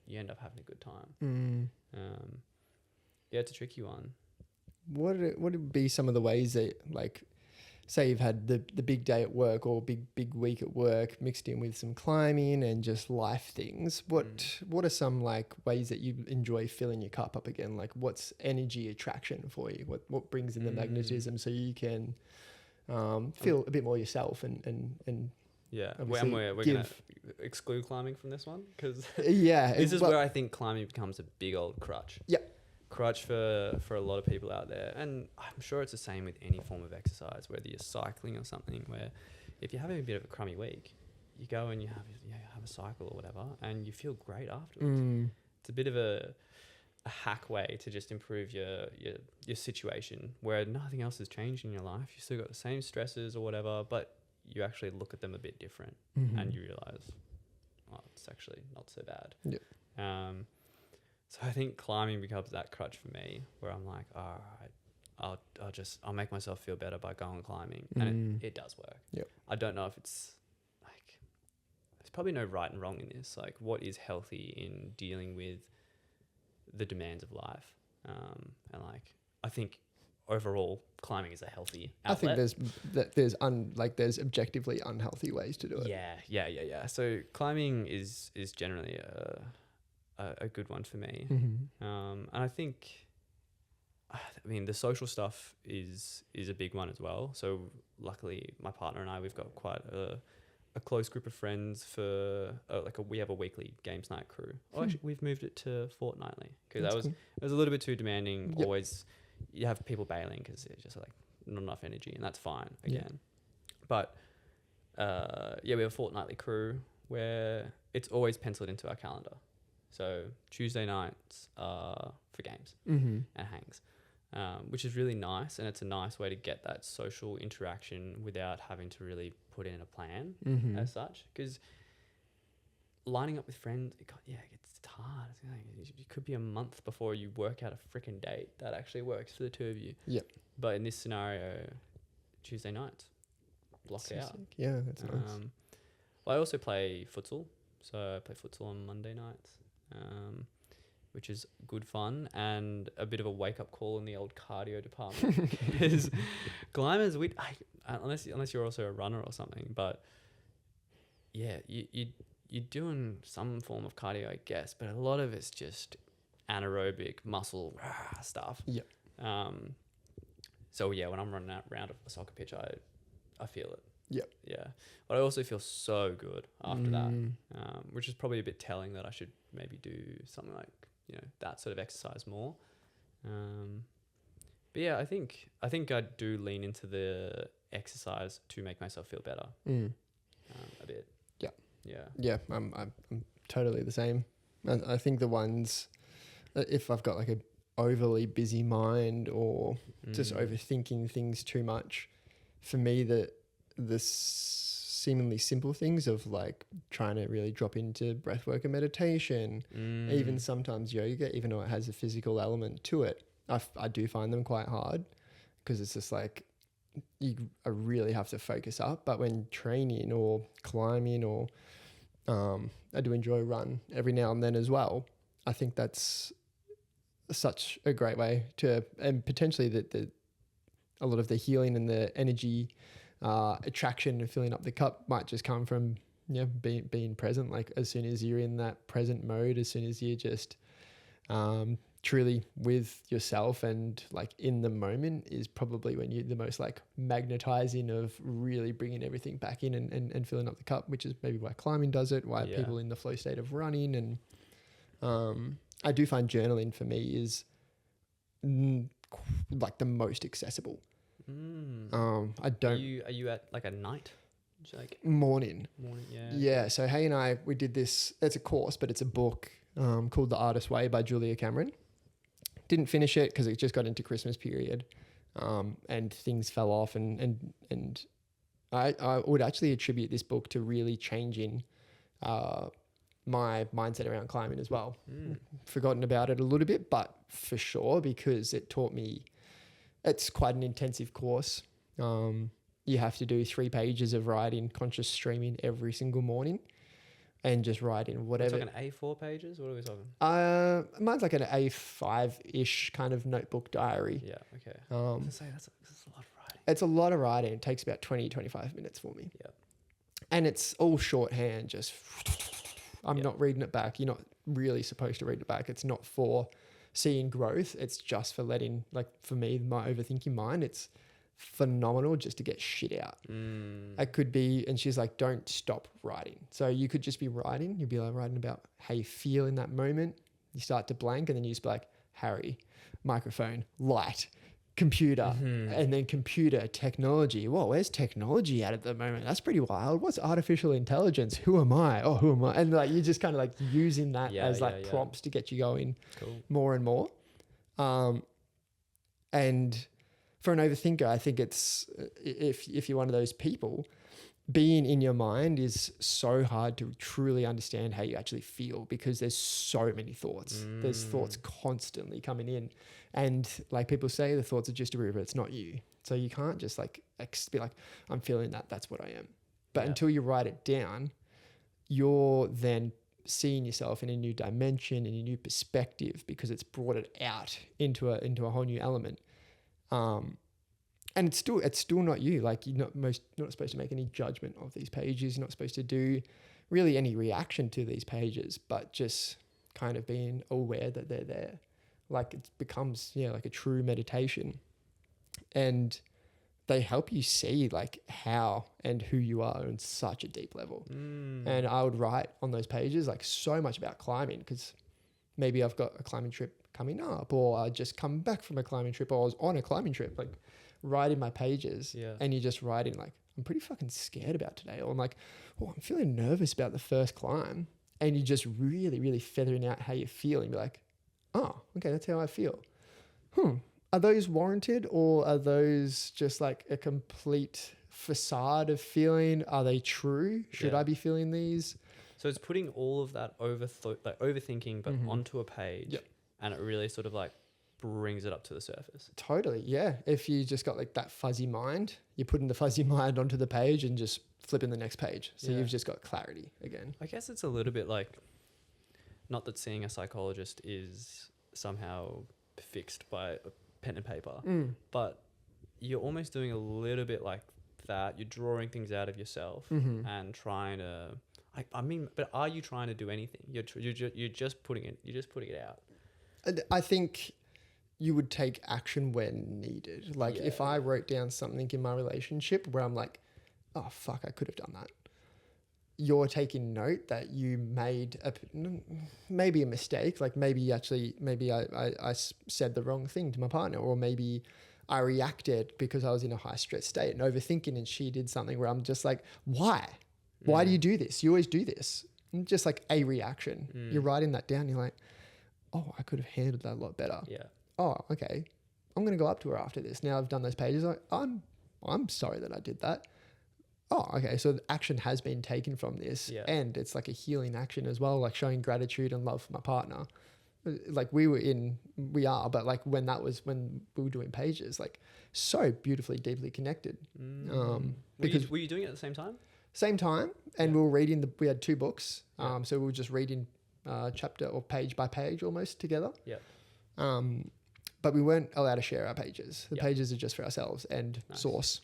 you end up having a good time? It's a tricky one. What would be some of the ways that, like, say you've had the big day at work or big week at work mixed in with some climbing and just life things? What are some like ways that you enjoy filling your cup up again? Like, what's energy attraction for you? What brings in the magnetism so you can feel a bit more yourself and yeah. We're going to exclude climbing from this one because this is where I think climbing becomes a big old crutch. Yeah. Crutch for a lot of people out there. And I'm sure it's the same with any form of exercise, whether you're cycling or something, where if you're having a bit of a crummy week, you go and you have a cycle or whatever, and you feel great afterwards. It's a bit of a hack way to just improve your situation where nothing else has changed in your life. You still got the same stresses or whatever, but you actually look at them a bit different and you realize, oh, it's actually not so bad. Yeah. So I think climbing becomes that crutch for me where I'm like, all right, I'll make myself feel better by going climbing. And it does work. Yep. I don't know if it's like, there's probably no right and wrong in this. Like, what is healthy in dealing with the demands of life? And like, I think overall climbing is a healthy outlet. I think there's objectively unhealthy ways to do it. Yeah. So climbing is generally a good one for me. And I think, the social stuff is a big one as well. So luckily my partner and I, we've got quite a close group of friends for we have a weekly games night crew. Actually, we've moved it to fortnightly because it was a little bit too demanding. Yep. Always you have people bailing because it's just like not enough energy, and that's fine again. But we have a fortnightly crew where it's always penciled into our calendar. So Tuesday nights are for games and hangs, which is really nice. And it's a nice way to get that social interaction without having to really put in a plan as such. Because lining up with friends, it's hard. It could be a month before you work out a freaking date that actually works for the two of you. Yep. But in this scenario, Tuesday nights, blocked out. Sick. Yeah, that's nice. I also play futsal. So I play futsal on Monday nights. which is good fun and a bit of a wake up call in the old cardio department. Because climbers, unless you're also a runner or something, but yeah, you're doing some form of cardio, I guess, but a lot of it's just anaerobic muscle stuff. Yep. So yeah, when I'm running around a soccer pitch, I feel it. Yep. Yeah. But I also feel so good after that, which is probably a bit telling that I should maybe do something like, that sort of exercise more. But yeah, I think I do lean into the exercise to make myself feel better a bit. Yeah. Yeah. Yeah, I'm totally the same. I think the ones, if I've got like a overly busy mind or just overthinking things too much, for me the seemingly simple things of like trying to really drop into breathwork and meditation, even sometimes yoga, even though it has a physical element to it, I do find them quite hard because it's just like I really have to focus up. But when training or climbing or I do enjoy run every now and then as well, I think that's such a great way to, and potentially a lot of the healing and the energy attraction and filling up the cup might just come from being present. Like as soon as you're in that present mode, as soon as you're just truly with yourself and like in the moment, is probably when you're the most like magnetizing of really bringing everything back in and filling up the cup, which is maybe why climbing does it, why people in the flow state of running. And I do find journaling for me is like the most accessible. I don't. Are you at like a night? Like morning? Yeah. Yeah. So Hay and I, we did this. It's a course, but it's a book called The Artist's Way by Julia Cameron. Didn't finish it because it just got into Christmas period, and things fell off. And I would actually attribute this book to really changing my mindset around climbing as well. Forgotten about it a little bit, but for sure, because it taught me. It's quite an intensive course. You have to do 3 pages of writing, conscious streaming every single morning, and just writing whatever. We're talking A4 pages? What are we talking? Mine's like an A5-ish kind of notebook diary. Yeah, okay. That's a lot of writing. It's a lot of writing. It takes about 20, 25 minutes for me. Yeah. And it's all shorthand, just I'm not reading it back. You're not really supposed to read it back. It's not for seeing growth. It's just for letting, like for me, my overthinking mind, it's phenomenal just to get shit out. It could be, and she's like, don't stop writing. So you could just be writing. You'd be like writing about how you feel in that moment. You start to blank and then you just be like, Harry, microphone, light, computer, and then computer technology. Whoa, where's technology at the moment? That's pretty wild. What's artificial intelligence? Who am I? Oh, who am I? And like you just kind of like using that as prompts to get you going more and more. And for an overthinker, I think it's if you're one of those people, being in your mind is so hard to truly understand how you actually feel because there's so many thoughts. There's thoughts constantly coming in. And like people say, the thoughts are just a river, it's not you. So you can't just like be like, I'm feeling that, that's what I am. But until you write it down, you're then seeing yourself in a new dimension, in a new perspective, because it's brought it out into a whole new element. And it's still not you. Like you're not supposed to make any judgment of these pages. You're not supposed to do really any reaction to these pages, but just kind of being aware that they're there. Like it becomes, like a true meditation, and they help you see like how and who you are on such a deep level. And I would write on those pages like so much about climbing, because maybe I've got a climbing trip coming up, or I just come back from a climbing trip, or I was on a climbing trip, like writing my pages. And you're just writing like, I'm pretty fucking scared about today, or I'm like, oh, I'm feeling nervous about the first climb. And you're just really, really feathering out how you feel, and be like, oh, okay, that's how I feel. Are those warranted, or are those just like a complete facade of feeling? Are they true? Should I be feeling these? So it's putting all of that overthinking, but onto a page, and it really sort of like brings it up to the surface. Totally, yeah. If you just got like that fuzzy mind, you're putting the fuzzy mind onto the page and just flipping the next page. So you've just got clarity again. I guess it's a little bit like not that seeing a psychologist is somehow fixed by a pen and paper, but you're almost doing a little bit like that. You're drawing things out of yourself and trying to. I mean, but are you trying to do anything? You're just putting it out. I think you would take action when needed. Like if I wrote down something in my relationship where I'm like, oh fuck, I could have done that. You're taking note that you made maybe a mistake. Like maybe I said the wrong thing to my partner, or maybe I reacted because I was in a high stress state and overthinking, and she did something where I'm just like, why? Why do you do this? You always do this. And just like a reaction. You're writing that down. You're like, oh, I could have handled that a lot better. Yeah. Oh, okay. I'm going to go up to her after this. Now I've done those pages. I'm sorry that I did that. Oh, okay. So the action has been taken from this, and it's like a healing action as well, like showing gratitude and love for my partner. Like we are, but like when we were doing pages, like so beautifully, deeply connected. Because were you doing it at the same time? Same time, and we were reading we had 2 books, so we were just reading chapter or page by page almost together. Yeah. But we weren't allowed to share our pages. The pages are just for ourselves and source.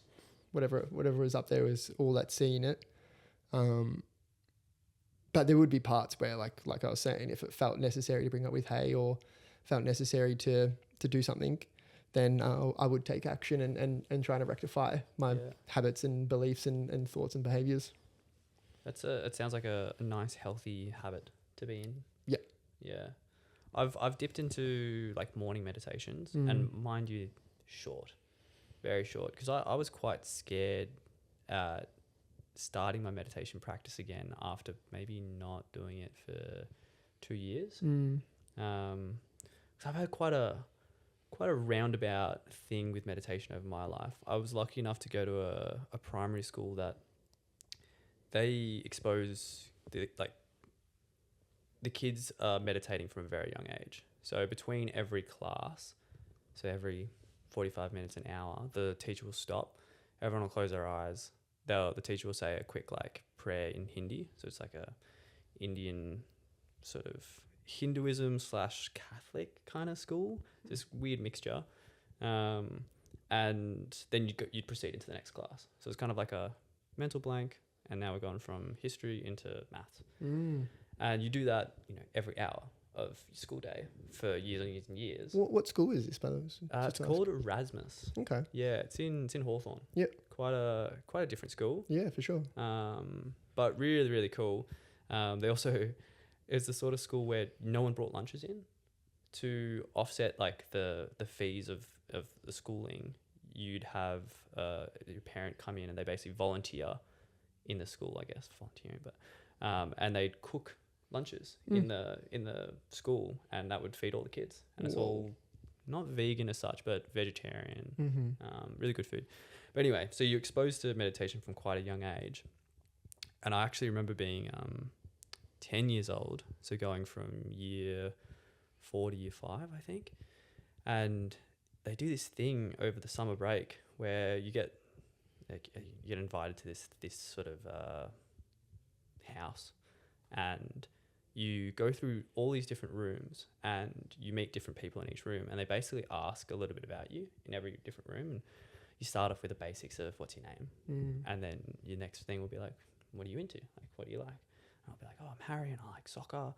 Whatever is up there is all that's seeing it. But there would be parts where, like I was saying, if it felt necessary to bring up with Hay or felt necessary to do something, then I would take action and try to rectify my habits and beliefs and thoughts and behaviors. It sounds like a nice, healthy habit to be in. Yeah. Yeah. I've dipped into like morning meditations, and mind you, short. Very short, because I was quite scared at starting my meditation practice again after maybe not doing it for 2 years. 'Cause I've had quite a roundabout thing with meditation over my life. I was lucky enough to go to a primary school that they expose the kids are meditating from a very young age. So between every class, so every 45 minutes, an hour, the teacher will stop. Everyone will close their eyes. The teacher will say a quick like prayer in Hindi. So it's like a Indian sort of Hinduism / Catholic kind of school. This weird mixture. And then you'd proceed into the next class. So it's kind of like a mental blank. And now we're going from history into maths. And you do that, every hour of your school day for years and years and years. What school is this, by the way? It's called Erasmus. Okay. Yeah, it's in Hawthorne. Yep. Quite a different school. Yeah, for sure. But really, really cool. It's the sort of school where no one brought lunches in to offset like the fees of the schooling. You'd have your parent come in and they basically volunteer in the school, I guess, volunteering, but and they'd cook lunches in the school, and that would feed all the kids, and it's all not vegan as such, but vegetarian. Really good food. But anyway, so you're exposed to meditation from quite a young age, and I actually remember being 10 years old, so going from year 4 to year 5, I think, and they do this thing over the summer break where you get invited to this sort of house, and you go through all these different rooms and you meet different people in each room, and they basically ask a little bit about you in every different room, and you start off with the basics of what's your name, and then your next thing will be like, what are you into? Like, what do you like? And I'll be like, oh, I'm Harry and I like soccer.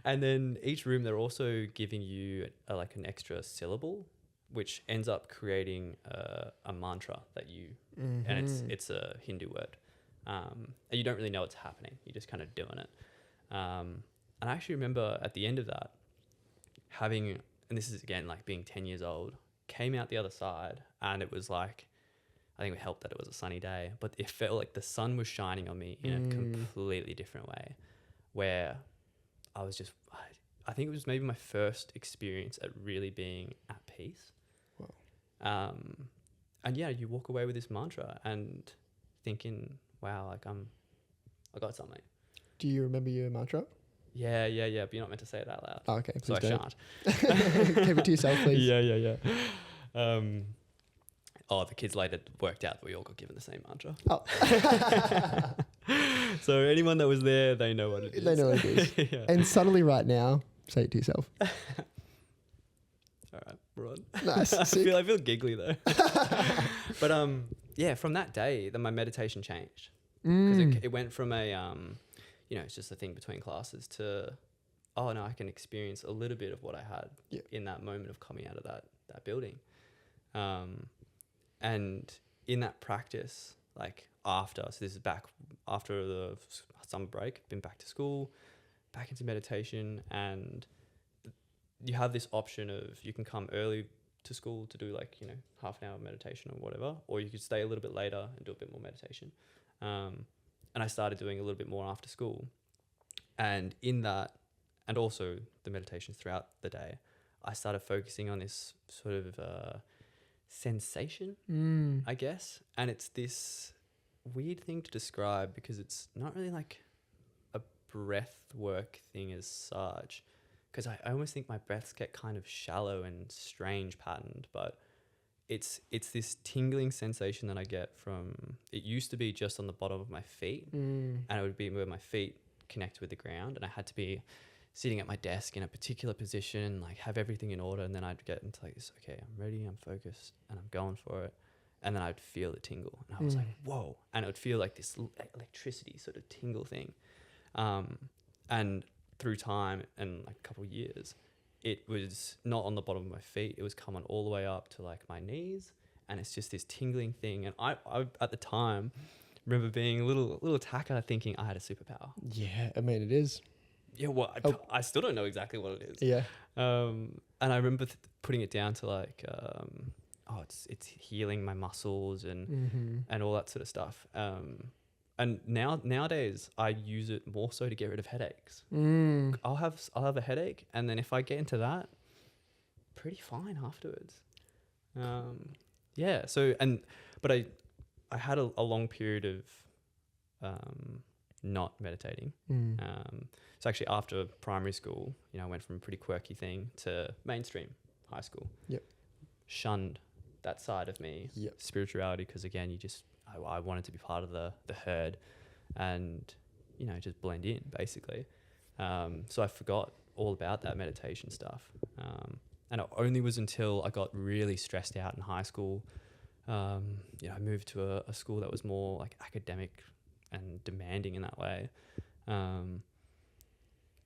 And then each room they're also giving you an extra syllable, which ends up creating a mantra that you, and it's a Hindu word. And you don't really know what's happening. You're just kind of doing it. And I actually remember at the end of that having, and this is again like being 10 years old, came out the other side, and it was like, I think it helped that it was a sunny day, but it felt like the sun was shining on me in a completely different way, where I was just, I think it was maybe my first experience at really being at peace. Wow. And yeah, you walk away with this mantra and thinking, wow, like I got something. Do you remember your mantra? Yeah. But you're not meant to say it out loud. Oh, okay. So I shan't. Keep it to yourself, please. Yeah. The kids later worked out that we all got given the same mantra. Oh. So anyone that was there, they know what it is. They know what it is. Yeah. And subtly right now, say it to yourself. All right, we're on. Nice. I Sick. feel giggly though. But yeah, from that day, then my meditation changed because it went from a it's just a thing between classes to, oh no, I can experience a little bit of what I had in that moment of coming out of that building, and in that practice, like so this is back after the summer break, been back to school, back into meditation, and you have this option of you can come early to school to do like, half an hour of meditation or whatever, or you could stay a little bit later and do a bit more meditation. And I started doing a little bit more after school. And in that, and also the meditations throughout the day, I started focusing on this sort of sensation, I guess. And it's this weird thing to describe because it's not really like a breath work thing as such. Because I almost think my breaths get kind of shallow and strange patterned, but it's this tingling sensation that I get from, it used to be just on the bottom of my feet, and it would be where my feet connect with the ground, and I had to be sitting at my desk in a particular position, like have everything in order, and then I'd get into like this, okay, I'm ready, I'm focused, and I'm going for it, and then I'd feel the tingle, and I was like, whoa, and it would feel like this electricity sort of tingle thing, and through time and like a couple of years, it was not on the bottom of my feet. It was coming all the way up to like my knees, and it's just this tingling thing. And I at the time remember being a little attacker, thinking I had a superpower. Yeah, I mean it is. Yeah, well, I still don't know exactly what it is. Yeah. And I remember putting it down to like, it's healing my muscles and all that sort of stuff. And nowadays I use it more so to get rid of headaches. I'll have a headache, and then if I get into that, pretty fine afterwards. But I had a long period of not meditating. So actually after primary school, I went from a pretty quirky thing to mainstream high school. Yep. Shunned that side of me, spirituality, because again, I wanted to be part of the herd and, just blend in basically. So I forgot all about that meditation stuff. And it only was until I got really stressed out in high school. I moved to a school that was more like academic and demanding in that way.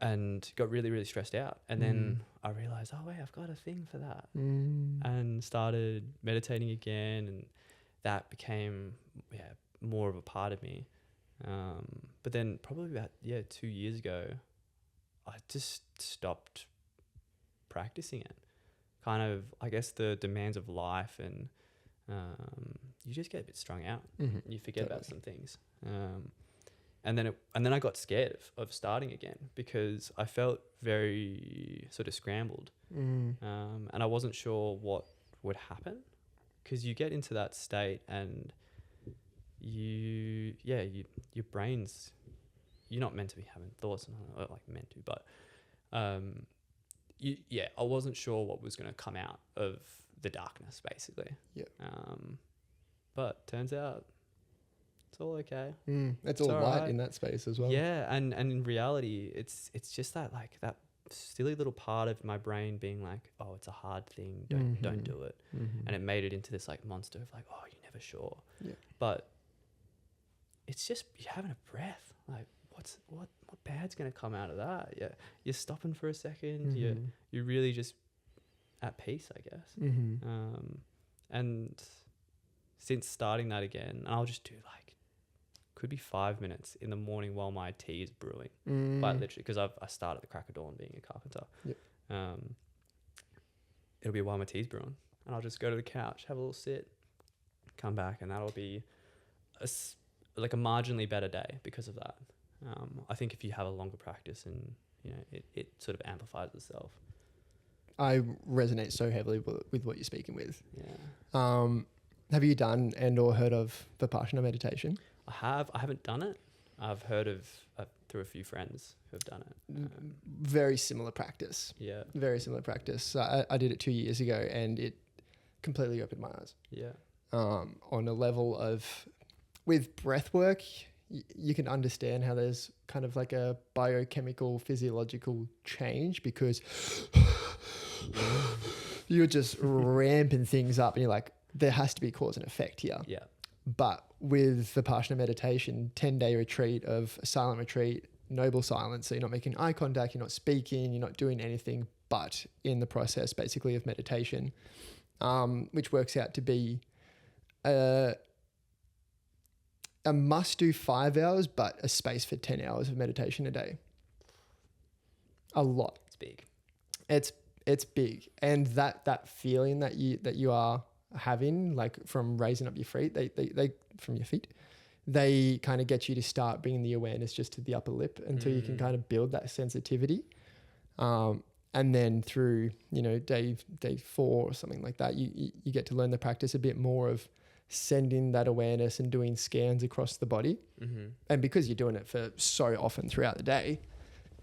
And got really, really stressed out. And then I realized, oh wait, I've got a thing for that. And started meditating again, and that became more of a part of me. But then probably about 2 years ago, I just stopped practicing it. Kind of, I guess, the demands of life, and you just get a bit strung out. You forget about some things. And then I got scared of starting again because I felt very sort of scrambled, and I wasn't sure what would happen, because you get into that state and your brain's, you're not meant to be having thoughts, like meant to, but I wasn't sure what was going to come out of the darkness basically. But turns out it's all okay. It's all light in that space as well. Yeah, and in reality, it's just that like that silly little part of my brain being like, oh, it's a hard thing, don't do it, and it made it into this like monster of like, oh, you're never sure. But it's just you having a breath. Like, what bad's gonna come out of that? Yeah, you're stopping for a second. You're really just at peace, I guess. And since starting that again, and I'll just do like, could be 5 minutes in the morning while my tea is brewing, quite literally, because I start at the crack of dawn being a carpenter. It'll be while my tea's brewing, and I'll just go to the couch, have a little sit, come back, and that'll be a marginally better day because of that. I think if you have a longer practice, and it sort of amplifies itself. I resonate so heavily with what you're speaking with. Have you done and or heard of Vipassana meditation? I haven't done it. I've heard of through a few friends who have done it. Very similar practice. Yeah. Very similar practice. I did it 2 years ago, and it completely opened my eyes. Yeah. On a level of, with breath work, you can understand how there's kind of like a biochemical, physiological change because you're just ramping things up and you're like, there has to be cause and effect here. Yeah. But with Vipassana meditation, 10-day retreat of a silent retreat, noble silence. So you're not making eye contact, you're not speaking, you're not doing anything but in the process basically of meditation, which works out to be a must do 5 hours, but a space for 10 hours of meditation a day. A lot. It's big. It's big. And that feeling that you are having, like from raising up your feet, they from your feet, they kind of get you to start bringing the awareness just to the upper lip until you can kind of build that sensitivity. And then through, day 4 or something like that, you get to learn the practice a bit more of sending that awareness and doing scans across the body. Mm-hmm. And because you're doing it for so often throughout the day,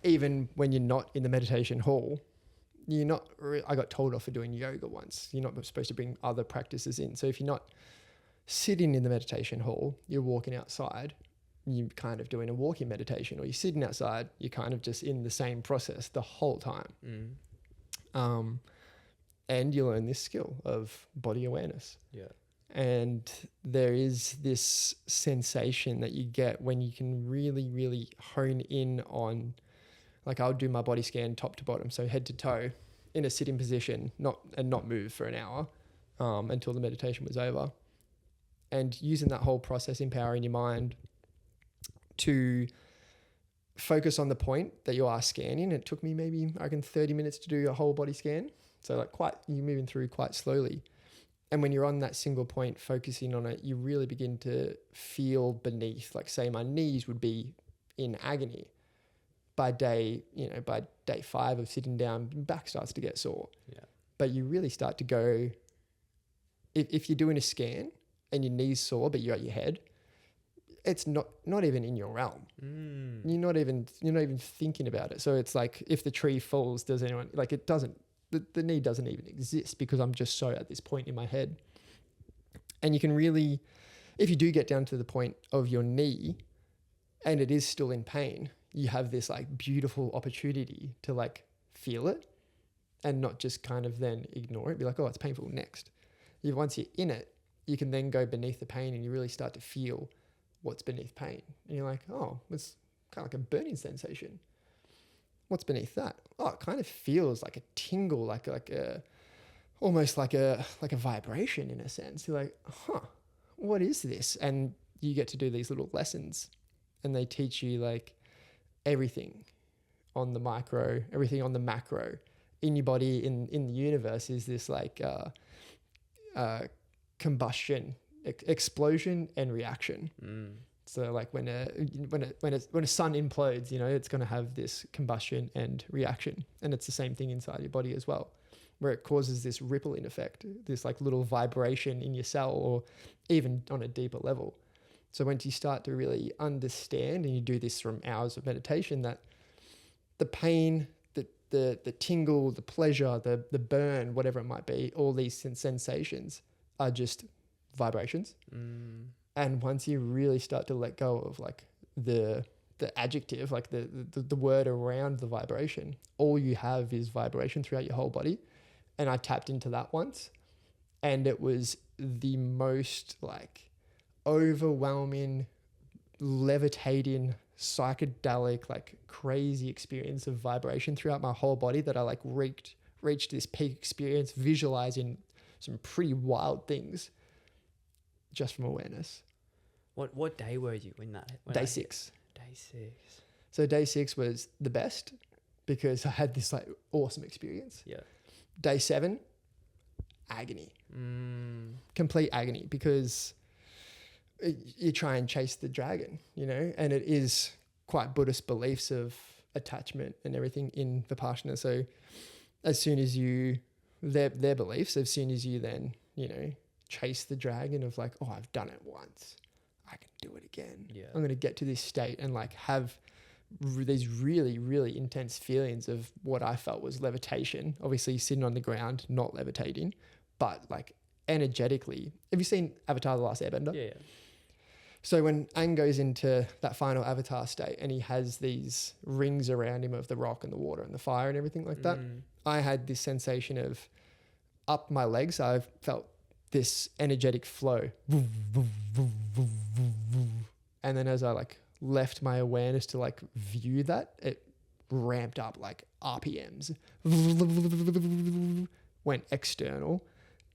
even when you're not in the meditation hall, you're not, I got told off for doing yoga once. You're not supposed to bring other practices in. So if you're not sitting in the meditation hall, you're walking outside, you're kind of doing a walking meditation, or you're sitting outside, you're kind of just in the same process the whole time. And you learn this skill of body awareness. Yeah. And there is this sensation that you get when you can really, really hone in on, like I'll do my body scan top to bottom, so head to toe in a sitting position, not move for an hour until the meditation was over. And using that whole process, empowering your mind to focus on the point that you are scanning. It took me maybe, I reckon, 30 minutes to do a whole body scan. So like you're moving through quite slowly. And when you're on that single point, focusing on it, you really begin to feel beneath, like say my knees would be in agony. By day 5 of sitting down, back starts to get sore. Yeah. But you really start to go, if you're doing a scan and your knees sore, but you're at your head, it's not even in your realm. You're not even thinking about it. So it's like, if the tree falls, does anyone, like it doesn't, the knee doesn't even exist because I'm just so at this point in my head. And you can really, if you do get down to the point of your knee and it is still in pain, you have this like beautiful opportunity to like feel it and not just kind of then ignore it, be like, oh, it's painful, next. Once you're in it, you can then go beneath the pain and you really start to feel what's beneath pain. And you're like, oh, it's kind of like a burning sensation. What's beneath that? Oh, it kind of feels like a tingle, like almost like a vibration in a sense. You're like, what is this? And you get to do these little lessons and they teach you like everything on the micro, everything on the macro. In your body, in the universe is this like combustion, explosion and reaction. So like when a sun implodes, it's going to have this combustion and reaction, and it's the same thing inside your body as well, where it causes this rippling effect, this like little vibration in your cell, or even on a deeper level. So once you start to really understand, and you do this from hours of meditation, that the pain, the tingle, the pleasure, the burn, whatever it might be, all these sensations are just vibrations. And once you really start to let go of like the adjective, like the word around the vibration, all you have is vibration throughout your whole body. And I tapped into that once, and it was the most like overwhelming, levitating, psychedelic, like crazy experience of vibration throughout my whole body, that I like reached this peak experience, visualizing some pretty wild things just from awareness. What day were you in that? Day 6. Day 6. So day 6 was the best because I had this like awesome experience. Yeah. Day 7, agony. Complete agony, because you try and chase the dragon, and it is quite Buddhist beliefs of attachment and everything in Vipassana. So as soon as their beliefs, as soon as you then, chase the dragon of like, oh, I've done it once, I can do it again. Yeah. I'm going to get to this state and like have these really, really intense feelings of what I felt was levitation, obviously sitting on the ground, not levitating, but like energetically. Have you seen Avatar: The Last Airbender? Yeah. So when Aang goes into that final avatar state and he has these rings around him of the rock and the water and the fire and everything like that, I had this sensation of up my legs. I felt this energetic flow. And then as I like left my awareness to like view that, it ramped up like RPMs, went external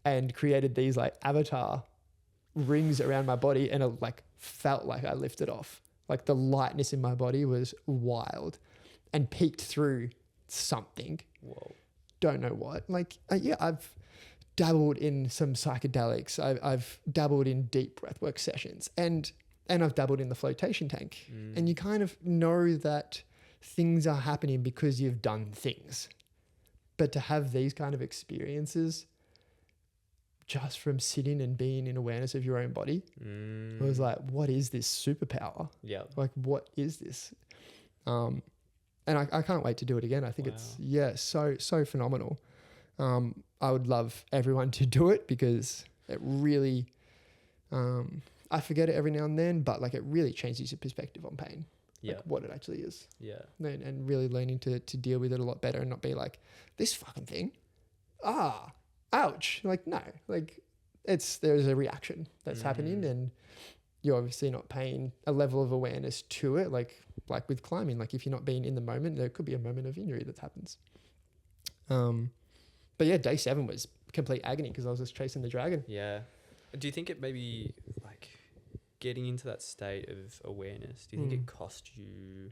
and created these like avatar rings around my body, and it like felt like I lifted off. Like the lightness in my body was wild and peeked through something. Whoa. Don't know what. Like, yeah, I've dabbled in some psychedelics. I've dabbled in deep breathwork sessions, and I've dabbled in the flotation tank. And you kind of know that things are happening because you've done things. But to have these kind of experiences just from sitting and being in awareness of your own body, I was like, what is this superpower? Yeah. Like, what is this? And I can't wait to do it again. I think it's, so phenomenal. I would love everyone to do it because it really, I forget it every now and then, but like it really changes your perspective on pain. Like what it actually is. Yeah. And really learning to deal with it a lot better and not be like, this fucking thing, ouch. Like, no, like there's a reaction that's happening, and you're obviously not paying a level of awareness to it. Like with climbing, like if you're not being in the moment, there could be a moment of injury that happens. But yeah, day 7 was complete agony because I was just chasing the dragon. Yeah. Do you think it maybe like getting into that state of awareness, do you think it cost you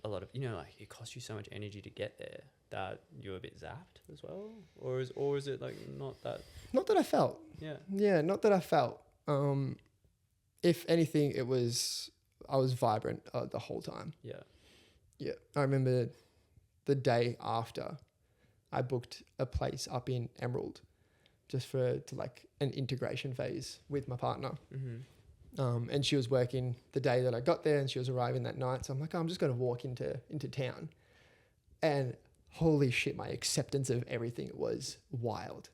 a lot of, like it cost you so much energy to get there that you're a bit zapped as well? Or is it like not that? Not that I felt. Yeah. Yeah, not that I felt. If anything, I was vibrant the whole time. Yeah. Yeah. I remember the day after I booked a place up in Emerald just to like an integration phase with my partner. And she was working the day that I got there and she was arriving that night. So I'm like, I'm just going to walk into town. And holy shit, my acceptance of everything was wild.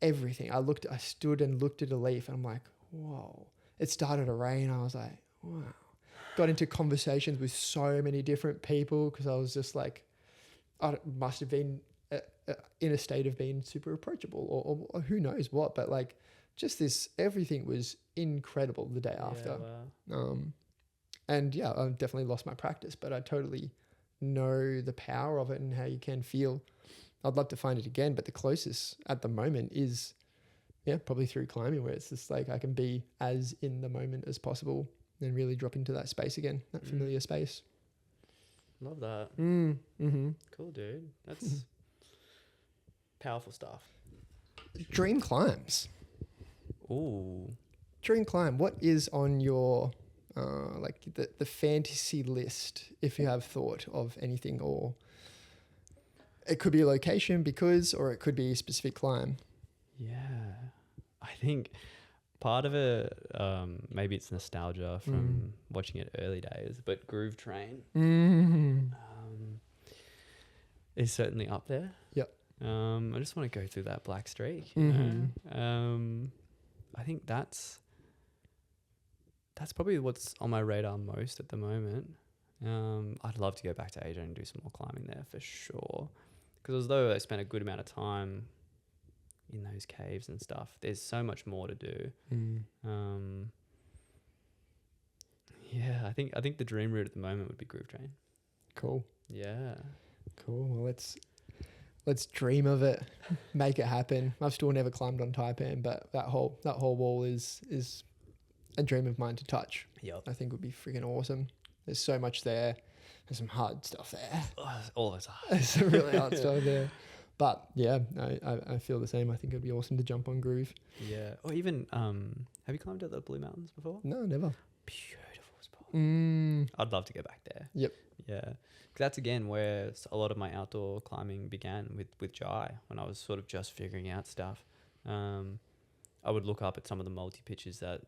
Everything. I stood and looked at a leaf and I'm like, whoa. It started to rain. I was like, wow. Got into conversations with so many different people because I was just like, I must have been in a state of being super approachable or who knows what, but like just this, everything was incredible the day after. Wow. And yeah, I definitely lost my practice, but I totally know the power of it and how you can feel. I'd love to find it again, but the closest at the moment is, probably through climbing, where it's just like I can be as in the moment as possible and really drop into that space again, that familiar space. Love that. Cool, dude. That's powerful stuff. Dream climbs. Ooh. Dream climb. What is on your like the fantasy list, if you have thought of anything, or it could be a location or it could be a specific climb? Yeah. I think part of it, maybe it's nostalgia from watching it early days, but Groove Train is certainly up there. Yep. I just want to go through that black streak. You know? I think that's probably what's on my radar most at the moment. I'd love to go back to Asia and do some more climbing there for sure. Because although I spent a good amount of time in those caves and stuff, there's so much more to do. Yeah, I think the dream route at the moment would be Groove Train. Cool. Yeah. Cool. Well, let's dream of it, make it happen. I've still never climbed on Taipan, but that whole wall is a dream of mine to touch. Yep. I think would be freaking awesome. There's so much there. There's some hard stuff there. All those hard. There's some really hard stuff there. But yeah, I feel the same. I think it'd be awesome to jump on Groove. Yeah. Or even, have you climbed at the Blue Mountains before? No, never. Beautiful spot. I'd love to go back there. Yep. Yeah. 'Cause that's again where a lot of my outdoor climbing began with Jai, when I was sort of just figuring out stuff. I would look up at some of the multi-pitches that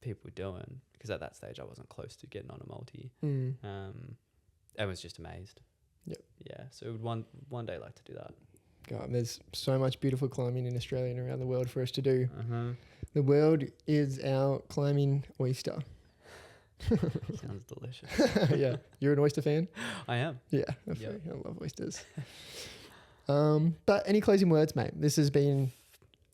people were doing, because at that stage I wasn't close to getting on a multi. I was just amazed. Yep. Yeah. So would one day like to do that. God, there's so much beautiful climbing in Australia and around the world for us to do. The world is our climbing oyster. Sounds delicious. Yeah. You're an oyster fan? I am. Yeah. Yep. I love oysters. But any closing words, mate? This has been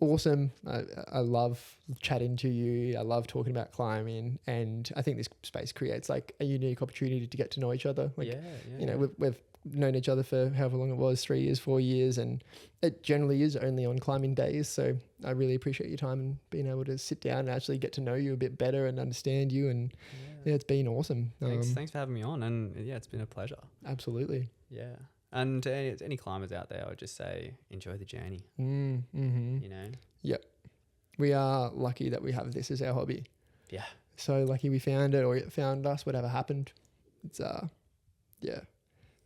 awesome. I love chatting to you. I love talking about climbing, and I think this space creates like a unique opportunity to get to know each other. Like, you know, we've known each other for however long it was, 3 years, 4 years, and it generally is only on climbing days. So I really appreciate your time and being able to sit down and actually get to know you a bit better and understand you. And yeah, it's been awesome. Thanks for having me on. And yeah, it's been a pleasure. Absolutely. Yeah. And any climbers out there, I would just say, enjoy the journey. Mm-hmm. You know? Yep. We are lucky that we have this as our hobby. Yeah. So lucky we found it, or it found us, whatever happened. It's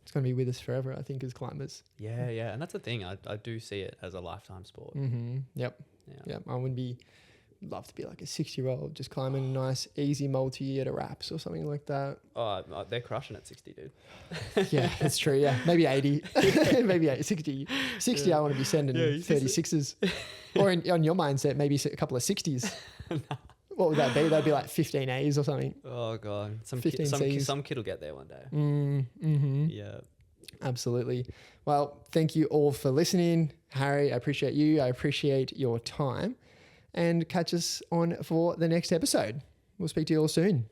it's going to be with us forever, I think, as climbers. Yeah. And that's the thing. I do see it as a lifetime sport. Mm-hmm. Yep. I would love to be like a 60-year-old just climbing a nice, easy multi at a wraps or something like that. Oh, they're crushing at 60, dude. Yeah, that's true. Yeah. Maybe 80, maybe 60. 60, I want to be sending 36s. Or on your mindset, maybe a couple of 60s. What would that be? That'd be like 15 A's or something. Oh, God. Some 15 Cs. some kid will get there one day. Mm-hmm. Yeah. Absolutely. Well, thank you all for listening. Harry, I appreciate you. I appreciate your time. And catch us on for the next episode. We'll speak to you all soon.